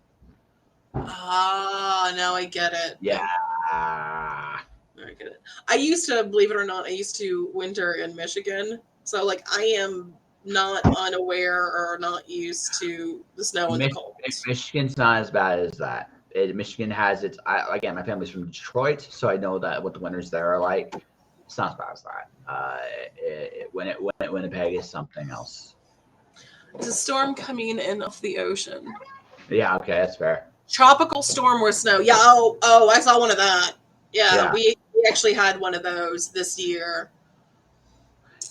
Ah, now I get it. Yeah. I get it. I used to, believe it or not, winter in Michigan. So like I am not unaware or not used to the snow and the cold. Michigan's not as bad as that. Michigan has its. Again, my family's from Detroit, so I know that what the winters there are like. It's not as bad as that. Winnipeg is something else. It's a storm coming in off the ocean. Yeah, okay, that's fair. Tropical storm with snow. Yeah. Oh, I saw one of that. Yeah. We actually had one of those this year.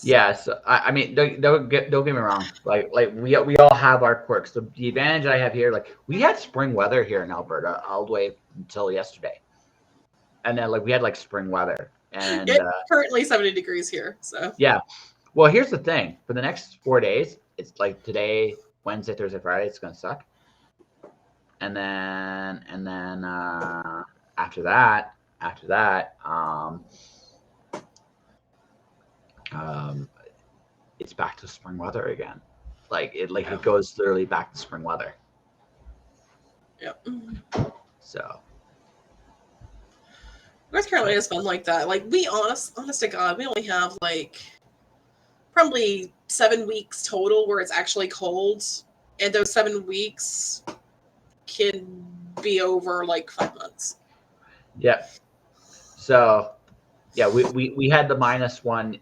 Yeah, so I mean, don't get me wrong. Like we all have our quirks. The advantage I have here, like we had spring weather here in Alberta all the way until yesterday, and then like we had like spring weather, and it's currently 70 degrees here. So yeah. Well, here's the thing: for the next 4 days, it's like today, Wednesday, Thursday, Friday, it's gonna suck, and then after that, it's back to spring weather again. It goes literally back to spring weather. Yep. So North Carolina is fun like that. Like we honest to God, we only have like probably 7 weeks total where it's actually cold. And those 7 weeks can be over like 5 months. Yep. So yeah, we had the -1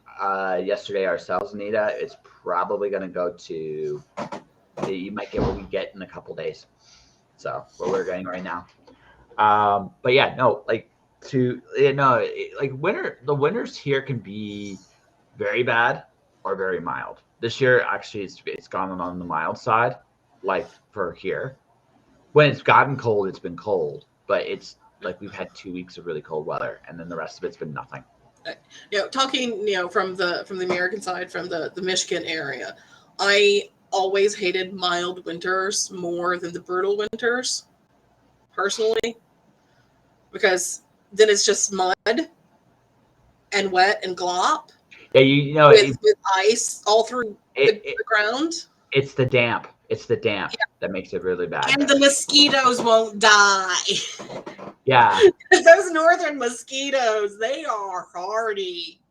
yesterday ourselves, Anita. It's probably going to go to, you might get what we get in a couple days. So what we're getting right now. But yeah, no, like the winters here can be very bad or very mild. This year, actually, it's gone on the mild side, like for here. When it's gotten cold, it's been cold, but it's like we've had 2 weeks of really cold weather, and then the rest of it's been nothing. Talking, from the American side, from the Michigan area, I always hated mild winters more than the brutal winters, personally, because then it's just mud and wet and glop. Yeah, with ice all through the ground. It's the damp. That makes it really bad. And the mosquitoes won't die. Yeah. Those northern mosquitoes, they are hardy.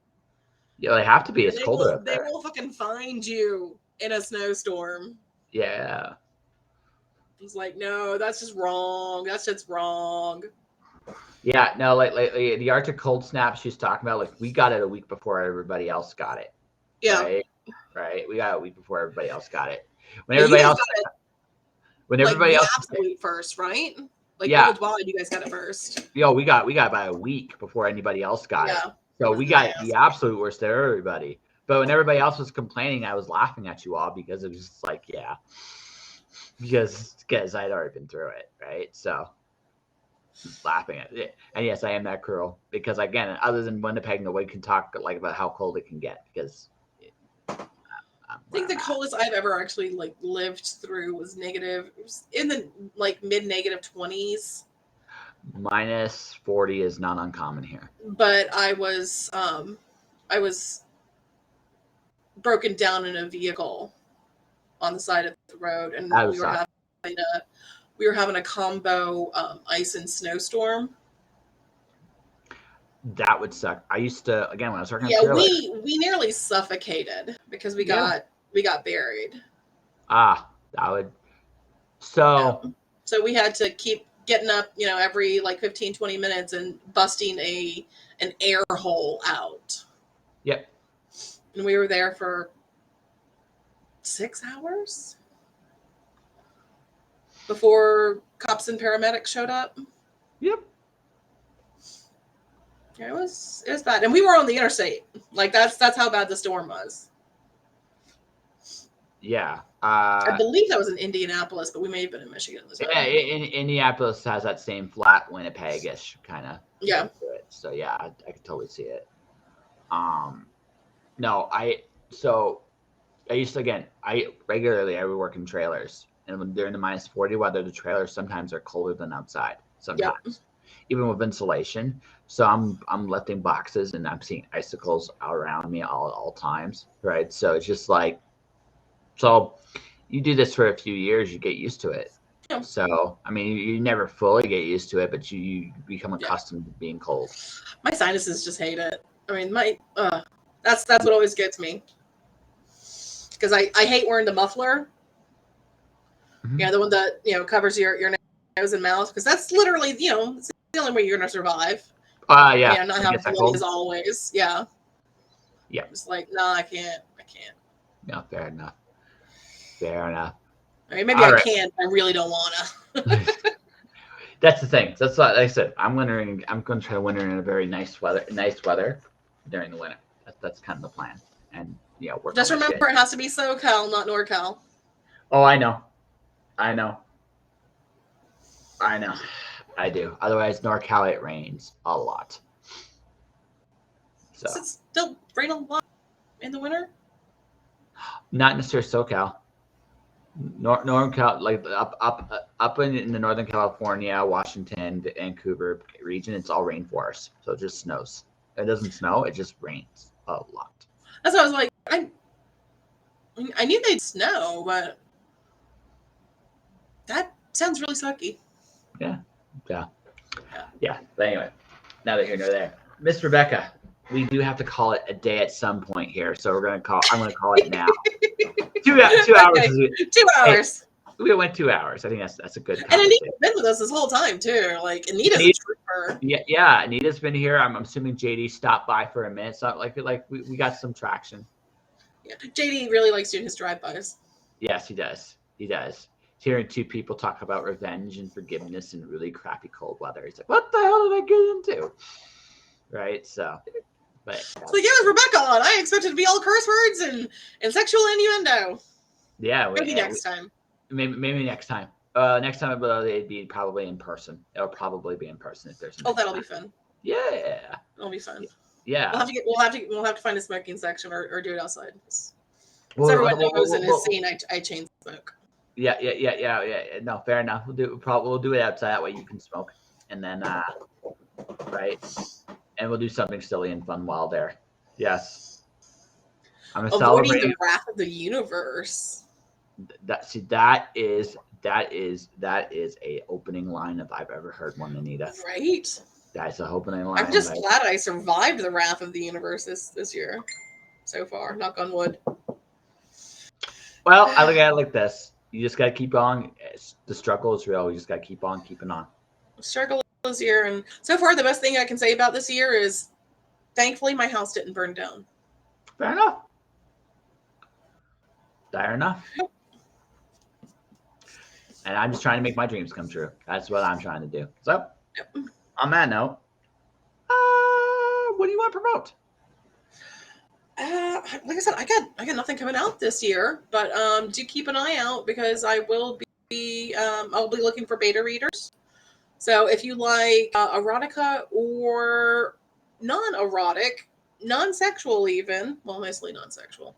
Yeah, they have to be. It's colder up there. They will fucking find you in a snowstorm. Yeah. It's like, no, that's just wrong. That's just wrong. Yeah, no, like the Arctic cold snap she's talking about, like we got it a week before everybody else got it. Yeah. Right. We got it a week before everybody else got it. When everybody else absolute first, right? Like worldwide, you guys got it first. Yo, we got about a week before anybody else got it. So we got the absolute worst of everybody. But when everybody else was complaining, I was laughing at you all because it was just like, yeah, because I'd already been through it, right? So laughing at it. And yes, I am that cruel because, again, other than Winnipeg, nobody can talk like about how cold it can get because I think the coldest I've ever actually like lived through was negative. It was in the like mid-negative 20s. -40 is not uncommon here. But I was broken down in a vehicle on the side of the road, and we were having a combo ice and snowstorm. That would suck. I used to, again, when I was working. Yeah, we nearly suffocated because we got buried. That would. So we had to keep getting up, every like 15, 20 minutes and busting an air hole out. Yep. And we were there for 6 hours before cops and paramedics showed up. Yep. It was bad, and we were on the interstate. Like that's how bad the storm was. Yeah, I believe that was in Indianapolis, but we may have been in Michigan. Yeah, Indianapolis has that same flat Winnipeg-ish kind of. Yeah. So yeah, I could totally see it. No, I used to, again, I would work in trailers, and when during the -40 weather, the trailers sometimes are colder than outside. Sometimes. Yep. Even with insulation. So I'm lifting boxes and I'm seeing icicles around me all times, right? So it's just like, so you do this for a few years, you get used to it. Yeah. So I mean, you never fully get used to it, but you become accustomed to being cold. My sinuses just hate it. I mean, that's what always gets me, because I hate wearing the muffler. Mm-hmm. Yeah, the one that covers your nose and mouth, because that's literally it's the only way you're gonna survive. Yeah. Yeah, not have one as always. Yeah. Yeah. It's like, no, I can't. No, fair enough. I mean, maybe I can, but I really don't want to. That's the thing. That's like I said. I'm going to try to winter in a very nice weather during the winter. That's kind of the plan. And work. Just remember, it has to be SoCal, not NorCal. Oh, I know. I do. Otherwise, NorCal, it rains a lot. So does it still rain a lot in the winter? Not necessarily SoCal. NorCal, like up in the Northern California, Washington, Vancouver region, it's all rainforest, so it just snows. It doesn't snow; it just rains a lot. That's what I was like. I knew they'd snow, but that sounds really sucky. Yeah. But anyway, now that you're there, Miss Rebekah, we do have to call it a day at some point here, so I'm going to call it now. 2 hours. Okay. 2 hours. Hey, we went 2 hours. I think that's a good. And Anita's been with us this whole time too. Like Anita's a trooper. Yeah. Anita's been here. I'm assuming JD stopped by for a minute. So like we got some traction. Yeah, JD really likes doing his drive-bys. Yes, he does. Hearing two people talk about revenge and forgiveness in really crappy cold weather. He's like, what the hell did I get into? Right. So. But it's like, yeah, Rebekah on. I expected to be all curse words and sexual innuendo. Yeah, maybe next time. Maybe next time. Next time it'd be probably in person. It'll probably be in person if there's. That'll be fun. Yeah, it'll be fun. Yeah, we'll have to find a smoking section or do it outside. Everyone knows in his scene I chain smoke. Yeah. No, fair enough. We'll do it outside. That way you can smoke, and then right. And we'll do something silly and fun while there. Yes. I'm gonna celebrate the wrath of the universe. That is a opening line if I've ever heard one, Anita. Right. That's a opening line. I'm just glad I survived the wrath of the universe this year. So far, knock on wood. Well, I look at it like this: you just gotta keep on. The struggle is real. You just gotta keep on keeping on. Struggle this year, and so far the best thing I can say about this year is thankfully my house didn't burn down. Fair enough. And I'm just trying to make my dreams come true. That's what I'm trying to do. So on that note, what do you want to promote? Like I said, I got nothing coming out this year, but do keep an eye out because I will be I'll be looking for beta readers. So if you like erotica or non-erotic, non-sexual even, well, mostly non-sexual,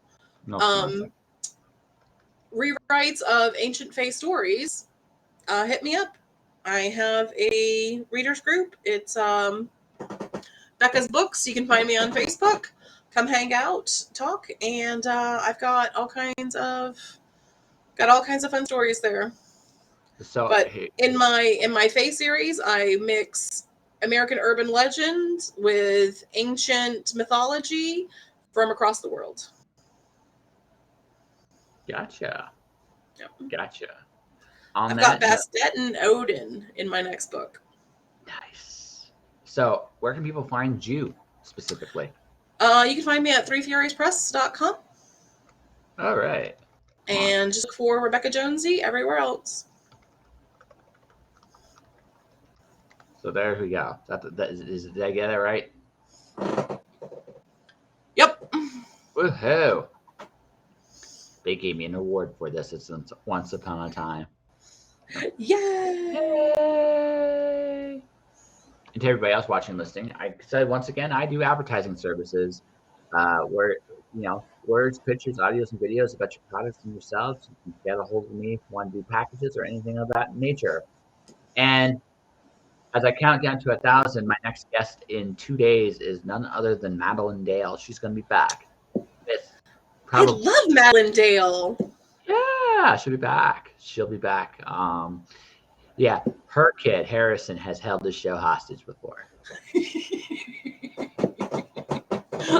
rewrites of ancient fae stories, hit me up. I have a readers group. It's Becca's Books. You can find me on Facebook. Come hang out, talk, and I've got all kinds of fun stories there. So, but in my fae series, I mix American urban legend with ancient mythology from across the world. Gotcha. Yep. Gotcha. I've got Bastet and Odin in my next book. Nice. So, where can people find you specifically? You can find me at threefuriouspress.com. All right. And just look for Rebekah Jonesy everywhere else. So there we go. Did I get it right? Yep. Woohoo! They gave me an award for this. It's Once Upon a Time. Yay! And to everybody else watching and listening, I said once again, I do advertising services where, words, pictures, audios, and videos about your products and yourselves. You can get a hold of me if you want to do packages or anything of that nature. And as I count down to 1,000, my next guest in 2 days is none other than Madeline Dale. She's going to be back. I love Madeline Dale. Yeah, she'll be back. Yeah, her kid Harrison has held this show hostage before.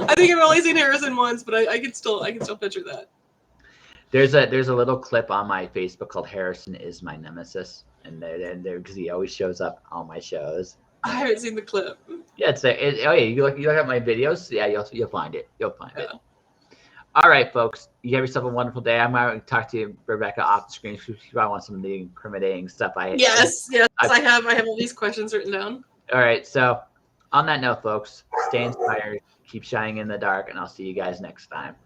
I think I've only seen Harrison once, but I can still picture that. There's a little clip on my Facebook called "Harrison is my nemesis," and there because he always shows up on my shows. I haven't seen the clip. Yeah, oh yeah, you look at my videos. Yeah, you'll find it. You'll find it. All right, folks. You have yourself a wonderful day. I'm going to talk to you, Rebekah, off the screen. If you want some of the incriminating stuff. Yes, I have all these questions written down. All right. So, on that note, folks, stay inspired, keep shining in the dark, and I'll see you guys next time.